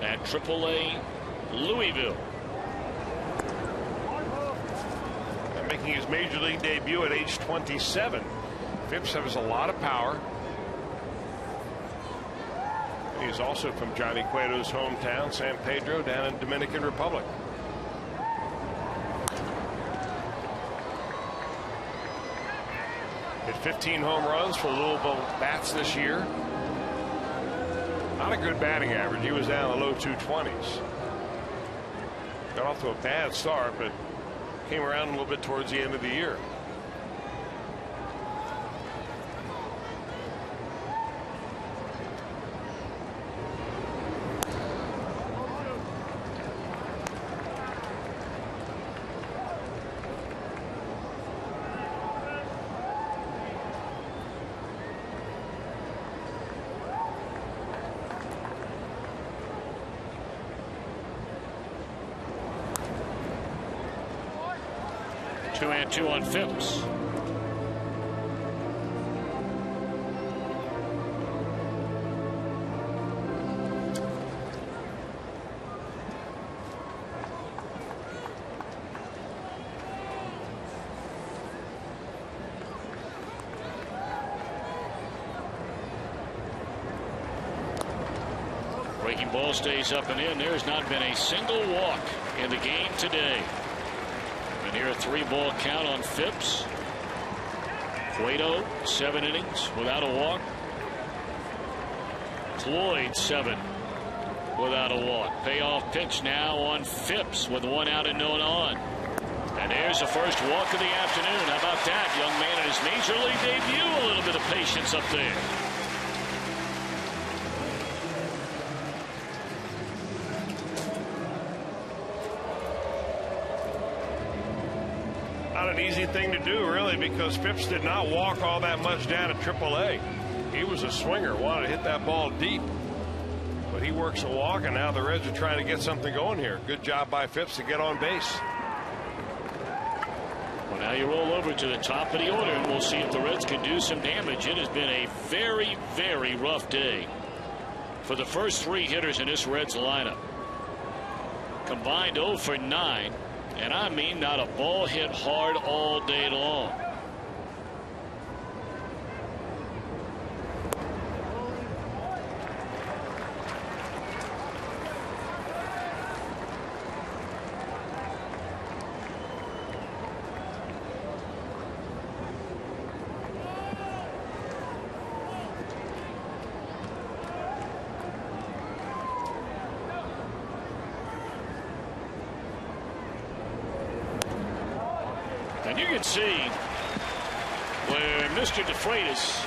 at AAA Louisville. And making his major league debut at age 27. Phipps has a lot of power. And he's also from Johnny Cueto's hometown, San Pedro, down in Dominican Republic. Hit 15 home runs for Louisville Bats this year. Not a good batting average. He was down in the low 220s. Got off to a bad start, but came around a little bit towards the end of the year. Two on Phipps. Breaking ball stays up and in. There's not been a single walk in the game today. And here a 3-ball count on Phipps. Cueto, 7 innings without a walk. Cloyd, 7 without a walk. Payoff pitch now on Phipps with 1 out and no one on. And there's the first walk of the afternoon. How about that? Young man in his major league debut. A little bit of patience up there. Not an easy thing to do, really, because Phipps did not walk all that much down at AAA. He was a swinger, wanted to hit that ball deep. But he works a walk, and now the Reds are trying to get something going here. Good job by Phipps to get on base. Well, now you roll over to the top of the order, and we'll see if the Reds can do some damage. It has been a very, very rough day for the first 3 hitters in this Reds lineup. Combined 0 for 9. And I mean not a ball hit hard all day long. And you can see where Mr. DeFreitas,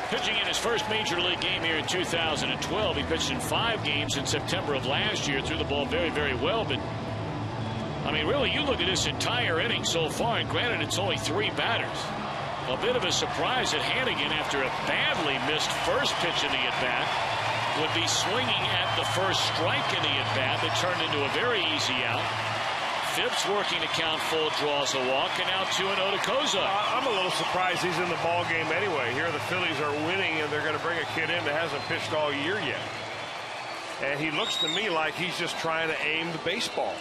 pitching in his first major league game here in 2012, he pitched in 5 games in September of last year, threw the ball very, very well. But I mean, really, you look at this entire inning so far, and granted it's only 3 batters. A bit of a surprise that Hannigan, after a badly missed first pitch in the at-bat, would be swinging at the first strike in the at-bat that turned into a very easy out. Phipps working to count full, draws a walk, and now 2-0 to Kozar. I'm a little surprised he's in the ball game anyway. Here the Phillies are winning, and they're going to bring a kid in that hasn't pitched all year yet. And he looks to me like he's just trying to aim the baseball.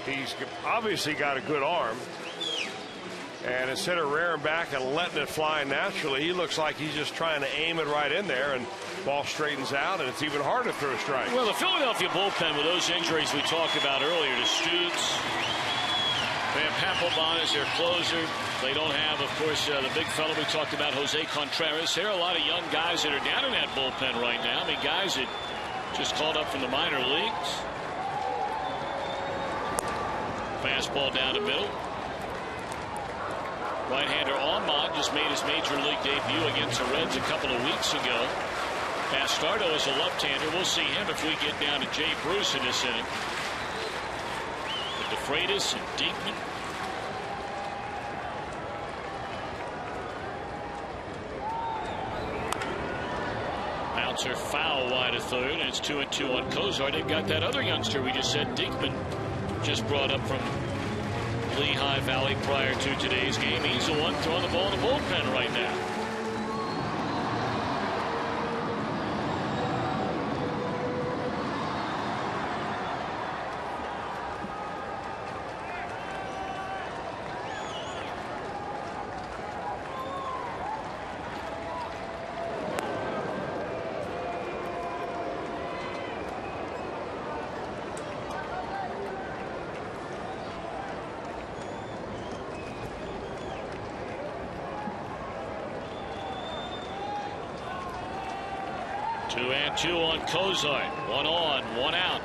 He's obviously got a good arm. And instead of rearing back and letting it fly naturally, he looks like he's just trying to aim it right in there, and ball straightens out, and it's even harder to throw a strike. Well, the Philadelphia bullpen, with those injuries we talked about earlier to Stutz, they have Papelbon as their closer. They don't have, of course, the big fellow we talked about, Jose Contreras. There are a lot of young guys that are down in that bullpen right now. I mean, guys that just called up from the minor leagues. Fastball down the middle. Right-hander Ahmad just made his major league debut against the Reds a couple of weeks ago. Bastardo is a left-hander. We'll see him if we get down to Jay Bruce in this inning. But DeFreitas and Diekman. Bouncer foul wide of third, and it's 2-2 on Kozar. They've got that other youngster we just said, Diekman, just brought up from Lehigh Valley prior to today's game. He's the one throwing the ball in the bullpen right now. Two on Kozar. 1 on, 1 out.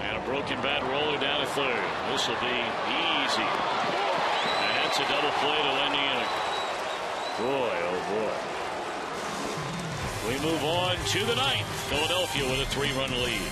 And a broken bat roller down to third. This will be easy. And that's a double play to end the inning. Boy, oh boy. We move on to the 9th. Philadelphia with a 3-run lead.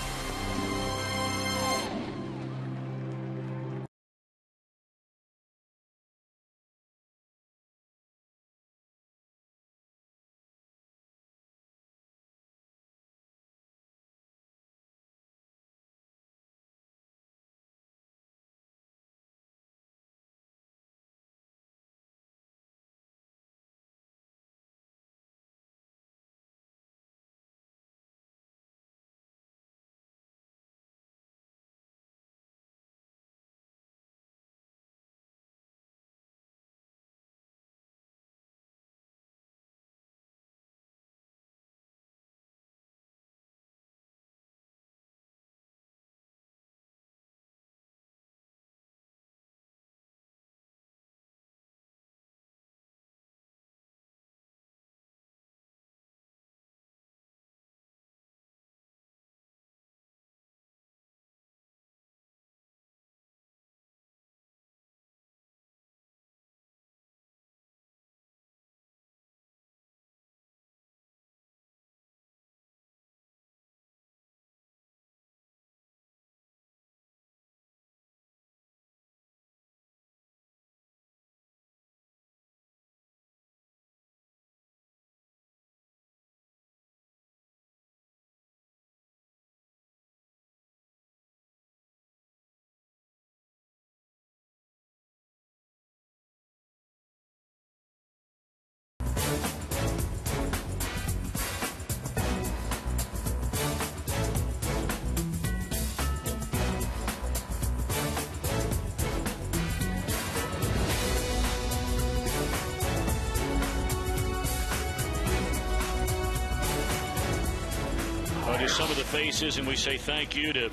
Some of the faces, and we say thank you to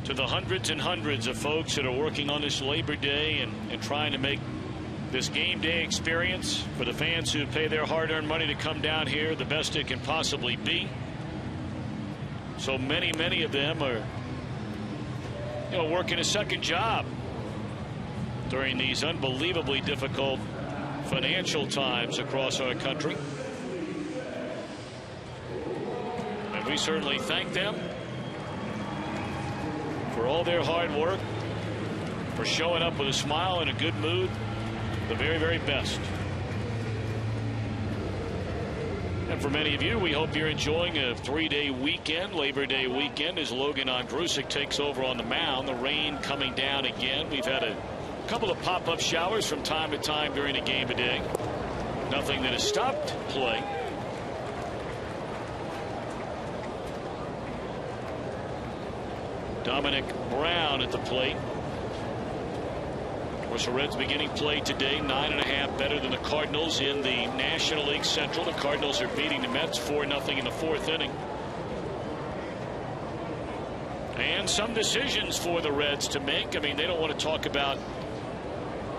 the hundreds and hundreds of folks that are working on this Labor Day and trying to make this game day experience for the fans who pay their hard-earned money to come down here the best it can possibly be. So many of them are working a second job during these unbelievably difficult financial times across our country. And we certainly thank them for all their hard work, for showing up with a smile and a good mood, the very, very best. And for many of you, we hope you're enjoying a 3-day weekend, Labor Day weekend, as Logan Ondrusek takes over on the mound. The rain coming down again. We've had a couple of pop-up showers from time to time during the game today. Nothing that has stopped play. Dominic Brown at the plate. Of course, the Reds beginning play today, 9.5 better than the Cardinals in the National League Central. The Cardinals are beating the Mets 4-0 in the 4th inning. And some decisions for the Reds to make. I mean, they don't want to talk about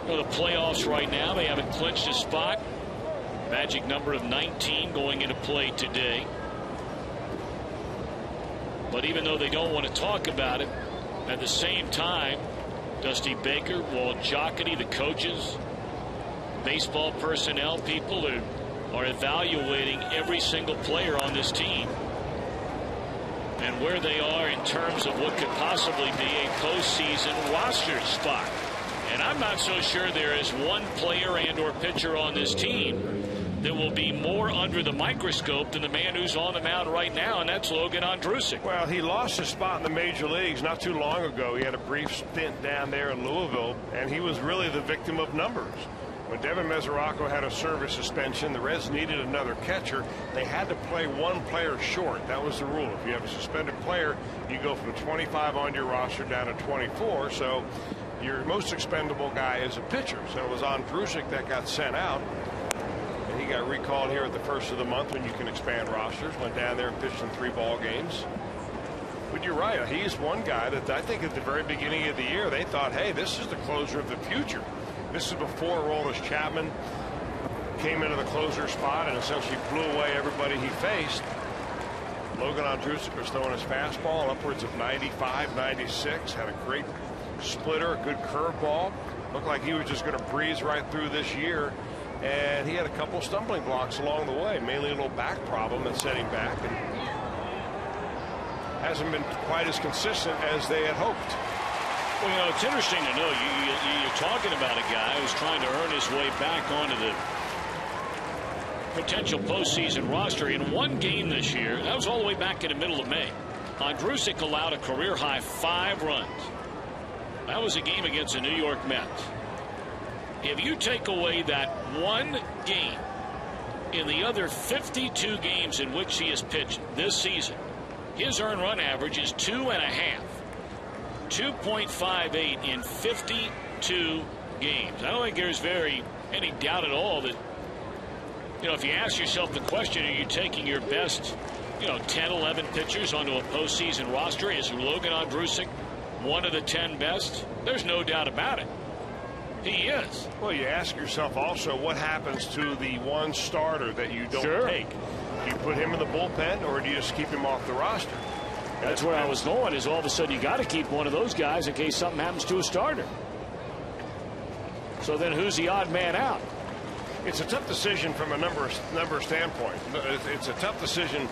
the playoffs right now. They haven't clinched a spot. Magic number of 19 going into play today. But even though they don't want to talk about it, at the same time, Dusty Baker, Walt Jocketty, the coaches, baseball personnel, people are evaluating every single player on this team and where they are in terms of what could possibly be a postseason roster spot. And I'm not so sure there is one player and or pitcher on this team that will be more under the microscope than the man who's on the mound right now, and that's Logan Ondrusek. Well, he lost his spot in the major leagues not too long ago. He had a brief stint down there in Louisville, and he was really the victim of numbers. When Devin Mesoraco had a service suspension, the Reds needed another catcher. They had to play one player short. That was the rule. If you have a suspended player, you go from 25 on your roster down to 24. So your most expendable guy is a pitcher. So it was Ondrusek that got sent out. He got recalled here at the first of the month when you can expand rosters. Went down there and pitched in 3 ball games. But you're right. He's one guy that I think at the very beginning of the year they thought, hey, this is the closer of the future. This is before Aroldis Chapman came into the closer spot and essentially blew away everybody he faced. Logan Ondrusek was throwing his fastball upwards of 95, 96. Had a great splitter, a good curveball. Looked like he was just going to breeze right through this year. And he had a couple stumbling blocks along the way, mainly a little back problem that set him back, and hasn't been quite as consistent as they had hoped. Well, it's interesting to know you're talking about a guy who's trying to earn his way back onto the potential postseason roster. In one game this year, that was all the way back in the middle of May, Ondrusek allowed a career high 5 runs. That was a game against the New York Mets. If you take away that one game in the other 52 games in which he has pitched this season, his earned run average is 2.5. 2.58 in 52 games. I don't think there's any doubt at all that, if you ask yourself the question, are you taking your best, 10, 11 pitchers onto a postseason roster? Is Logan Ondrusek one of the 10 best? There's no doubt about it. He is. Well, you ask yourself also what happens to the one starter that you don't take. Do you put him in the bullpen or do you just keep him off the roster? That's where I was going, is all of a sudden you got to keep one of those guys in case something happens to a starter. So then who's the odd man out? It's a tough decision from a number standpoint. It's a tough decision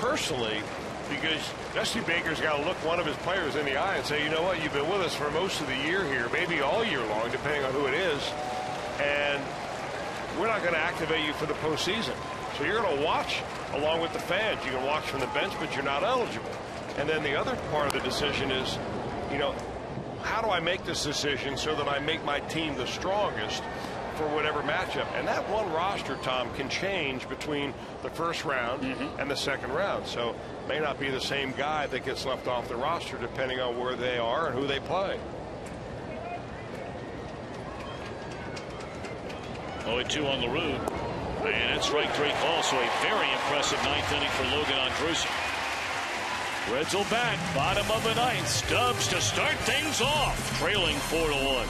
personally, because Dusty Baker's got to look one of his players in the eye and say, you know what, you've been with us for most of the year here, maybe all year long, depending on who it is, and we're not going to activate you for the postseason. So you're going to watch along with the fans. You can watch from the bench, but you're not eligible. And then the other part of the decision is, how do I make this decision so that I make my team the strongest for whatever matchup? And that one roster, Tom, can change between the first round and the second round. So it may not be the same guy that gets left off the roster depending on where they are and who they play. 0-2 on the road. And that's strike 3 call. So a very impressive 9th inning for Logan Ondrusek. Reds will bat, bottom of the 9th. Stubbs to start things off, trailing 4-1.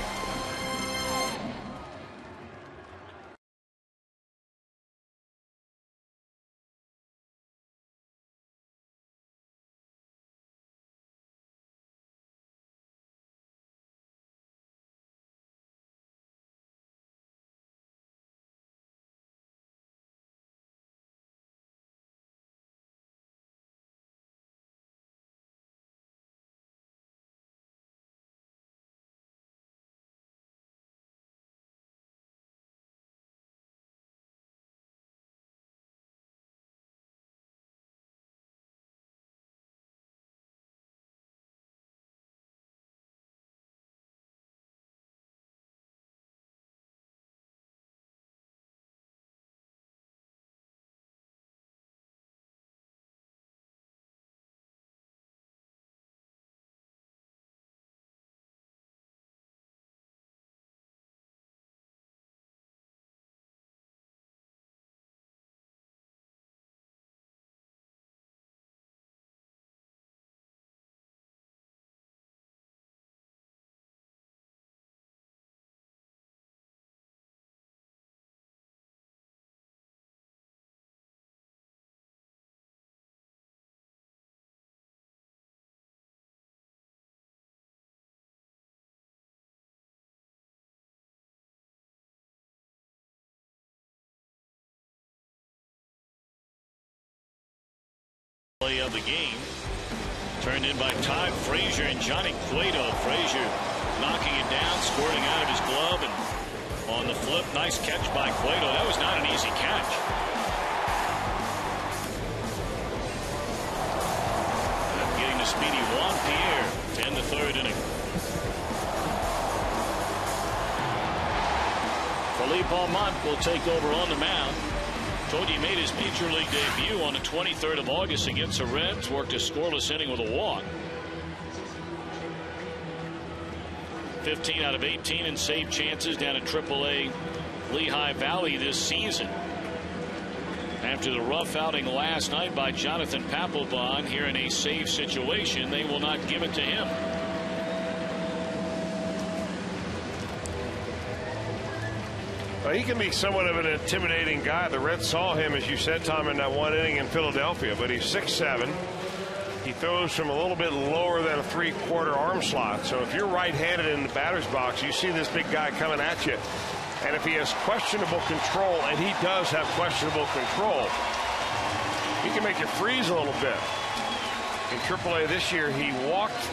of the game. Turned in by Todd Frazier and Johnny Cueto. Frazier knocking it down, squirting out of his glove, and on the flip, nice catch by Cueto. That was not an easy catch. And getting to speedy Juan Pierre to end the third inning. Philippe Almont will take over on the mound. Told you he made his major league debut on the 23rd of August against the Reds. Worked a scoreless inning with a walk. 15 out of 18 in save chances down at AAA Lehigh Valley this season. After the rough outing last night by Jonathan Papelbon, here in a save situation, they will not give it to him. He can be somewhat of an intimidating guy. The Reds saw him, as you said, Tom, in that one inning in Philadelphia, but he's 6'7". He throws from a little bit lower than a 3/4 arm slot. So if you're right-handed in the batter's box, you see this big guy coming at you. And if he has questionable control, and he does have questionable control, he can make you freeze a little bit. In AAA this year, he walked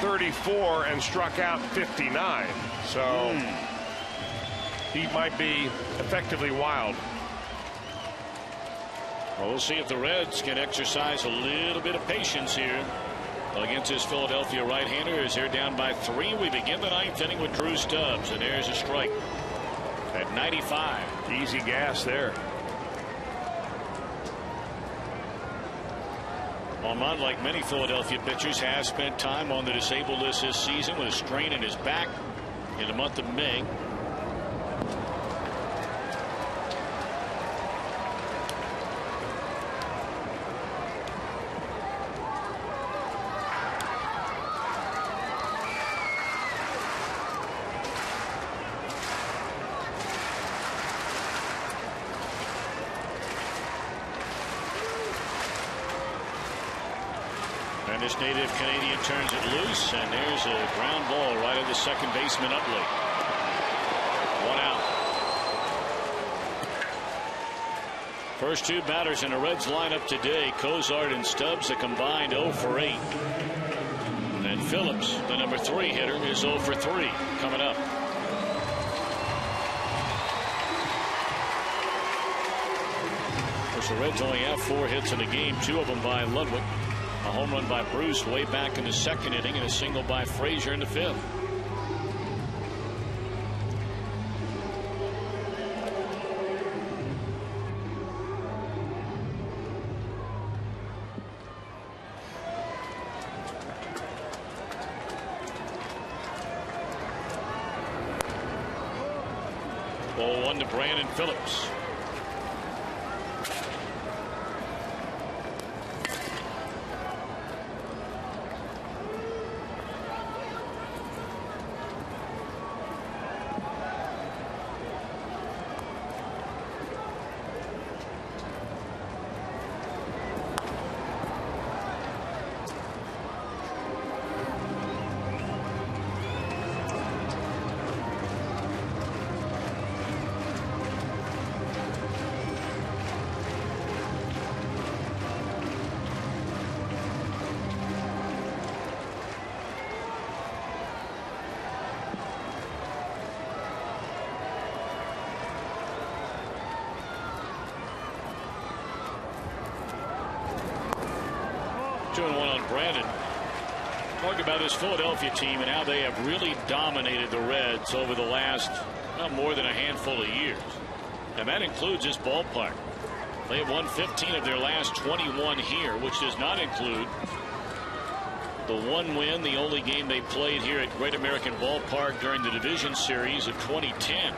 34 and struck out 59. So he might be effectively wild. Well, we'll see if the Reds can exercise a little bit of patience here against this Philadelphia right-hander as they're down by 3. We begin the 9th inning with Drew Stubbs, and there's a strike at 95. Easy gas there. Almont, like many Philadelphia pitchers, has spent time on the disabled list this season with a strain in his back in the month of May. And this native Canadian turns it loose, and there's a ground ball right at the second baseman Utley. 1 out. First 2 batters in the Reds lineup today, Cozart and Stubbs, a combined 0 for 8. And Phillips, the number 3 hitter, is 0 for 3 coming up. Of course, the Reds only have 4 hits in the game, 2 of them by Ludwig. A home run by Bruce way back in the 2nd inning, and a single by Frazier in the 5th. Ball 1 to Brandon Phillips. Doing 1 on Brandon. Talk about this Philadelphia team and how they have really dominated the Reds over the last more than a handful of years. And that includes this ballpark. They have won 15 of their last 21 here, which does not include the 1 win, the only game they played here at Great American Ballpark during the division series of 2010.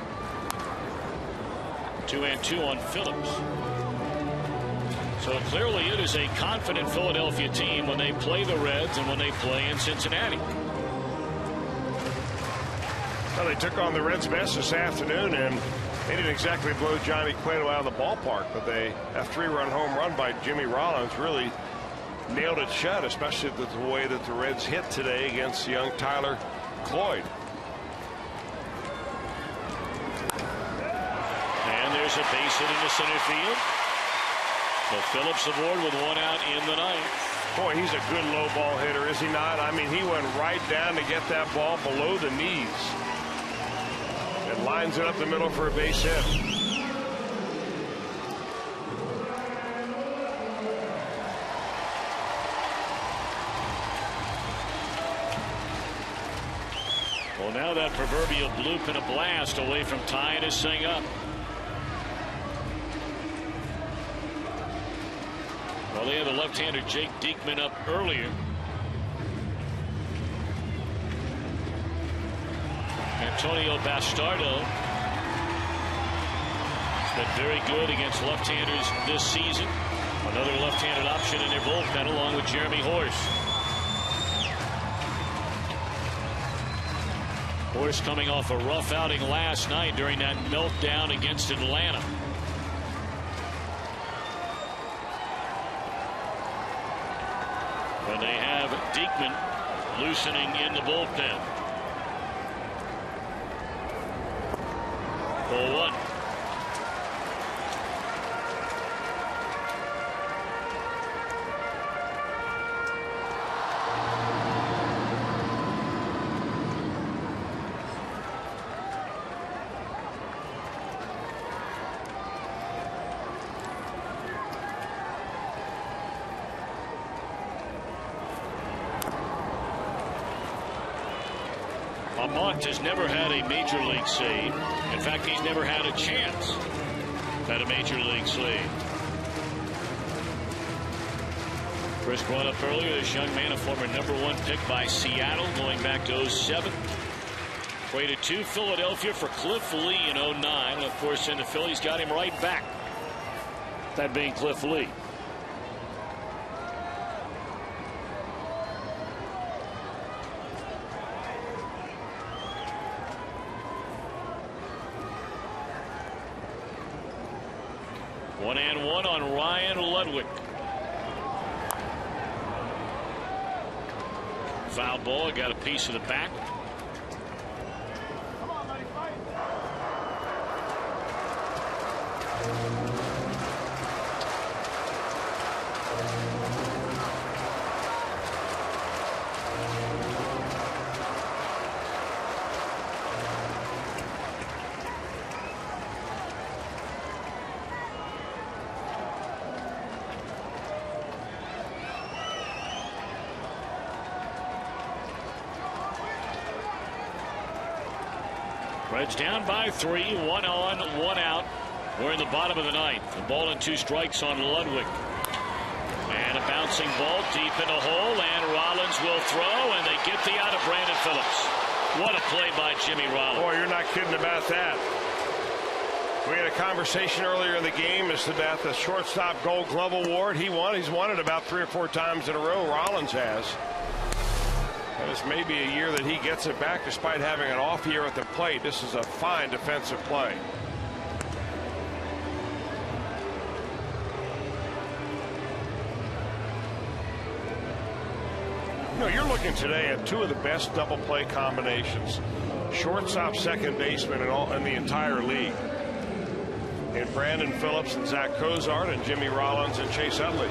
2-2 on Phillips. So clearly it is a confident Philadelphia team when they play the Reds and when they play in Cincinnati. Well, they took on the Reds' best this afternoon, and they didn't exactly blow Johnny Cueto out of the ballpark, but that 3-run home run by Jimmy Rollins really nailed it shut, especially the way that the Reds hit today against young Tyler Cloyd. And there's a base hit into center field. So Phillips aboard with 1 out in the ninth. Boy, he's a good low ball hitter, is he not? I mean, he went right down to get that ball below the knees and lines it up the middle for a base hit. Well, now that proverbial bloop and a blast away from tying this thing up. Well, they had the left-hander Jake Diekman up earlier. Antonio Bastardo has been very good against left-handers this season. Another left-handed option in their bullpen along with Jeremy Horst. Horst coming off a rough outing last night during that meltdown against Atlanta. And they have Diekman loosening in the bullpen. 0-1. Lamont has never had a major league save. In fact, he's never had a chance at a major league save. Chris brought up earlier, this young man, a former #1 pick by Seattle going back to 07. Traded to Philadelphia for Cliff Lee in 09. And of course, then the Phillies got him right back. That being Cliff Lee. One and one on Ryan Ludwig. Foul ball, got a piece of the back. Reds down by 3, 1 on, 1 out. We're in the bottom of the ninth. A ball and 2 strikes on Ludwig. And a bouncing ball deep in the hole, and Rollins will throw, and they get the out of Brandon Phillips. What a play by Jimmy Rollins. Boy, you're not kidding about that. We had a conversation earlier in the game as to about the shortstop Gold Glove Award. He's won it about 3 or 4 times in a row. Rollins has. And this may be a year that he gets it back despite having an off year at the plate. This is a fine defensive play. You know, you're looking today at 2 of the best double play combinations. Shortstop, second baseman in the entire league. In Brandon Phillips and Zach Cozart, and Jimmy Rollins and Chase Utley.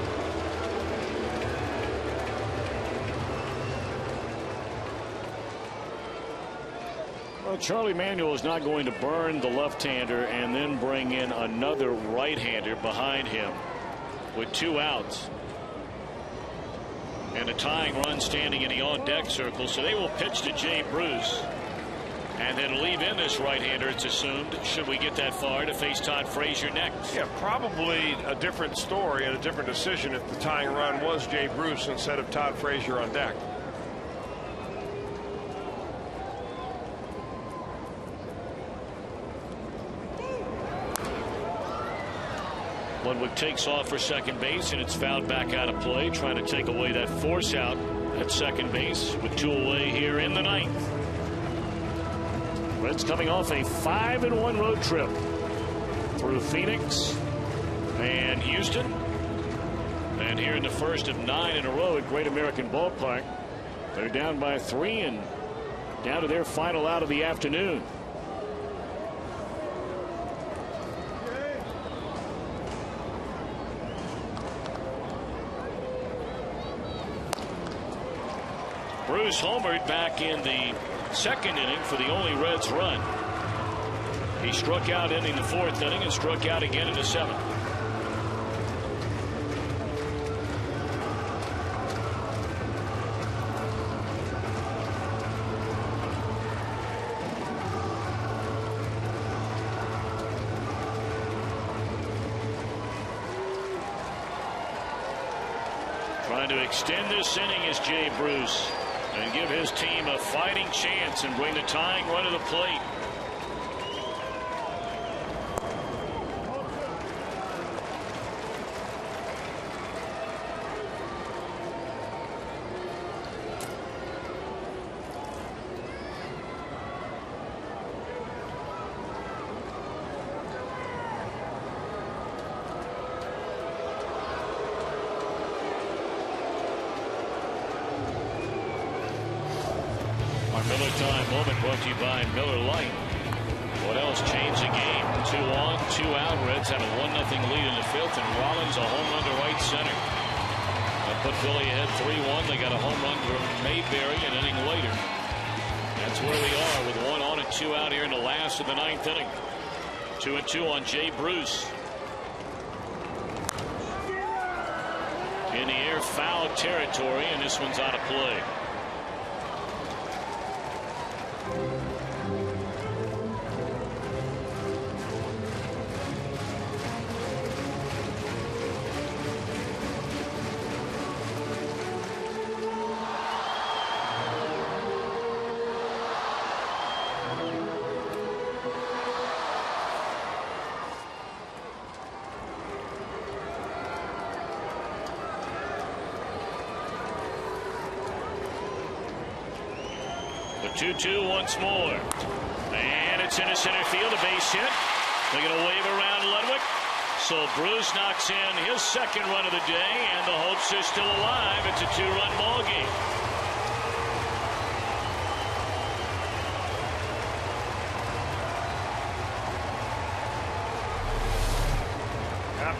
Well, Charlie Manuel is not going to burn the left-hander and then bring in another right-hander behind him with 2 outs. And a tying run standing in the on-deck circle, so they will pitch to Jay Bruce. And then leave in this right-hander, it's assumed, should we get that far, to face Todd Frazier next. Yeah, probably a different story and a different decision if the tying run was Jay Bruce instead of Todd Frazier on deck. Ludwig takes off for second base, and it's fouled back out of play, trying to take away that force out at second base with 2 away here in the ninth. Reds coming off a 5-1 road trip through Phoenix and Houston. And here in the first of 9 in a row at Great American Ballpark, they're down by 3 and down to their final out of the afternoon. Bruce homered back in the second inning for the only Reds run. He struck out in the fourth inning and struck out again in the seventh. Trying to extend this inning is Jay Bruce and give his team a fighting chance and bring the tying run to the plate. Miller time moment brought to you by Miller Lite. What else changed the game? 2 on, 2 out. Reds have a 1-0 lead in the fifth, and Rollins a home run to right center. That put Philly ahead 3-1. They got a home run from Mayberry an inning later. That's where we are with 1 on and 2 out here in the last of the ninth inning. 2-2 on Jay Bruce. In the air, foul territory, and this one's out of play. The 2-2 once more. And it's into center field, a base hit. They're going to wave around Ludwig. So Bruce knocks in his second run of the day, and the hopes are still alive. It's a 2-run ball game.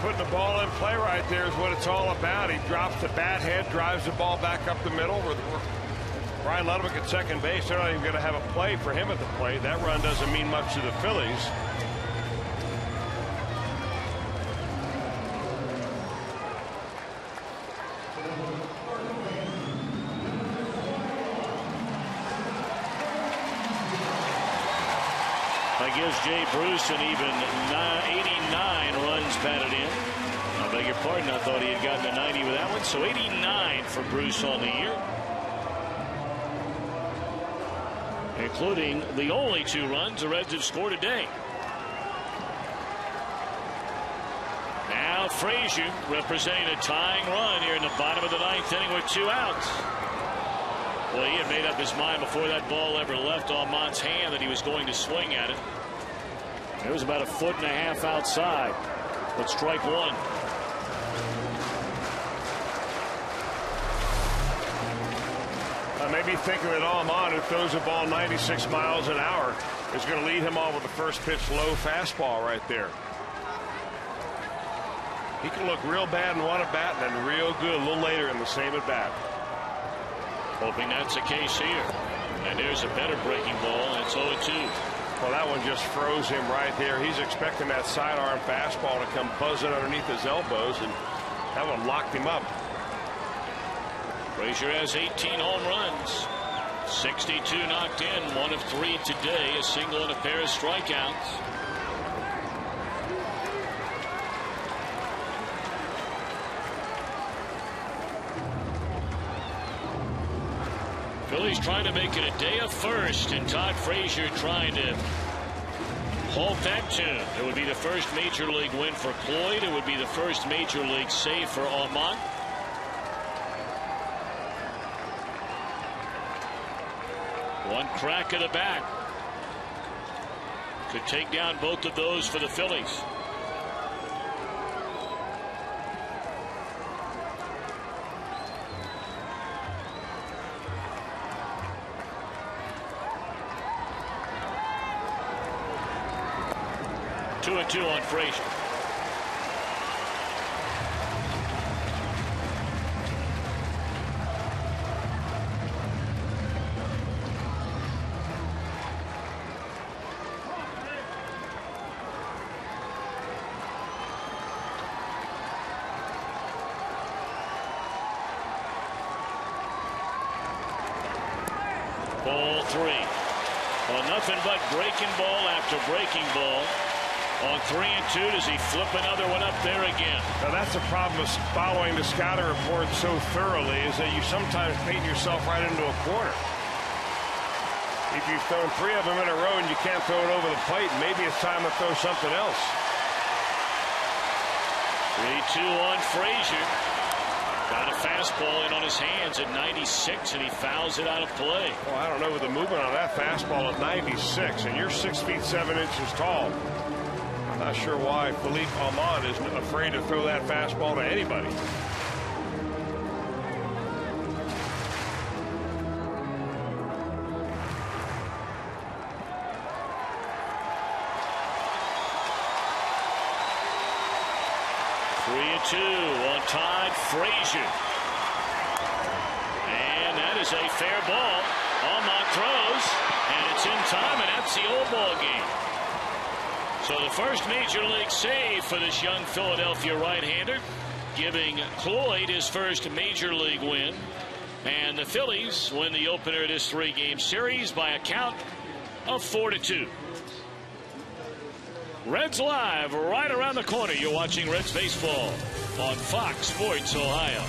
Putting the ball in play right there is what it's all about. He drops the bat head, drives the ball back up the middle. Brian Ludwig at second base. They're not even going to have a play for him at the plate. That run doesn't mean much to the Phillies. That gives Jay Bruce an even 89 runs batted in. I beg your pardon, I thought he had gotten to 90 with that one. So 89 for Bruce on the year, including the only 2 runs the Reds have scored today. Now Frazier representing a tying run here in the bottom of the ninth inning with 2 outs. Well, he had made up his mind before that ball ever left Almont's hand that he was going to swing at it. It was about 1.5 feet outside, but strike one. Maybe thinking that Almont, who throws the ball 96 miles an hour, is going to lead him off with the first pitch low fastball right there. He can look real bad in one at bat and then real good a little later in the same at bat. Hoping that's the case here. And there's a better breaking ball, and it's 0-2. Well, that one just froze him right there. He's expecting that sidearm fastball to come buzzing underneath his elbows, and that one locked him up. Frazier has 18 home runs, 62 knocked in, 1 of 3 today, a single and a pair of strikeouts. Phillies trying to make it a day of first, and Todd Frazier trying to halt that tune. It would be the first major league win for Cloyd. It would be the first major league save for Almont. One crack at the bat could take down both of those for the Phillies. Two and 2 on Frazier. Ball 3. Well, nothing but breaking ball after breaking ball. On 3-2, does he flip another one up there again? Now that's the problem with following the scouting report so thoroughly, is that you sometimes paint yourself right into a corner. If you've thrown 3 of them in a row and you can't throw it over the plate, maybe it's time to throw something else. 3-2 on Frazier. Got a fastball in on his hands at 96, and he fouls it out of play. Well, I don't know, with the movement on that fastball at 96, and you're 6 feet 7 inches tall. I'm not sure why Philippe Almond isn't afraid to throw that fastball to anybody. Two on Todd Frazier. And that is a fair ball. Almond throws, and it's in time, and that's the old ball game. So the first major league save for this young Philadelphia right-hander, giving Cloyd his first major league win. And the Phillies win the opener of this 3-game series by a count of 4-2. Reds Live right around the corner. You're watching Reds Baseball on Fox Sports Ohio.